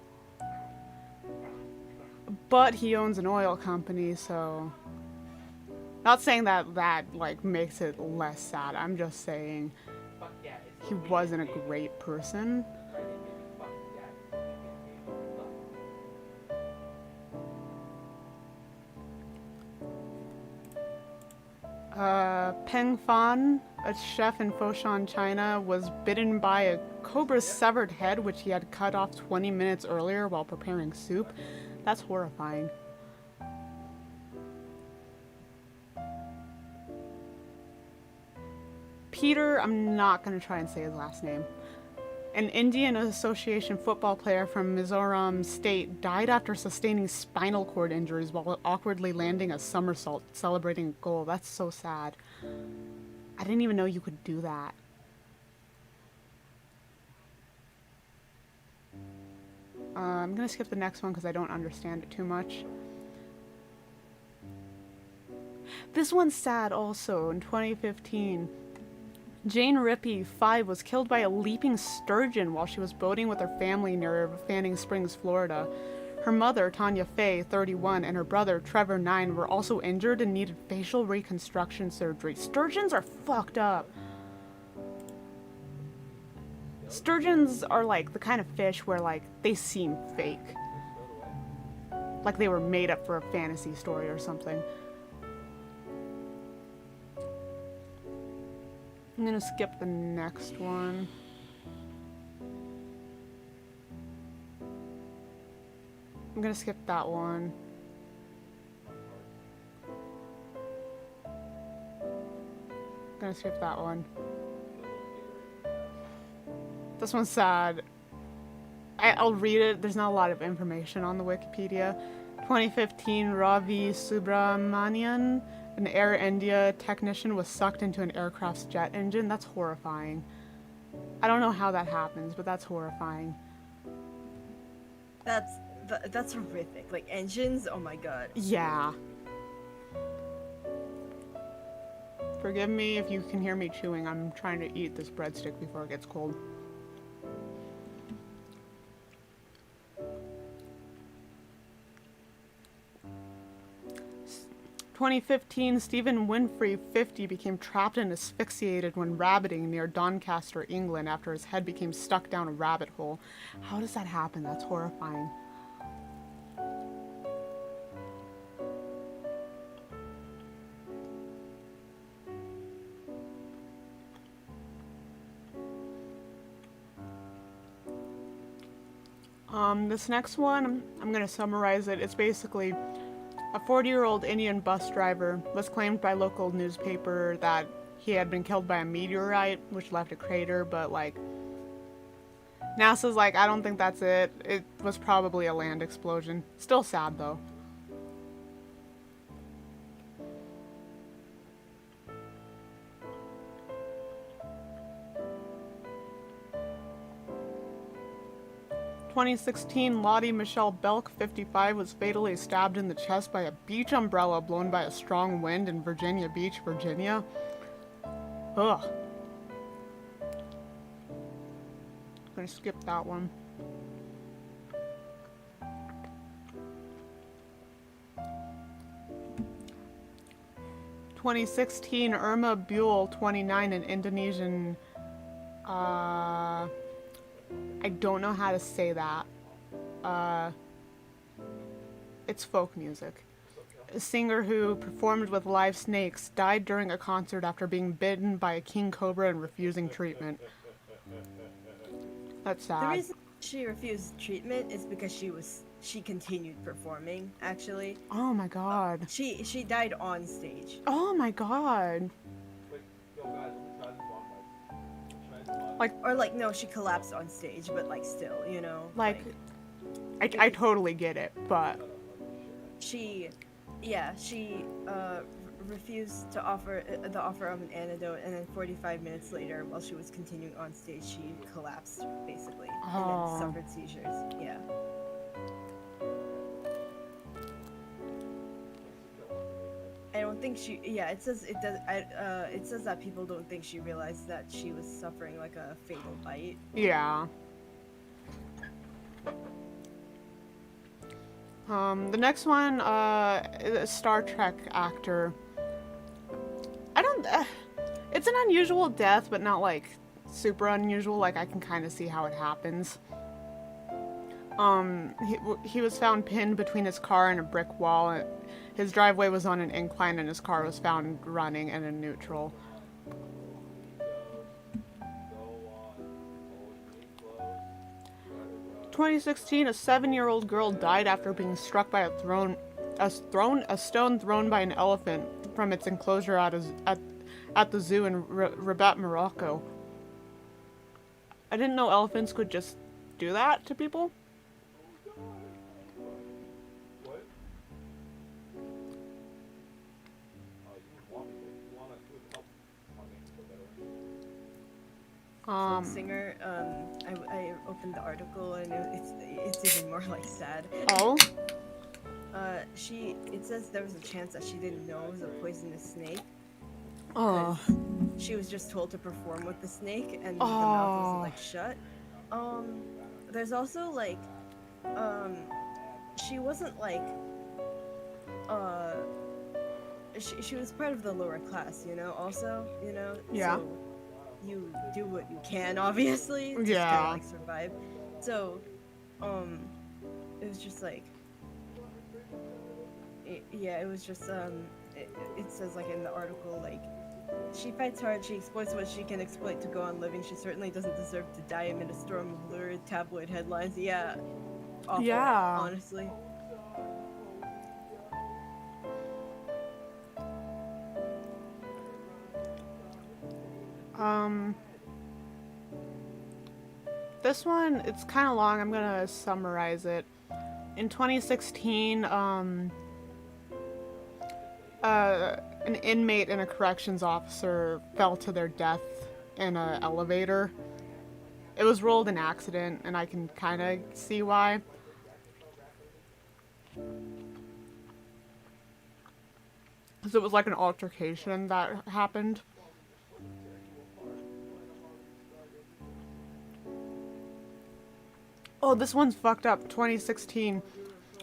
But he owns an oil company, so... Not saying that like, makes it less sad. I'm just saying he wasn't a great person. Peng Fan, a chef in Foshan, China, was bitten by a cobra's severed head, which he had cut off 20 minutes earlier while preparing soup. That's horrifying. Peter, I'm not gonna try and say his last name. An Indian Association football player from Mizoram State died after sustaining spinal cord injuries while awkwardly landing a somersault celebrating a goal. That's so sad. I didn't even know you could do that. I'm gonna skip the next one because I don't understand it too much. This one's sad also. In 2015, Jane Rippey, 5, was killed by a leaping sturgeon while she was boating with her family near Fanning Springs, Florida. Her mother, Tanya Faye, 31, and her brother, Trevor, 9, were also injured and needed facial reconstruction surgery. Sturgeons are fucked up. Sturgeons are like the kind of fish where like they seem fake. Like they were made up for a fantasy story or something. I'm gonna skip the next one. I'm gonna skip that one. I'm gonna skip that one. This one's sad. I'll read it. There's not a lot of information on the Wikipedia. 2015, Ravi Subramanian, an Air India technician, was sucked into an aircraft's jet engine. That's horrifying. I don't know how that happens, but that's horrifying. That's horrific. Like engines, oh my god. Yeah. Forgive me if you can hear me chewing. I'm trying to eat this breadstick before it gets cold. 2015, Stephen Winfrey, 50, became trapped and asphyxiated when rabbiting near Doncaster, England, after his head became stuck down a rabbit hole. How does that happen? That's horrifying. This next one, I'm going to summarize it. It's basically a 40-year-old Indian bus driver was claimed by local newspaper that he had been killed by a meteorite, which left a crater, but like, NASA's like, I don't think that's it. It was probably a land explosion. Still sad though. In 2016, Lottie Michelle Belk, 55, was fatally stabbed in the chest by a beach umbrella blown by a strong wind in Virginia Beach, Virginia. Ugh. I'm gonna skip that one. In 2016, Irma Buell, 29, an Indonesian, I don't know how to say that. It's folk music. A singer who performed with live snakes died during a concert after being bitten by a king cobra and refusing treatment. That's sad. The reason she refused treatment is because she continued performing, actually. Oh my god. She died on stage. Oh my god. Wait, yo guys, let me try this one. Or like, no, she collapsed on stage, but like still, you know? Like, I totally get it, but... She refused to offer the offer of an antidote, and then 45 minutes later, while she was continuing on stage, she collapsed, basically, and then suffered seizures. Yeah. I don't think she. Yeah, it says it does. It says that people don't think she realized that she was suffering like a fatal bite. Yeah. The next one, is a Star Trek actor. I don't. It's an unusual death, but not like super unusual. Like I can kind of see how it happens. He was found pinned between his car and a brick wall. His driveway was on an incline, and his car was found running and in neutral. 2016, a 7-year-old girl died after being struck by a stone thrown by an elephant from its enclosure at the zoo in Rabat, Morocco. I didn't know elephants could just do that to people. What? You would want me to. You want to help Folk singer. I opened the article and it's even more like sad. Oh. It says there was a chance that she didn't know it was a poisonous snake. Oh. She was just told to perform with the snake, and the mouth wasn't like shut. There's also like, she wasn't like, she was part of the lower class, you know. Also, you know. Yeah. So you do what you can, obviously. To Yeah. Kind of, like survive. So, it was just like. It was just it says like in the article, like, she fights hard, she exploits what she can exploit to go on living. She certainly doesn't deserve to die amid a storm of lurid tabloid headlines. Yeah, awful, Yeah. honestly. This one, it's kind of long. I'm gonna summarize it. In 2016, an inmate and a corrections officer fell to their death in an elevator. It was ruled an accident, and I can kind of see why. Because it was like an altercation that happened. Oh, this one's fucked up. 2016.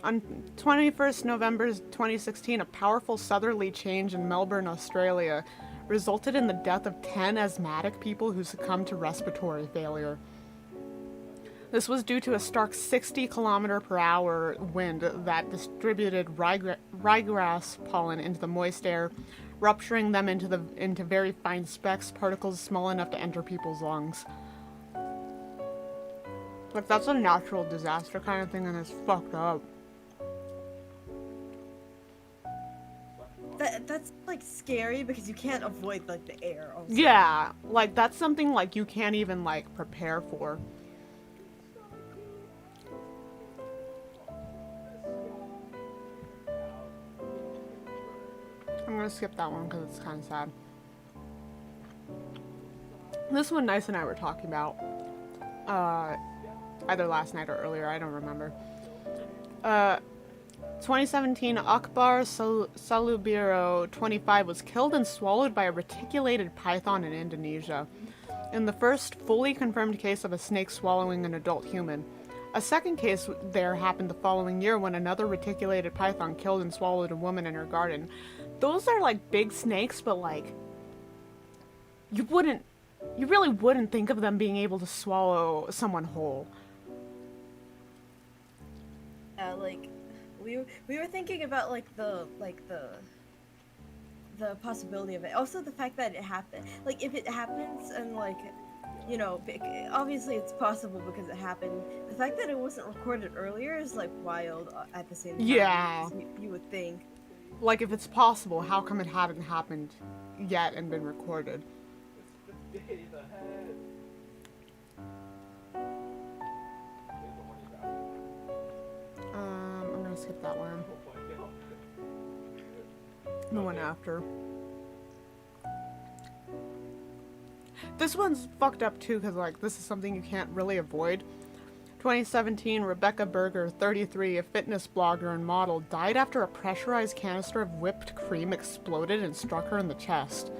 On 21st November 2016, a powerful southerly change in Melbourne, Australia, resulted in the death of 10 asthmatic people who succumbed to respiratory failure. This was due to a stark 60-kilometer-per-hour wind that distributed ryegrass pollen into the moist air, rupturing them into very fine specks, particles small enough to enter people's lungs. Like, that's a natural disaster kind of thing, and it's fucked up. That's like scary because you can't avoid like the air also. Yeah, like that's something like you can't even like prepare for. I'm gonna skip that one because it's kind of sad. This one Nice and I were talking about either last night or earlier, I don't remember. 2017, Akbar Salubiro, 25, was killed and swallowed by a reticulated python in Indonesia, in the first fully confirmed case of a snake swallowing an adult human. A second case there happened the following year when another reticulated python killed and swallowed a woman in her garden. Those are like big snakes, but like, you really wouldn't think of them being able to swallow someone whole. Like, we were thinking about like the possibility of it. Also, the fact that it happened. Like, if it happens and like, you know, obviously it's possible because it happened. The fact that it wasn't recorded earlier is like wild at the same time. Yeah. You would think. Like, if it's possible, how come it hadn't happened yet and been recorded? I'm gonna skip that one. The one after. This one's fucked up too, because like this is something you can't really avoid. 2017, Rebecca Berger, 33, a fitness blogger and model, died after a pressurized canister of whipped cream exploded and struck her in the chest.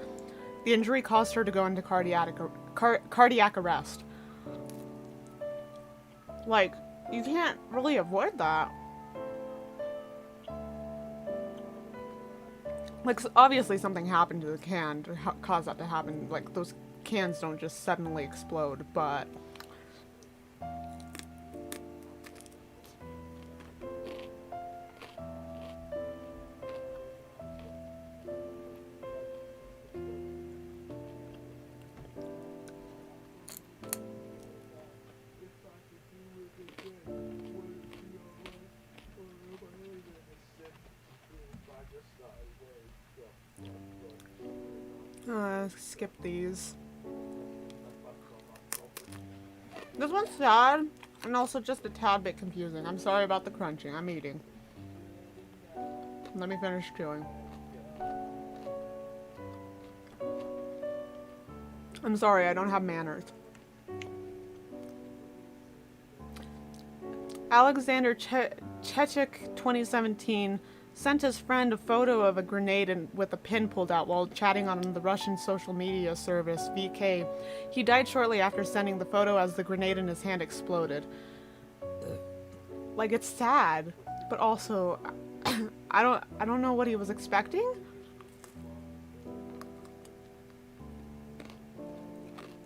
The injury caused her to go into cardiac arrest. Like, you can't really avoid that. Like, obviously something happened to the can to cause that to happen. Like, those cans don't just suddenly explode, but... skip these. This one's sad and also just a tad bit confusing. I'm sorry about the crunching. I'm eating. Let me finish chewing. I'm sorry, I don't have manners. Alexander Chechik 2017 sent his friend a photo of a grenade with a pin pulled out while chatting on the Russian social media service VK. He died shortly after sending the photo as the grenade in his hand exploded. Like, it's sad, but also I don't know what he was expecting.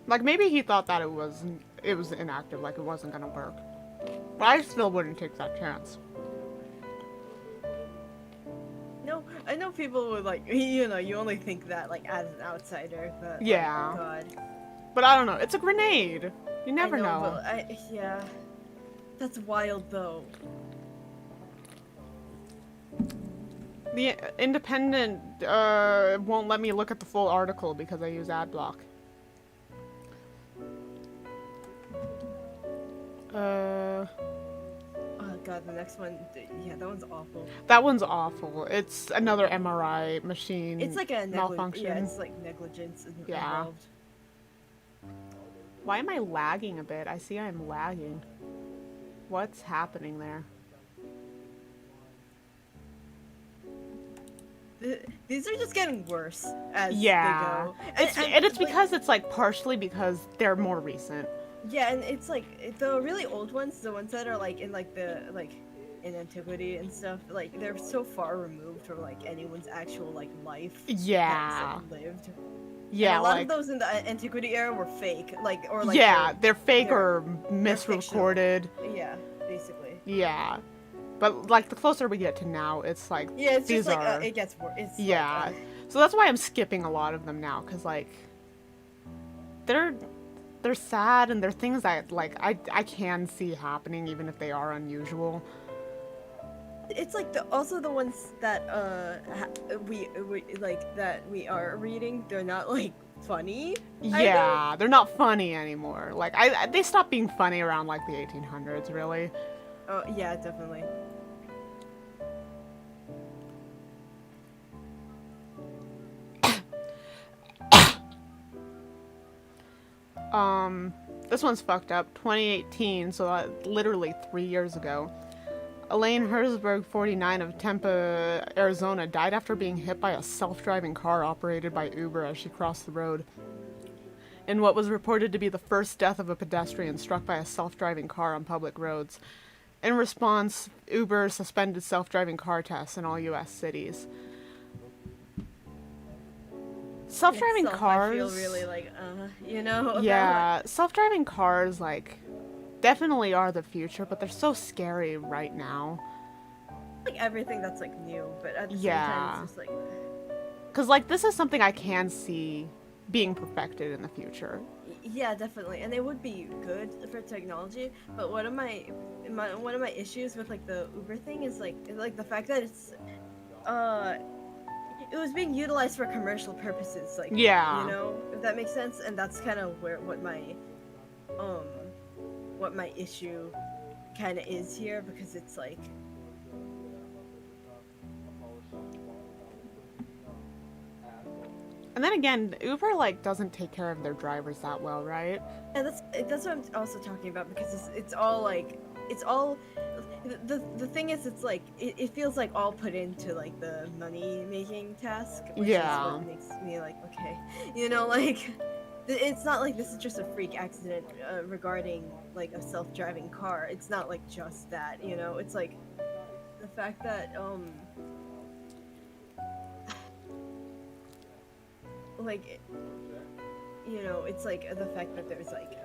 Like, maybe he thought that it was inactive, like it wasn't gonna work. But I still wouldn't take that chance. No, I know people would like, you know, you only think that like as an outsider, but Yeah. like, God. But I don't know. It's a grenade. You never I know. But yeah, that's wild though. The Independent won't let me look at the full article because I use ad block. Oh God, the next one, yeah, that one's awful. That one's awful. It's another MRI machine. It's like a malfunction. Yeah, it's like negligence involved. Why am I lagging a bit? I see I'm lagging. What's happening there? These are just getting worse as they go. And it's because it's like partially because they're more recent. Yeah, and it's like the really old ones, the ones that are like in like the in antiquity and stuff, like they're so far removed from like anyone's actual like life. Yeah. That's, like, lived. Yeah, and a lot like of those in the antiquity era were fake, or like yeah, they're fake they're- or misrecorded. yeah, basically. Yeah, but like the closer we get to now, it's like Yeah, it's these just like are it gets worse. It's yeah. Like, So that's why I'm skipping a lot of them now, cause like they're sad and they're things that like I can see happening even if they are unusual. it's like also the ones that we like that we are reading. They're not like funny. Yeah, they're not funny anymore. Like they stopped being funny around like the 1800s, really. Oh yeah, definitely. This one's fucked up. 2018, so literally 3 years ago. Elaine Herzberg, 49, of Tempe, Arizona, died after being hit by a self-driving car operated by Uber as she crossed the road. In what was reported to be the first death of a pedestrian struck by a self-driving car on public roads. In response, Uber suspended self-driving car tests in all U.S. cities. Self-driving cars... I feel really like, you know? Yeah, self-driving cars, like, definitely are the future, but they're so scary right now. Like everything that's like new, but at the same Yeah. time, it's just like... Because, like, this is something I can see being perfected in the future. Yeah, definitely, and it would be good for technology. But one of my issues with like the Uber thing is like the fact that it's it was being utilized for commercial purposes, like Yeah. you know, if that makes sense. And that's kind of what my issue kind of is here, because it's like And then again, Uber, like, doesn't take care of their drivers that well, right? and that's what I'm also talking about, because it's all like it's all the thing is, it's like it feels like all put into like the money making task, which Yeah. is what makes me like, okay, you know, like it's not like this is just a freak accident regarding like a self-driving car. It's not like just that, you know. It's like the fact that like, you know, it's like the fact that there's like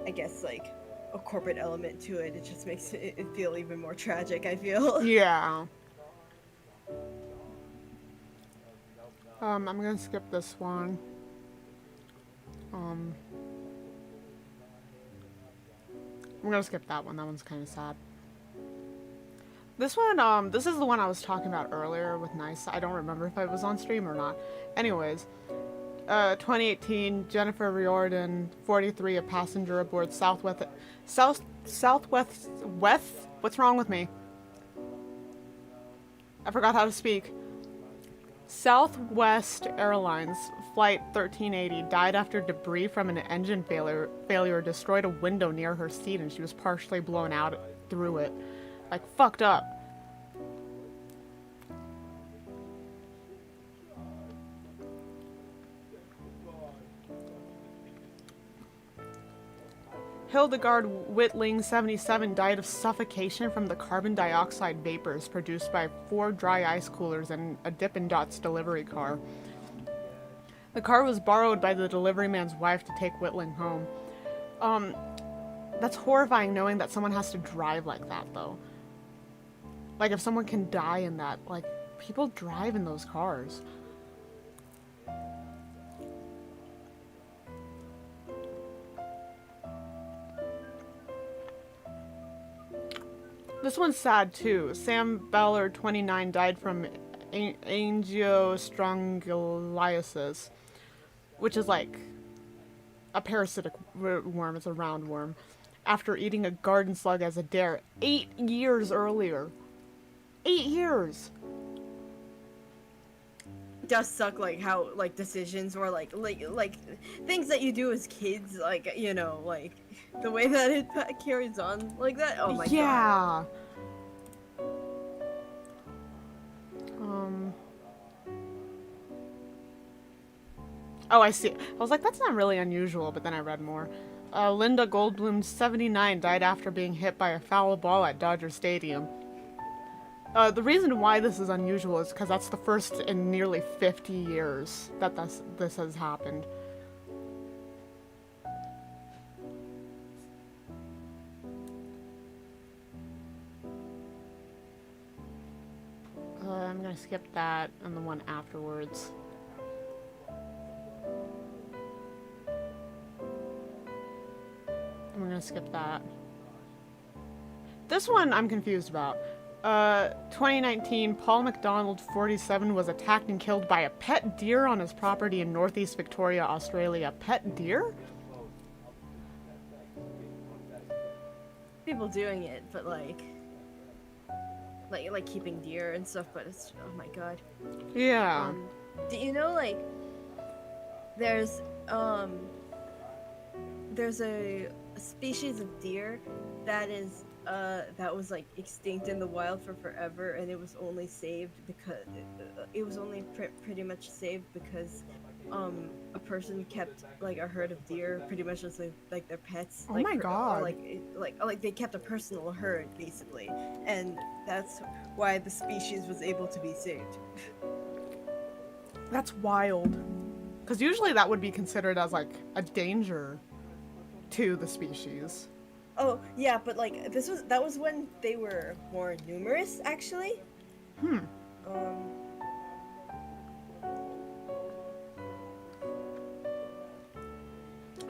I guess like a corporate element to it. It just makes it feel even more tragic, I feel. Yeah. I'm gonna skip this one. I'm gonna skip that one. That one's kind of sad. This one, this is the one I was talking about earlier with Nice. I don't remember if I was on stream or not. Anyways, 2018, Jennifer Riordan, 43, a passenger aboard Southwest. What's wrong with me? I forgot how to speak. Southwest Airlines Flight 1380 died after debris from an engine failure destroyed a window near her seat and she was partially blown out through it. Like, fucked up. Hildegard Whitling, 77, died of suffocation from the carbon dioxide vapors produced by 4 dry ice coolers and a Dippin' Dots delivery car. The car was borrowed by the delivery man's wife to take Whitling home. That's horrifying knowing that someone has to drive like that, though. Like, if someone can die in that, like, people drive in those cars. This one's sad too. Sam Ballard, 29, died from angiostrongylosis, which is like a parasitic worm. It's a round worm. After eating a garden slug as a dare 8 years earlier. 8 years. It does suck, like how like decisions or like things that you do as kids, like, you know, like the way that it carries on like that. Oh my god. Yeah. Oh, I see. I was like, that's not really unusual, but then I read more. Linda Goldblum, 79, died after being hit by a foul ball at Dodger Stadium. The reason why this is unusual is because that's the first in nearly 50 years that this has happened. I'm gonna skip that and the one afterwards. I'm gonna skip that. This one I'm confused about. 2019, Paul McDonald, 47, was attacked and killed by a pet deer on his property in Northeast Victoria, Australia. Pet deer? People doing it, but like keeping deer and stuff, but it's, oh my god. Yeah. Do you know, like, there's a species of deer that is that was like extinct in the wild for forever, and it was only saved because pretty much saved because a person kept like a herd of deer pretty much as like their pets. Oh like, my god. Or, like they kept a personal herd basically, and that's why the species was able to be saved. That's wild. Because usually that would be considered as like a danger to the species. Oh yeah, but like that was when they were more numerous actually.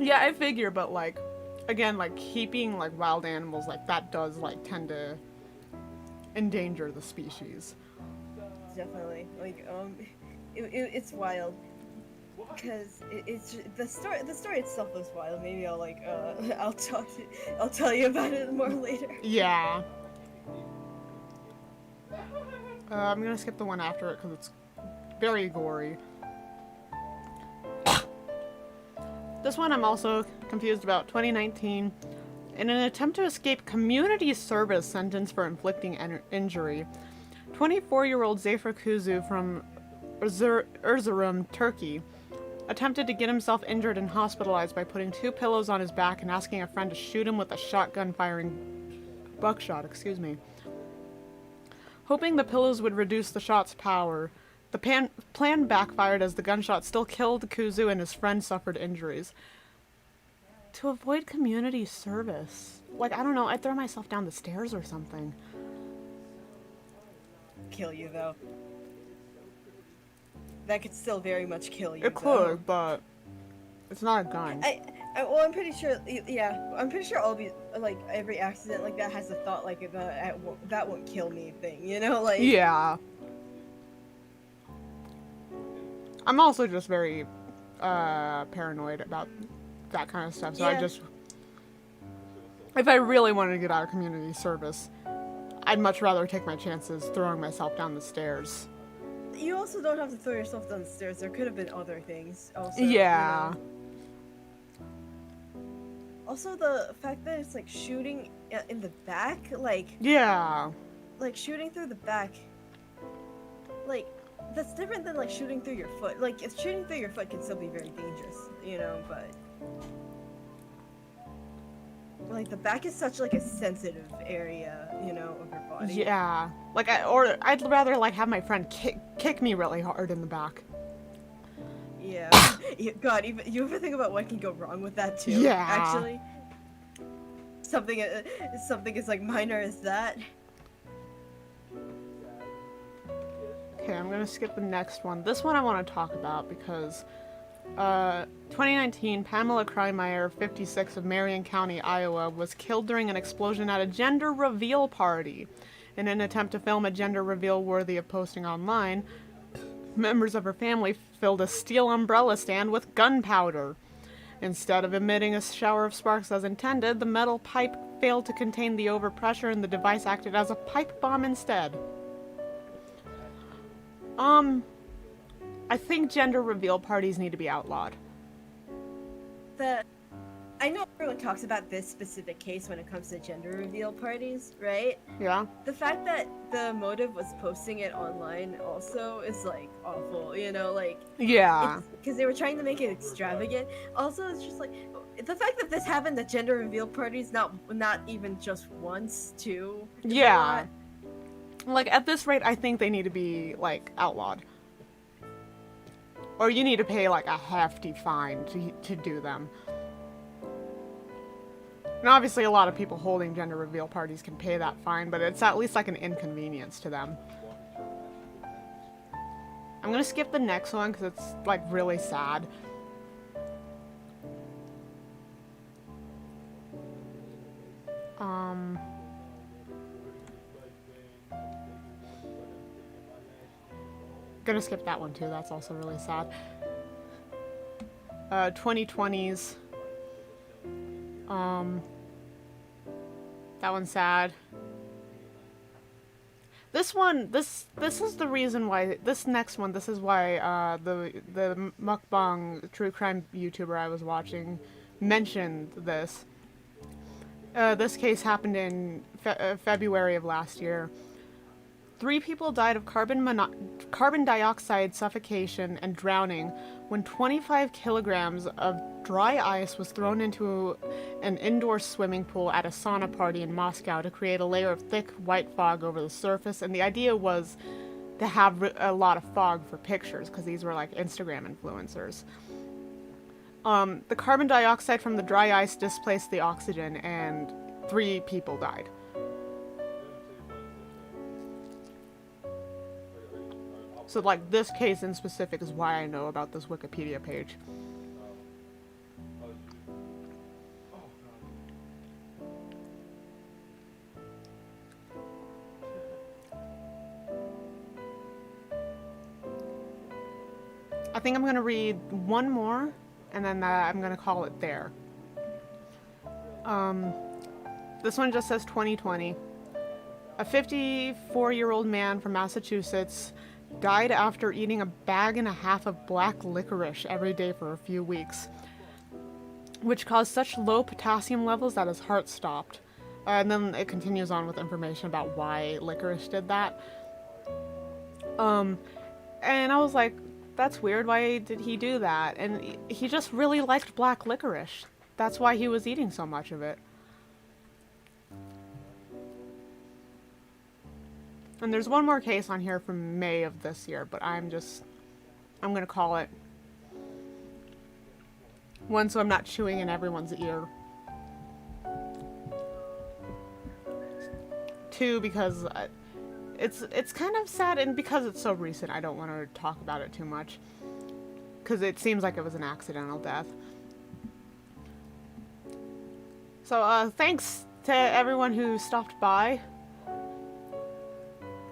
Yeah, I figure, but like, again, like keeping like wild animals like that does like tend to endanger the species. Definitely, like it's wild because it's the story itself is wild. Maybe I'll like I'll tell you about it more later. Yeah. I'm gonna skip the one after it because it's very gory. This one I'm also confused about. 2019. In an attempt to escape community service sentence for inflicting injury, 24-year-old Zafer Kuzu from Erzurum, Turkey, attempted to get himself injured and hospitalized by putting 2 pillows on his back and asking a friend to shoot him with a shotgun firing buckshot, Hoping the pillows would reduce the shot's power, the plan backfired as the gunshot still killed Kuzu and his friend suffered injuries. To avoid community service. Like, I don't know, I'd throw myself down the stairs or something. Kill you though. That could still very much kill you. It could, but it's not a gun. Well, I'm pretty sure. Yeah, I'm pretty sure all these, like every accident like that has a thought like that won't kill me thing. You know, like. Yeah. I'm also just very paranoid about that kind of stuff. So Yeah. if I really wanted to get out of community service, I'd much rather take my chances throwing myself down the stairs. You also don't have to throw yourself down the stairs. There could have been other things. Also, Yeah. Also, the fact that it's like shooting in the back, like Yeah. shooting through the back, like that's different than like shooting through your foot. Like, if shooting through your foot can still be very dangerous, but like the back is such like a sensitive area, of your body. Yeah. Like, I'd rather like have my friend kick me really hard in the back. Yeah. God, even you ever think about what can go wrong with that too? Yeah. Actually, something as like minor as that. Okay, I'm gonna skip the next one. This one I want to talk about because 2019, Pamela Krymeyer, 56, of Marion County, Iowa, was killed during an explosion at a gender reveal party. In an attempt to film a gender reveal worthy of posting online, members of her family filled a steel umbrella stand with gunpowder. Instead of emitting a shower of sparks as intended, the metal pipe failed to contain the overpressure and the device acted as a pipe bomb instead. I think gender reveal parties need to be outlawed. I know everyone talks about this specific case when it comes to gender reveal parties, right? Yeah? The fact that the motive was posting it online also is like awful, like Yeah. because they were trying to make it extravagant. Also, it's just like the fact that this happened at gender reveal parties, not even just once, too. is a Yeah. lot. Like, at this rate, I think they need to be, like, outlawed. Or you need to pay, like, a hefty fine to do them. And obviously a lot of people holding gender reveal parties can pay that fine, but it's at least, like, an inconvenience to them. I'm gonna skip the next one because it's, like, really sad. Gonna skip that one too, that's also really sad. 2020s. That one's sad. This one, this is the reason why, this next one, this is why, the mukbang true crime YouTuber I was watching mentioned this. This case happened in February of last year. 3 people died of carbon dioxide suffocation and drowning when 25 kilograms of dry ice was thrown into an indoor swimming pool at a sauna party in Moscow to create a layer of thick white fog over the surface. And the idea was to have a lot of fog for pictures because these were like Instagram influencers. The carbon dioxide from the dry ice displaced the oxygen and 3 people died. So, like, this case in specific is why I know about this Wikipedia page. I think I'm going to read one more, and then I'm going to call it there. This one just says 2020. A 54-year-old man from Massachusetts died after eating a bag and a half of black licorice every day for a few weeks, which caused such low potassium levels that his heart stopped. And then it continues on with information about why licorice did that. And I was like, that's weird, why did he do that? And he just really liked black licorice. That's why he was eating so much of it. And there's one more case on here from May of this year, but I'm gonna call it 1 so I'm not chewing in everyone's ear. 2 because it's kind of sad, and because it's so recent, I don't want to talk about it too much. Because it seems like it was an accidental death. So, thanks to everyone who stopped by.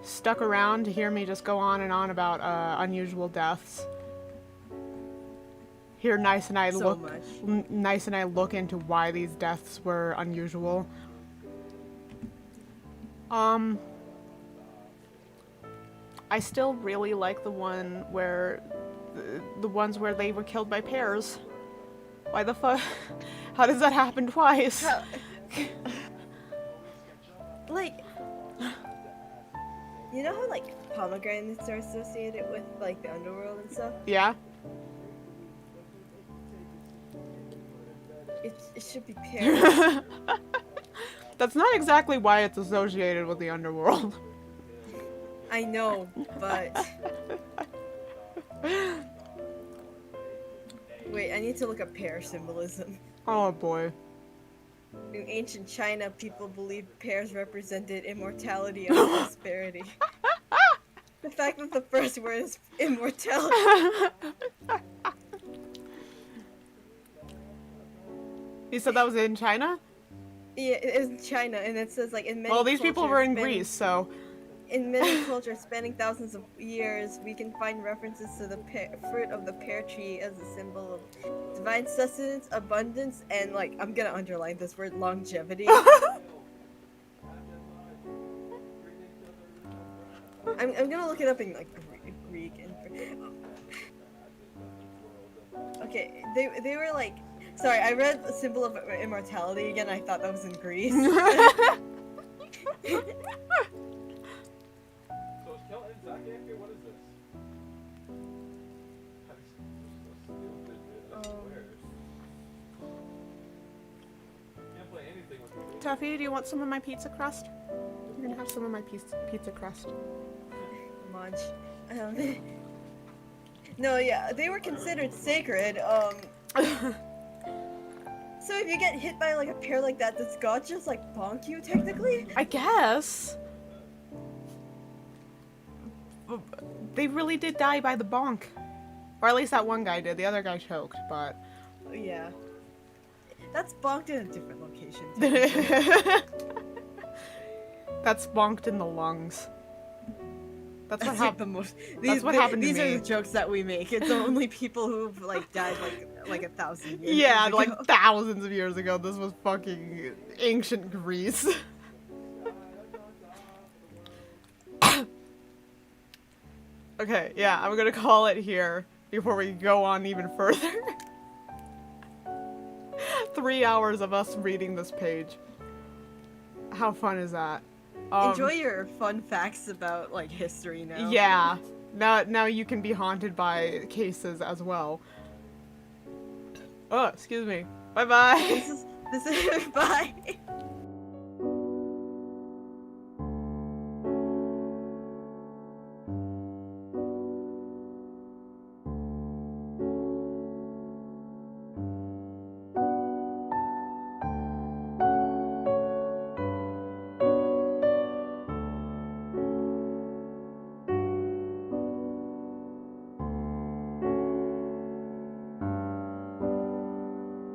Stuck around to hear me just go on and on about unusual deaths. Here, Nice and I So look. much. Nice and I look into why these deaths were unusual. I still really like the one where the ones where they were killed by pears. Why the fuck? How does that happen twice? How- like, you know how like pomegranates are associated with like the underworld and stuff? Yeah. It should be pears. That's not exactly why it's associated with the underworld. I know, but wait, I need to look up pear symbolism. Oh boy. In ancient China, people believed pears represented immortality and prosperity. The fact that the first word is immortality. You said that was in China? Yeah, it is in China, and it says like in many Well, these people were in cultures Greece, so. In many cultures spanning thousands of years, we can find references to the fruit of the pear tree as a symbol of divine sustenance, abundance, and like, I'm gonna underline this word, longevity. I'm gonna look it up in like Greek and okay, they were like, sorry, I read the symbol of immortality again. I thought that was in Greece. So is Kel and Zach AFK? What is this? That is so stupid, dude. I swear. Can't play anything with you. Tuffy, do you want some of my pizza crust? You're gonna have some of my pizza crust. Munch. No, yeah, they were considered sacred. So if you get hit by like a pear like that, does God just like bonk you technically? I guess. They really did die by the bonk. Or at least that one guy did. The other guy choked, but. Yeah. That's bonked in a different location. That's bonked in the lungs. That's what That's like happened. the most. That's what happened to These me. are the jokes that we make. It's only people who've like died like 1,000 years. Yeah, ago. like thousands of years ago. This was fucking ancient Greece. Okay, yeah, I'm gonna call it here before we go on even further. 3 hours of us reading this page. How fun is that? Enjoy your fun facts about like history now. Yeah. Now you can be haunted by cases as well. Oh, excuse me. Bye bye. This is bye.